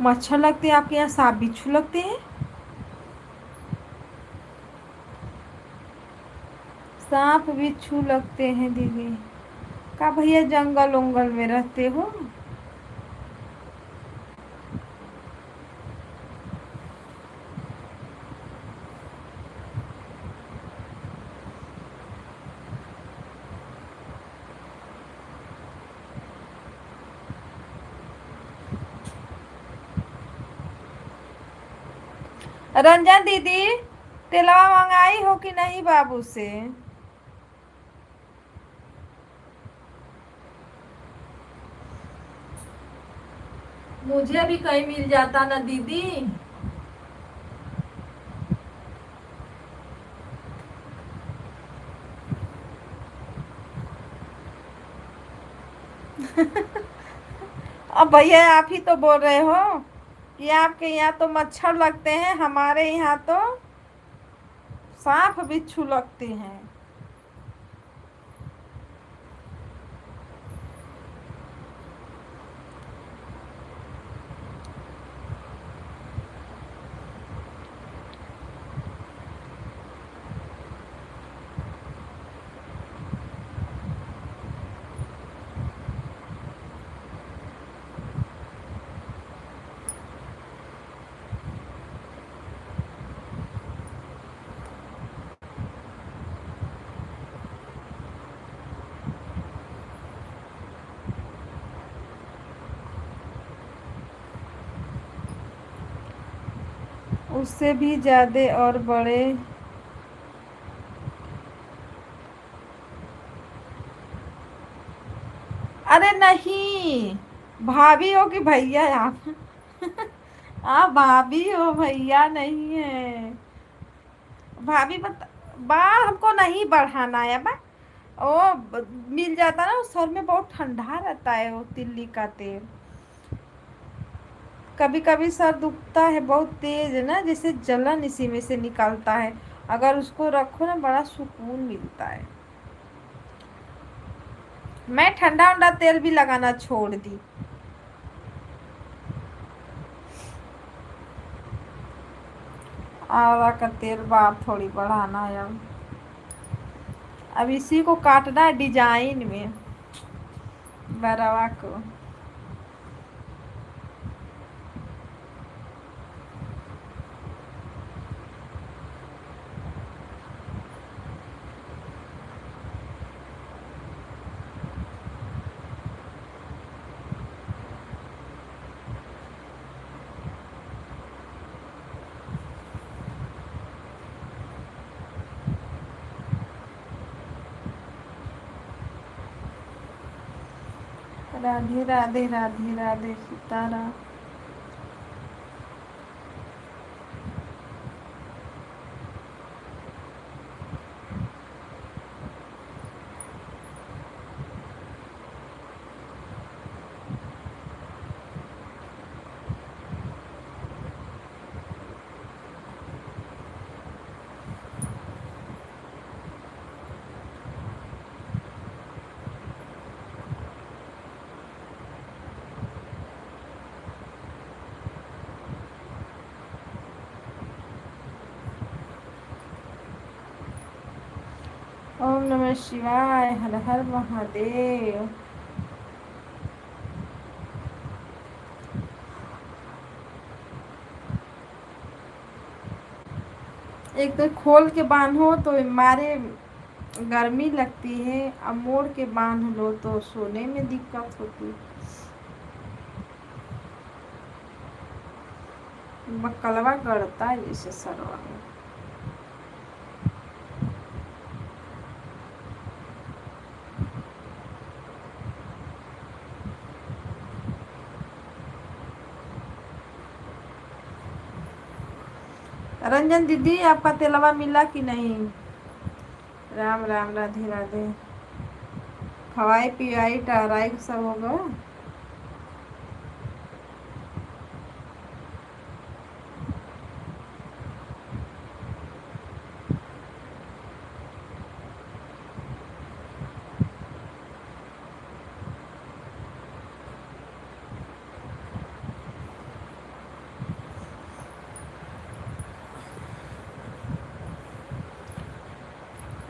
मच्छर लगते हैं आपके यहाँ, सांप बिच्छू लगते हैं? सांप बिच्छू लगते हैं दीदी? का भैया जंगल उंगल में रहते हो? रंजन दीदी, तेलवा मंगाई हो कि नहीं बाबू से? मुझे भी कहीं मिल जाता ना दीदी। अब भैया आप ही तो बोल रहे हो कि आपके यहाँ तो मच्छर लगते हैं, हमारे यहाँ तो सांप बिच्छू लगते हैं। उससे भी ज्यादा और बड़े। अरे नहीं, भाभी हो कि भैया आप? आप भाभी हो, भैया नहीं है। भाभी बता, बाल हमको नहीं बढ़ाना है बा। मिल जाता ना, सर में बहुत ठंडा रहता है वो तिल्ली का तेल। कभी कभी सर दुखता है बहुत तेज ना, जैसे जलन इसी में से निकलता है। अगर उसको रखो ना, बड़ा सुकून मिलता है। मैं ठंडा उंडा तेल भी लगाना छोड़ दी। आवला का तेल बाल थोड़ी बढ़ाना है अब इसी को काटना है डिजाइन में, बरवा को। राधे राधे राधे राधे सीताराम। ओम नमः शिवाय, हर हर महादेव। एक तो खोल के बांधो तो मारे गर्मी लगती है, अब मोड़ के बांध लो तो सोने में दिक्कत होती है। बकलवा गड़ता है जैसे सरवा में। रंजन दीदी आपका तेलवा मिला कि नहीं? राम राम, राधे राधे। खवाई पिवाई टहराई सब होगा।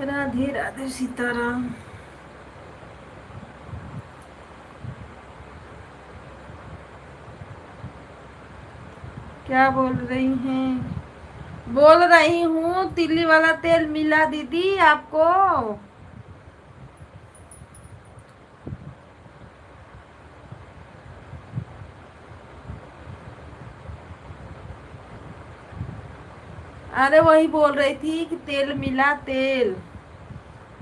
राधे राधे सीताराम। क्या बोल रही हैं? बोल रही हूँ तिल्ली वाला तेल मिला दीदी आपको? अरे वही बोल रही थी कि तेल मिला, तेल,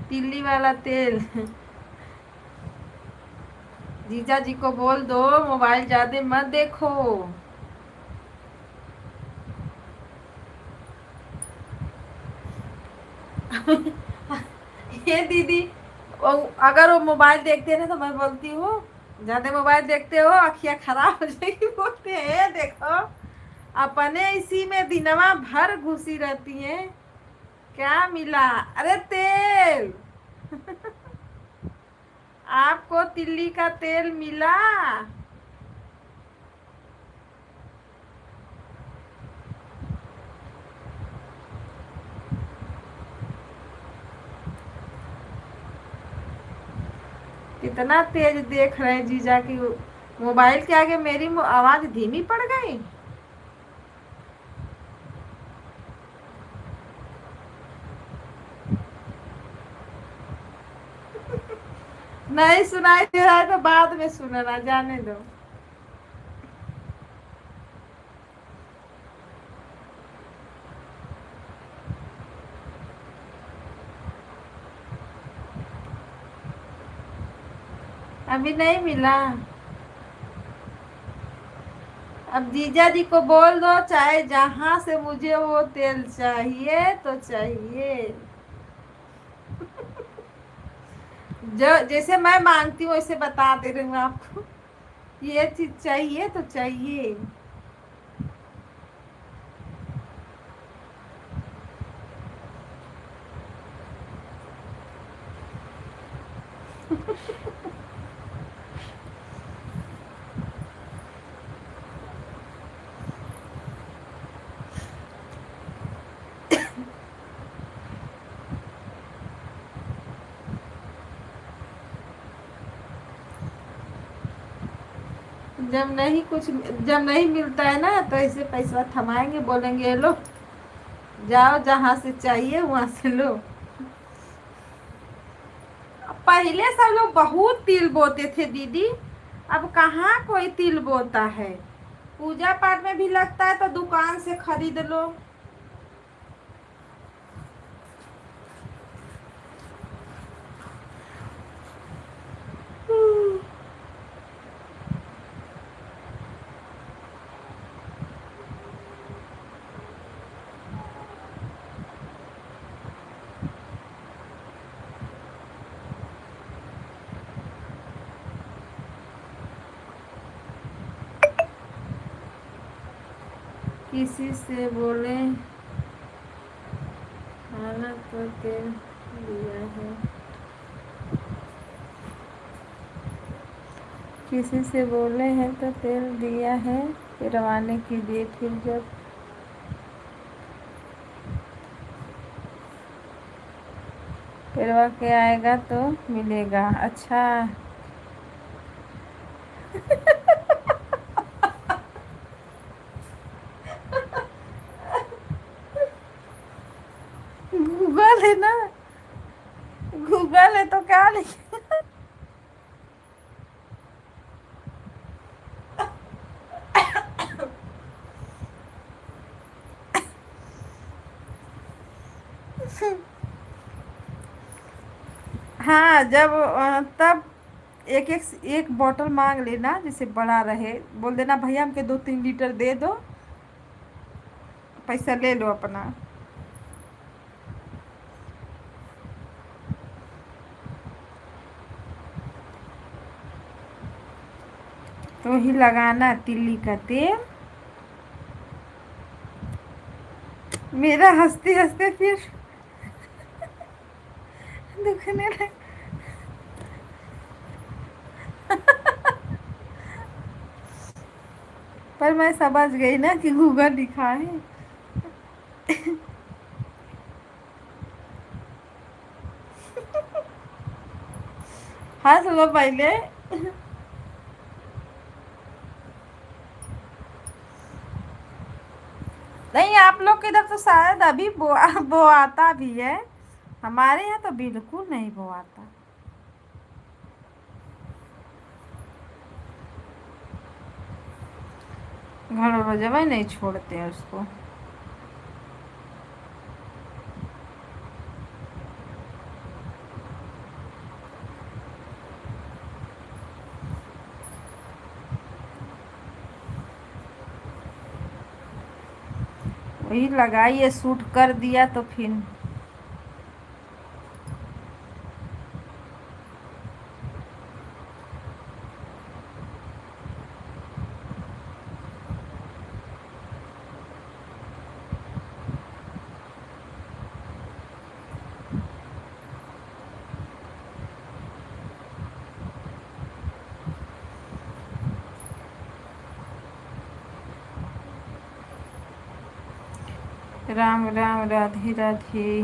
तिल्ली वाला तेल। जीजा जी को बोल दो मोबाइल ज्यादा मत देखो। ये दीदी, अगर वो मोबाइल देखते हैं ना तो मैं बोलती हूँ ज्यादा मोबाइल देखते हो अखियां खराब हो जाएगी। बोलते हैं देखो अपने इसी में दिनवा भर घुसी रहती है। क्या मिला? अरे तेल। आपको तिल्ली का तेल मिला? कितना तेज देख रहे हैं जीजा की। मोबाइल के आगे मेरी आवाज धीमी पड़ गई। नहीं सुनाई दे रहा है तो बाद में सुनना, जाने दो। अभी नहीं मिला। अब जीजा जी को बोल दो चाहे जहां से मुझे वो तेल चाहिए तो चाहिए। जो जैसे मैं मांगती हूँ वैसे बता दे रही हूँ आपको। ये चीज चाहिए तो चाहिए। जब नहीं मिलता है ना तो ऐसे पैसा थमाएंगे, बोलेंगे ये लो, जाओ जहां से चाहिए वहां से लो। पहले सब लोग बहुत तिल बोते थे दीदी, अब कहाँ कोई तिल बोता है। पूजा पाठ में भी लगता है तो दुकान से खरीद लो। किसी से बोले हालत तो तेल दिया है। किसी से बोले हैं तो तेल दिया है, फिरवाने की दे, फिर जब फिरवा के आएगा तो मिलेगा। अच्छा। क्या लिखे? हाँ, जब तब एक एक एक बॉटल मांग लेना, जिसे बड़ा रहे, बोल देना भैया हमके 2-3 लीटर दे दो, पैसा ले लो अपना। तो ही लगाना तिल्ली का तेल। मेरा हंसते हंसते फिर दुखने लग। पर मैं समझ गई ना कि गूगल लिखा है। हंस लो पहले। नहीं, आप लोग के इधर तो शायद अभी बोआता भी है, हमारे यहाँ तो बिल्कुल नहीं बोआता। घर वालों जब नहीं छोड़ते हैं उसको। वही लगाइए, सूट कर दिया तो फिर। राम राम, राधे राधे।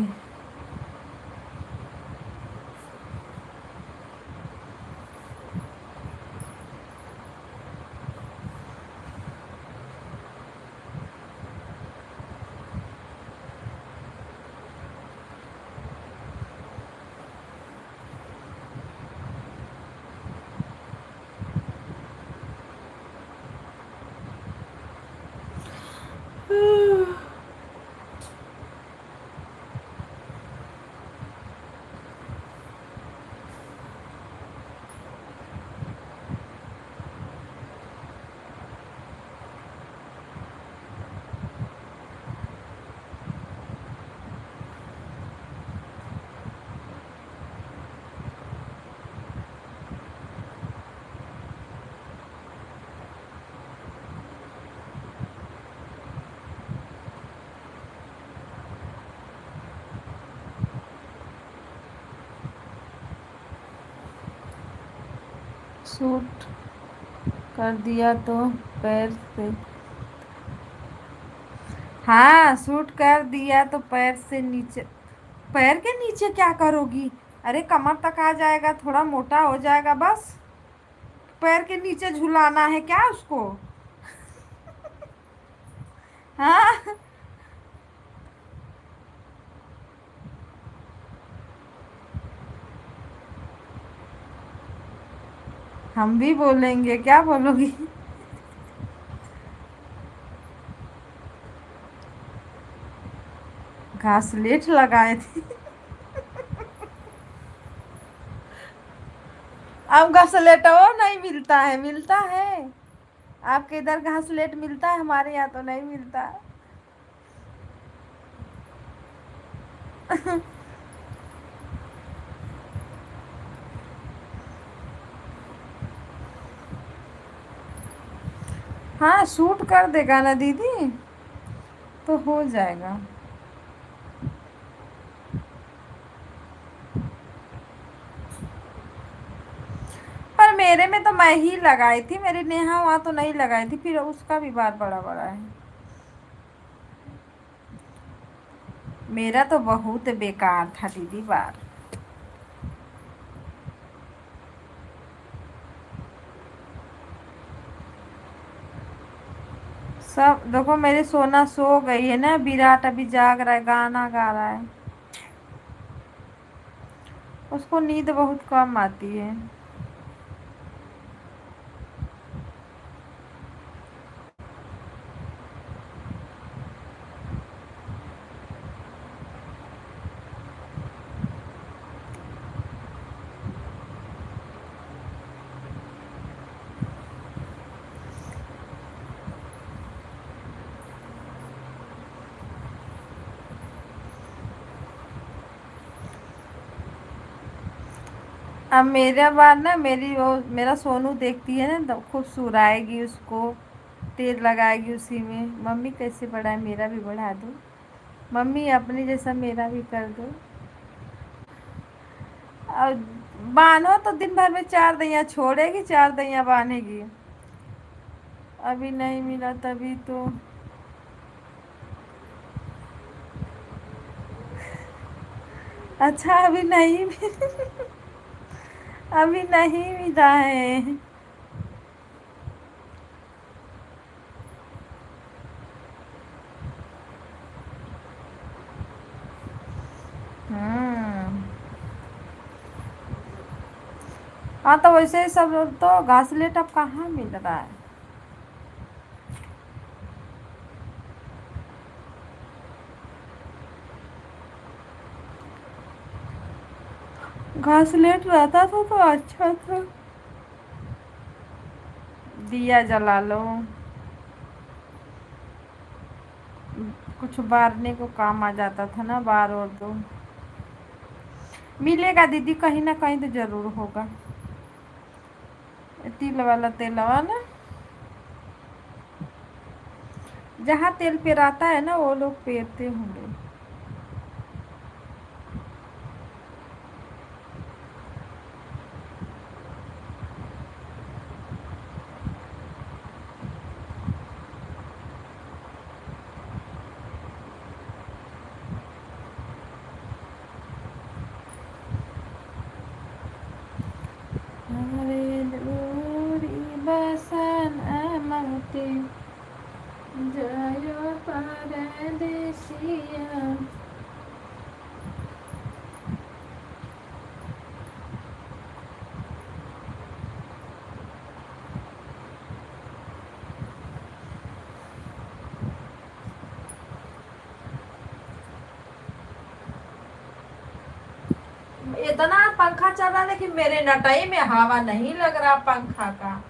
सूट कर दिया तो पैर से। हाँ, सूट कर दिया तो पैर से नीचे। पैर के नीचे क्या करोगी? अरे कमर तक आ जाएगा, थोड़ा मोटा हो जाएगा बस। पैर के नीचे झुलाना है क्या उसको? हाँ, हम भी बोलेंगे, क्या बोलोगी? घासलेट लगाए थे। अब घासलेट वो नहीं मिलता है, मिलता है। आपके इधर घासलेट मिलता है, हमारे यहाँ तो नहीं मिलता। हाँ, सूट कर देगा ना दीदी, तो हो जाएगा। पर मेरे में तो मैं ही लगाई थी, मेरी नेहा वहाँ तो नहीं लगाई थी, फिर उसका भी बाल बड़ा बड़ा है। मेरा तो बहुत बेकार था दीदी बाल। सब देखो, मेरी सोना सो गई है ना, विराट अभी जाग रहा है, गाना गा रहा है। उसको उसको नींद बहुत कम आती है। अब मेरा बार ना, मेरी वो मेरा सोनू देखती है ना तो खूब सुराएगी उसको, तेल लगाएगी उसी में, मम्मी कैसे बढ़ाए, मेरा भी बढ़ा दो, मम्मी अपने जैसा मेरा भी कर दो। और बांधो तो दिन भर में 4 दैयाँ छोड़ेगी, 4 दैयाँ बांधेगी। अभी नहीं मिला तभी तो। अच्छा अभी नहीं अभी नहीं मिला है। हम्म। हाँ तो वैसे ही सब लोग तो घासलेट अब कहाँ मिल रहा है। घासलेट रहता था तो अच्छा था। दिया जला लो, कुछ बारने को काम आ जाता था ना, बार और दो। मिलेगा दीदी, कहीं ना कहीं तो जरूर होगा। तिल वाला तेलवा ना, जहाँ तेल पेराता है ना वो लोग पेरते होंगे। हरे दूरी बसन अमते जय परदेसिया। इतना पंखा चल रहा है लेकिन मेरे नटाई में हवा नहीं लग रहा पंखा का।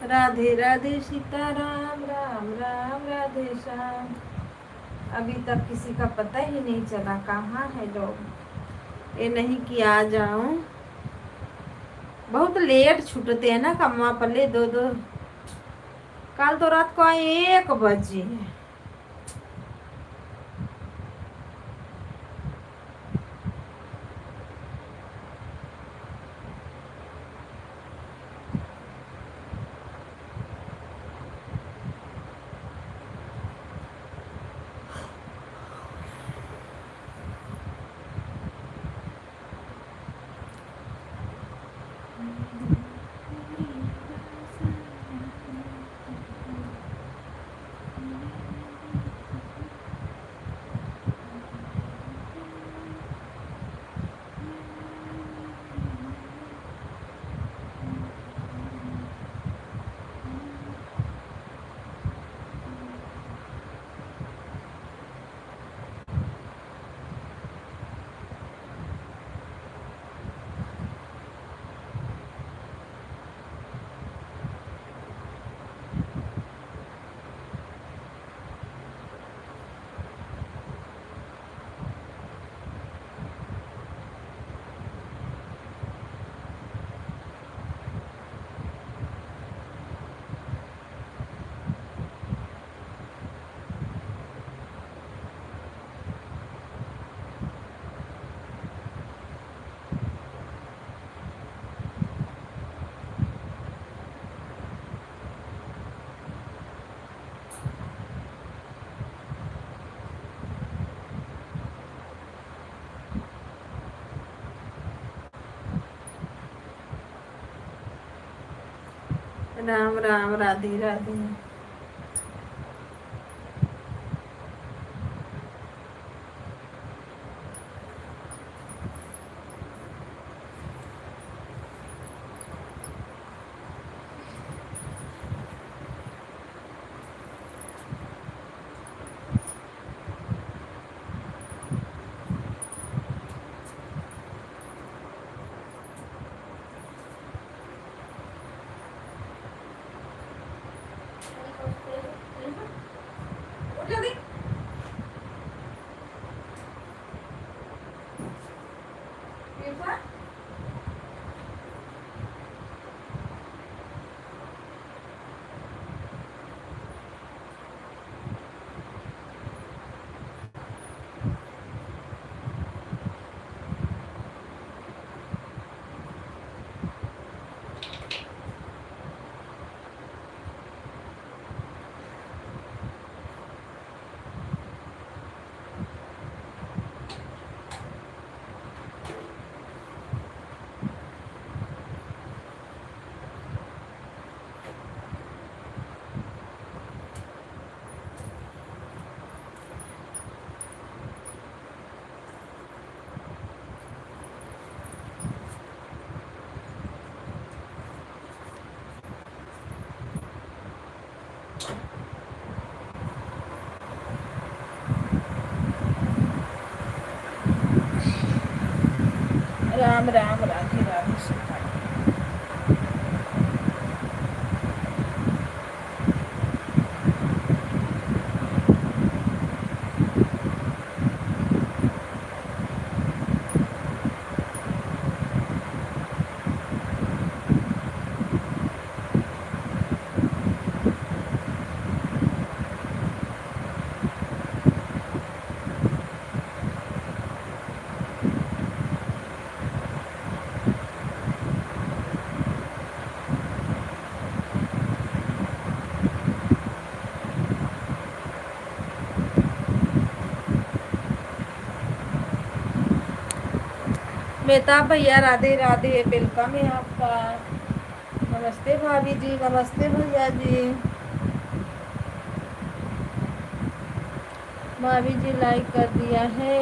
राधे राधे सीताराम, राम राम राधे श्याम। अभी तक किसी का पता ही नहीं चला कहाँ है लोग। ये नहीं कि आ जाऊं, बहुत लेट छूटते हैं ना कम्मा पल्ले, दो दो। कल तो रात को आए 1 बजे। राम राम राधे राधे। राम राम राधे राधे सीता। मेहताब भैया राधे राधे, वेलकम है आपका। नमस्ते भाभी जी, नमस्ते भैया जी। भाभी जी लाइक कर दिया है,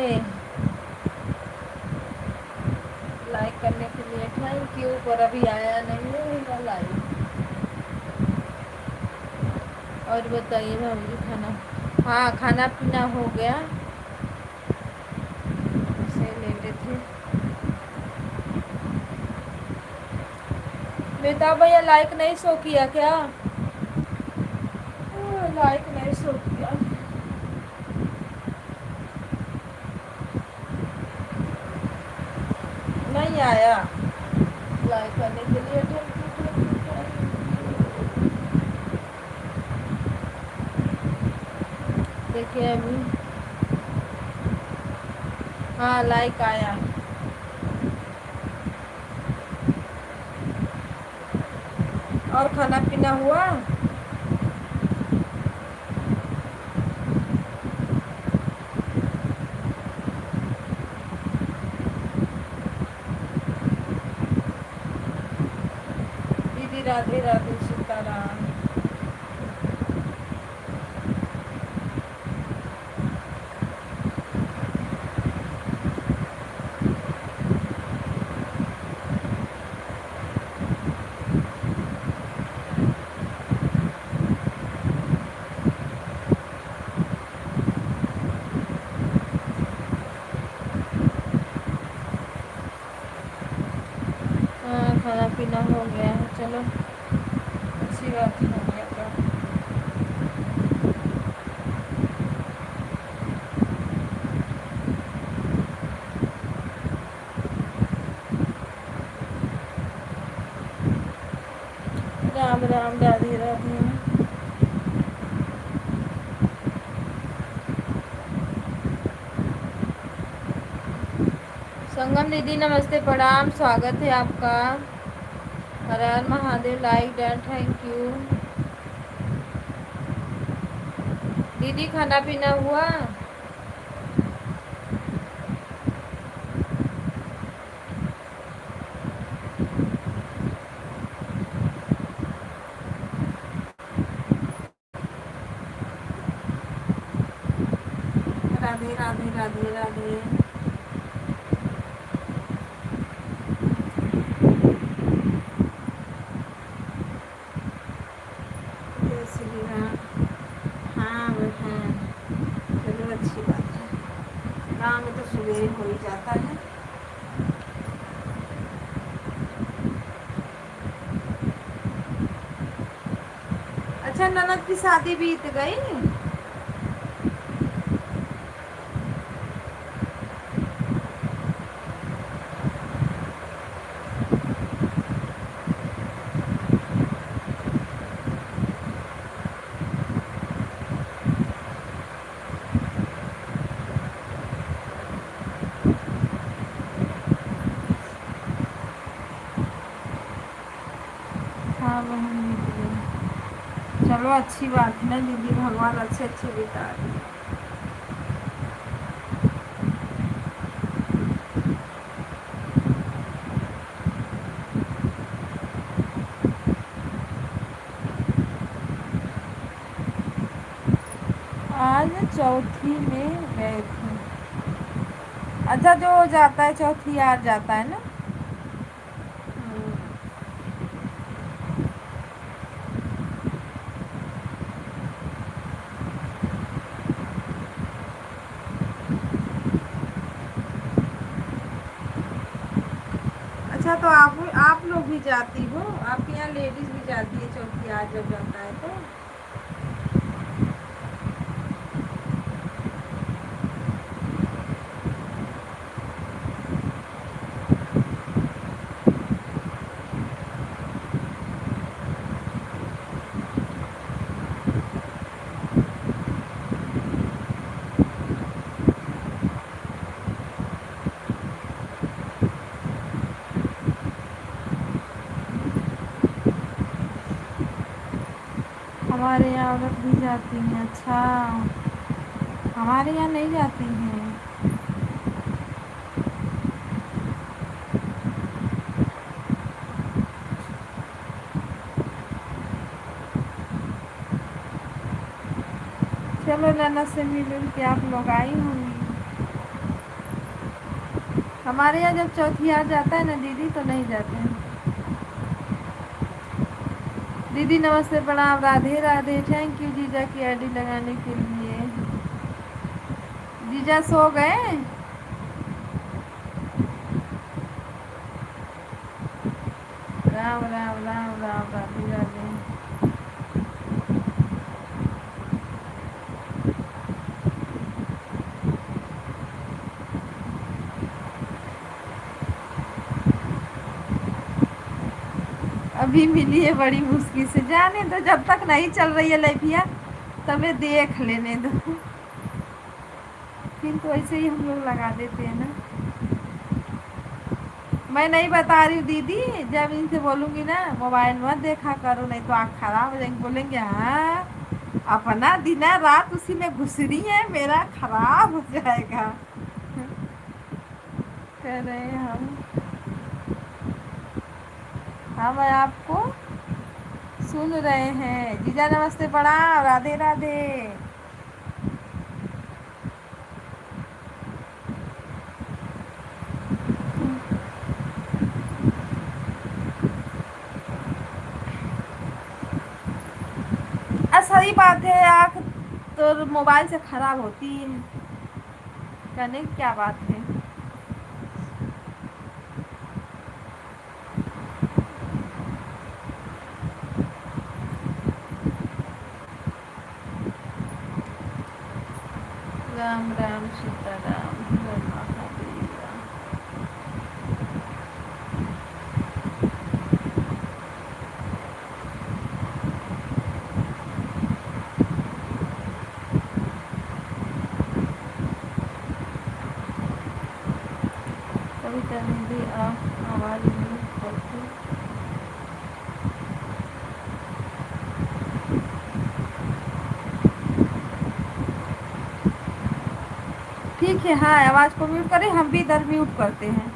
लाइक करने के लिए थैंक यू। पर अभी आया नहीं है मेरा लाइक। और बताइए भाभी जी, खाना, हाँ खाना पीना हो गया, से लेटे थे। मेहताब भैया लाइक नहीं शो किया क्या? लाइक नहीं शो किया, नहीं आया लाइक करने के लिए। देखिए अभी, हाँ लाइक आया। और खाना पीना हुआ? दीदी राधे राधे सीताराम। हाँ खाना पीना हो गया है, चलो अच्छी बात हो गया तो। राम राम राधे राधे। संगम दीदी नमस्ते प्रणाम, स्वागत है आपका। हर हर Mahadev, like done, thank you. दीदी खाना पीना हुआ? राधे राधे राधे राधे। जय श्री राम। हाँ बहन, चलो अच्छी बात है। गाँव में तो सवेरे हो ही जाता है। अच्छा, ननद की शादी बीत गई। हाँ बहन बीत गई। चलो अच्छी बात है ना दीदी, भगवान अच्छे अच्छे बिता रहे। आज चौथी में गए थे। अच्छा, जो जाता है चौथी यार जाता है ना। अच्छा, तो आप लोग भी जाती हो, आपके यहाँ लेडीज भी जाती है चौथी यार जब जाता है तो। हमारे यहाँ औरत भी जाती हैं। अच्छा, हमारे यहाँ नहीं जाती हैं। चलो नन्ना से मिल के आप लोग आई होंगी। हमारे यहाँ जब चौथी यार जाता है ना दीदी तो नहीं जाते हैं। दीदी नमस्ते प्रणाम, राधे राधे। थैंक यू जीजा की आईडी लगाने के लिए। जीजा सो गए। राम राम राम राम, राधे राधे। अभी मिली है बड़ी मुश्किल से, जाने दो, जब तक नहीं चल रही है लाइफिया तबे देख लेने दो। फिर तो ऐसे ही हम लोग लगा देते हैं ना। मैं नहीं बता रही हूँ दीदी, जब इनसे बोलूँगी ना मोबाइल मत देखा करो नहीं तो आँख खराब हो जाएंगी, बोलेंगे हाँ अपना दिन रात उसी में घुस रही है, मेरा खराब हो जाएगा। कह रहे हैं हम आपको सुन रहे हैं। जीजा नमस्ते प्रणाम, राधे राधे। सही बात है, आँख तो मोबाइल से खराब होती है, कहने की क्या बात है। राम राम सीताराम, जय महादेव। कविता दीदी आप आवाज़ म्यूट करके। ठीक है, हाँ आवाज़ को म्यूट करें, हम भी इधर म्यूट करते हैं।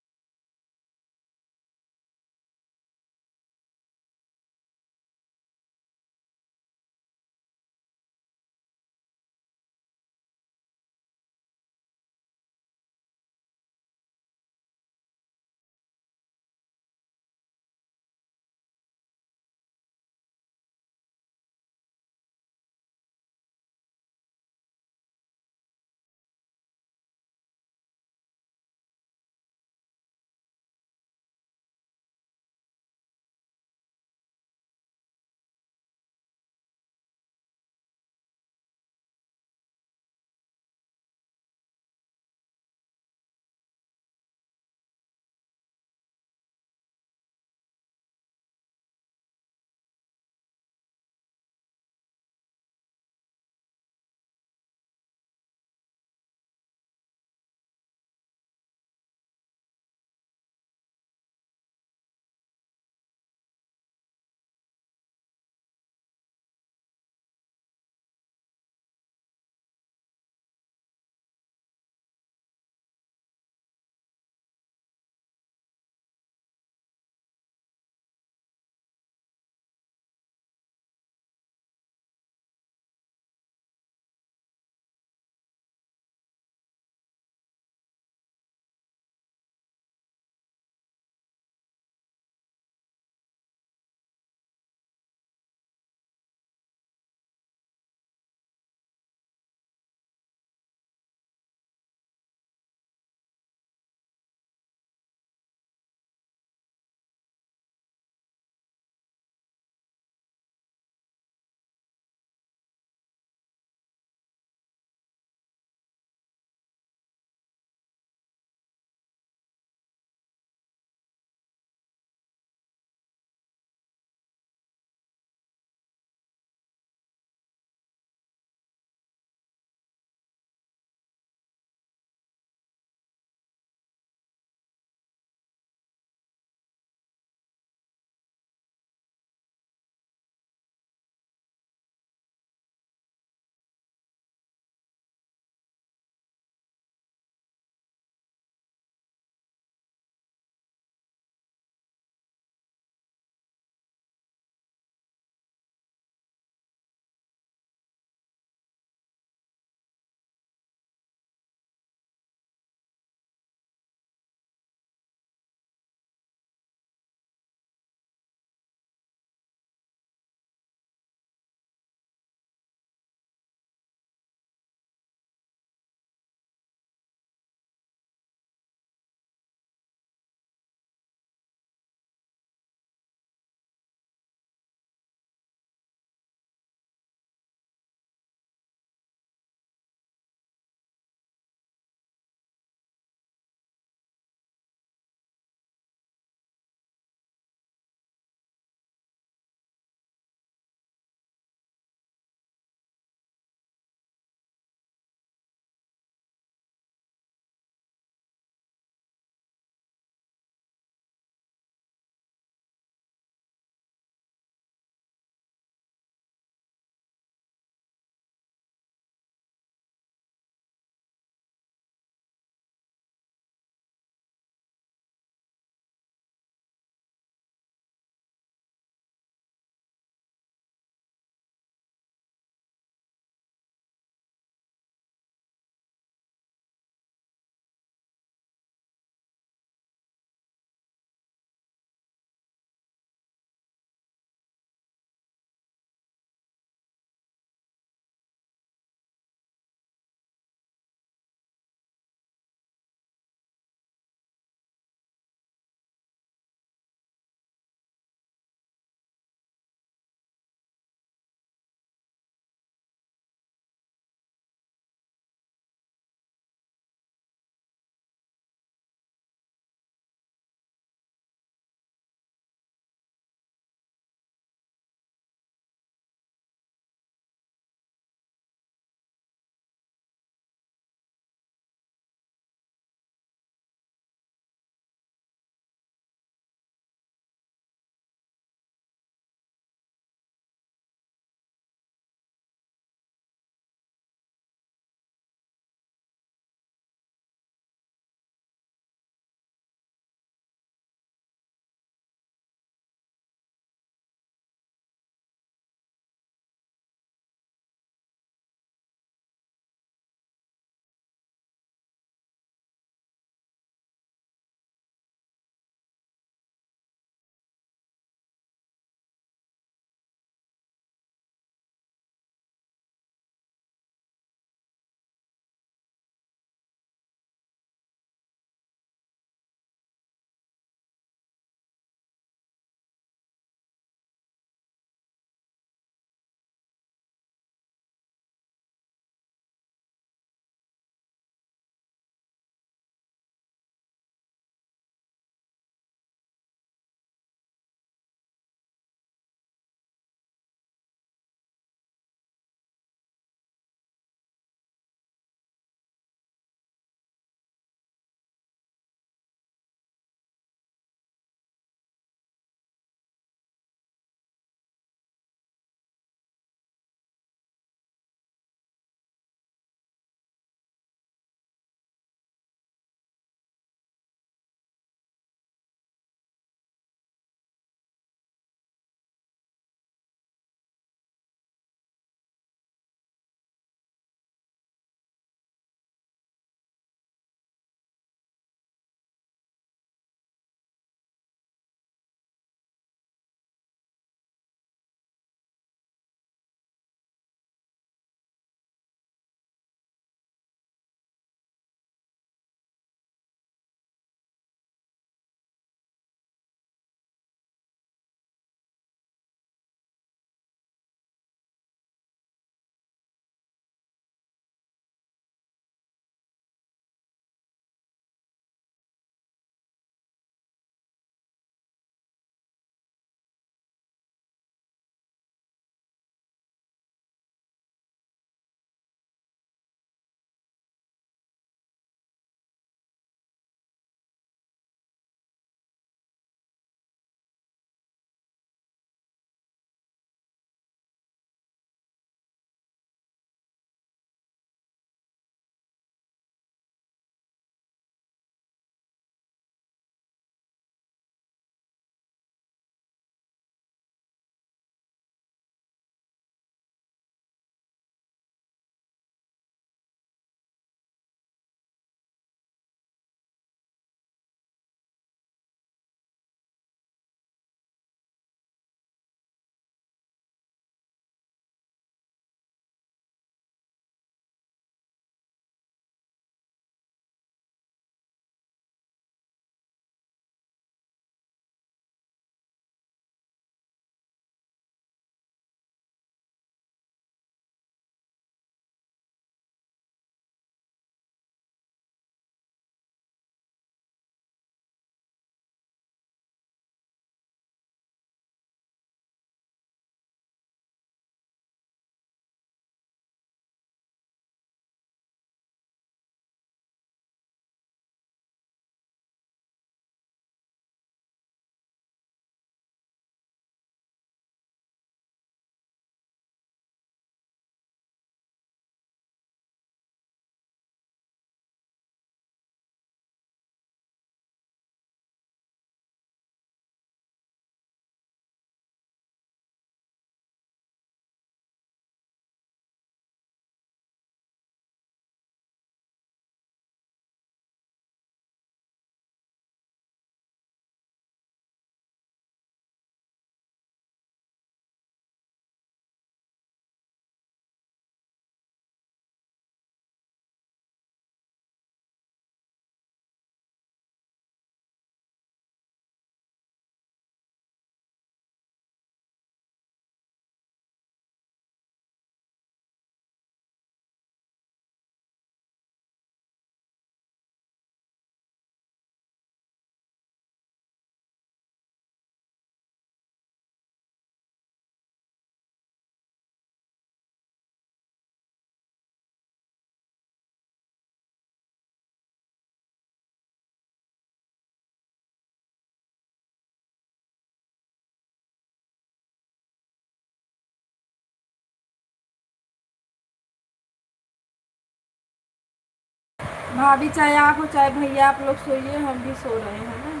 भाभी चाहे आप हो चाहे भैया, आप लोग सोइए, हम भी सो रहे हैं ना।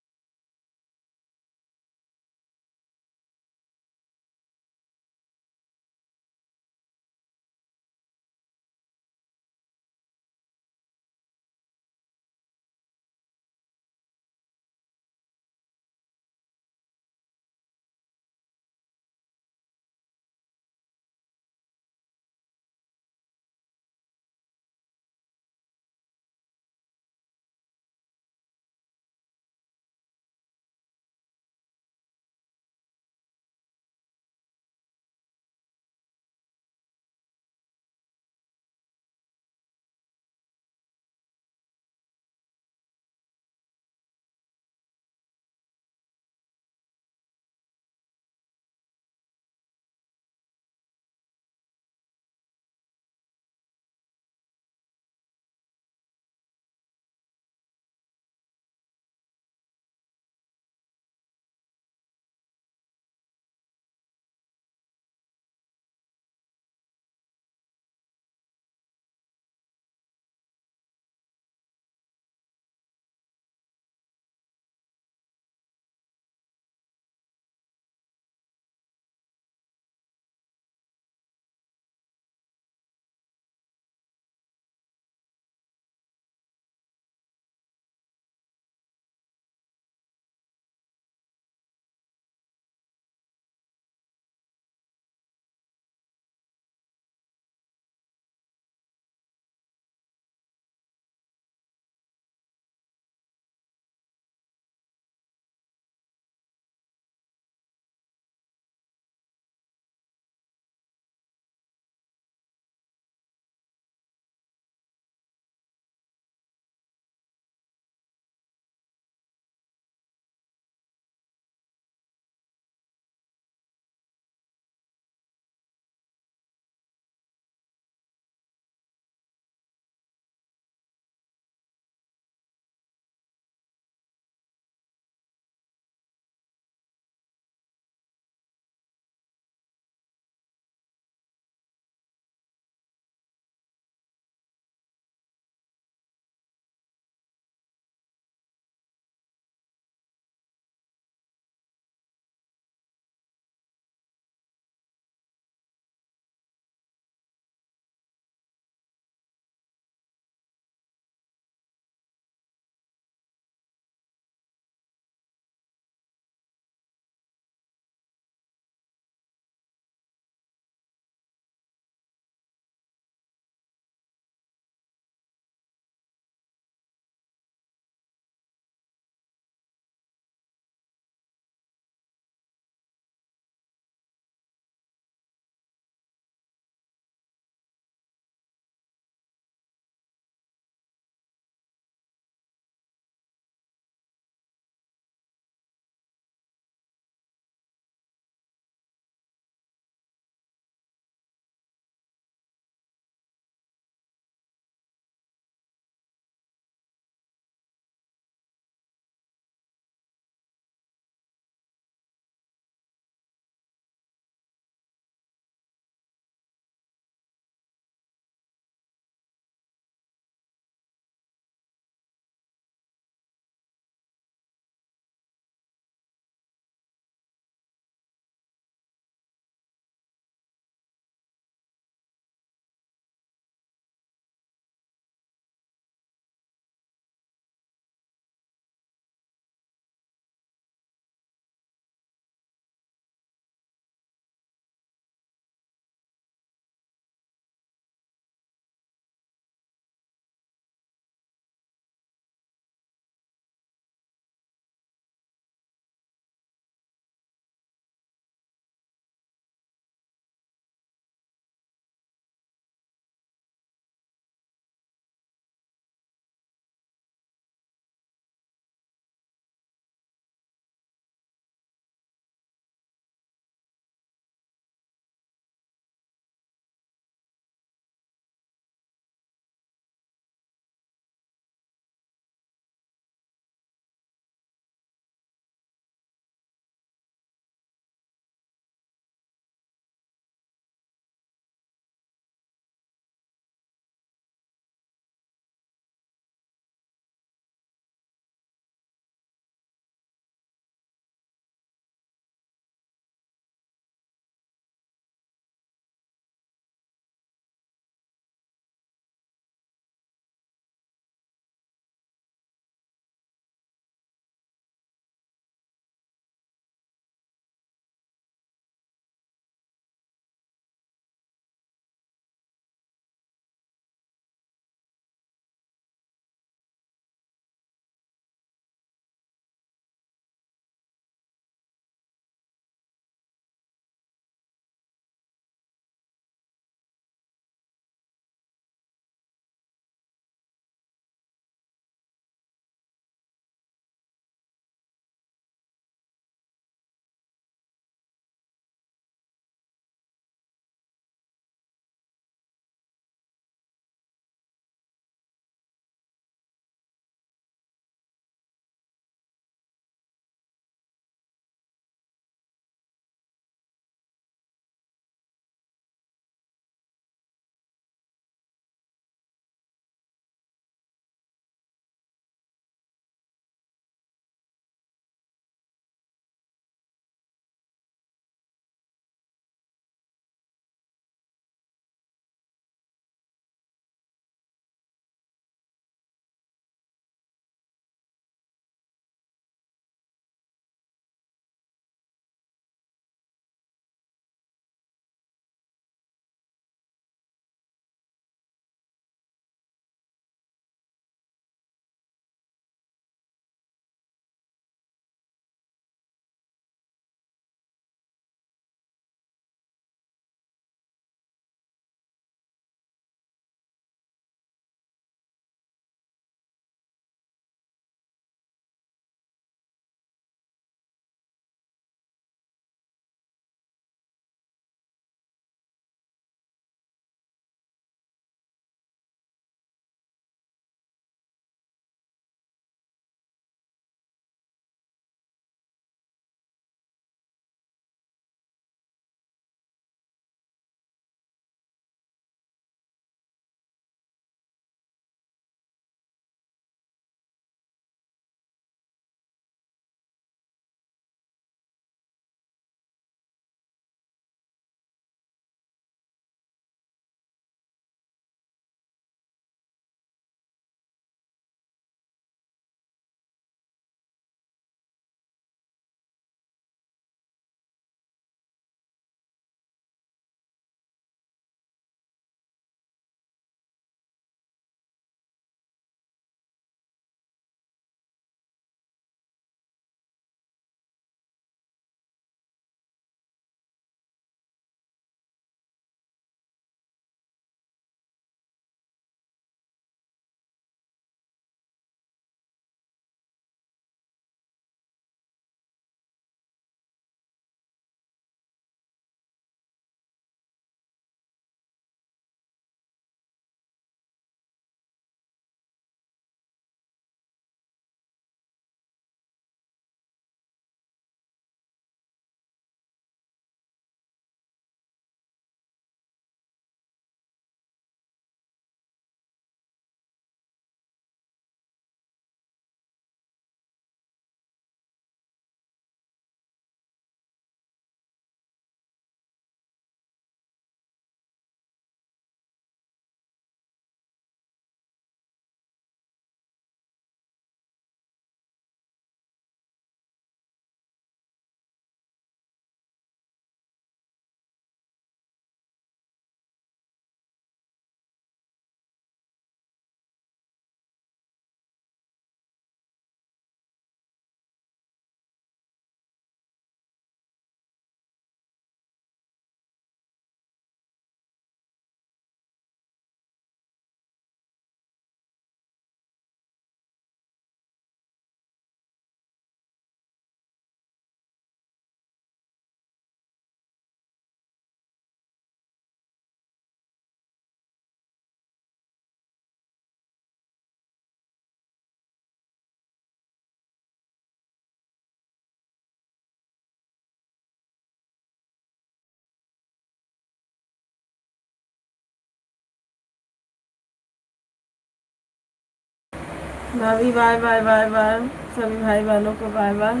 भाभी बाय बाय बाय बाय, सभी भाई बहनों को बाय बाय,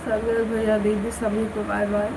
सभी भैया दीदी सभी को बाय बाय।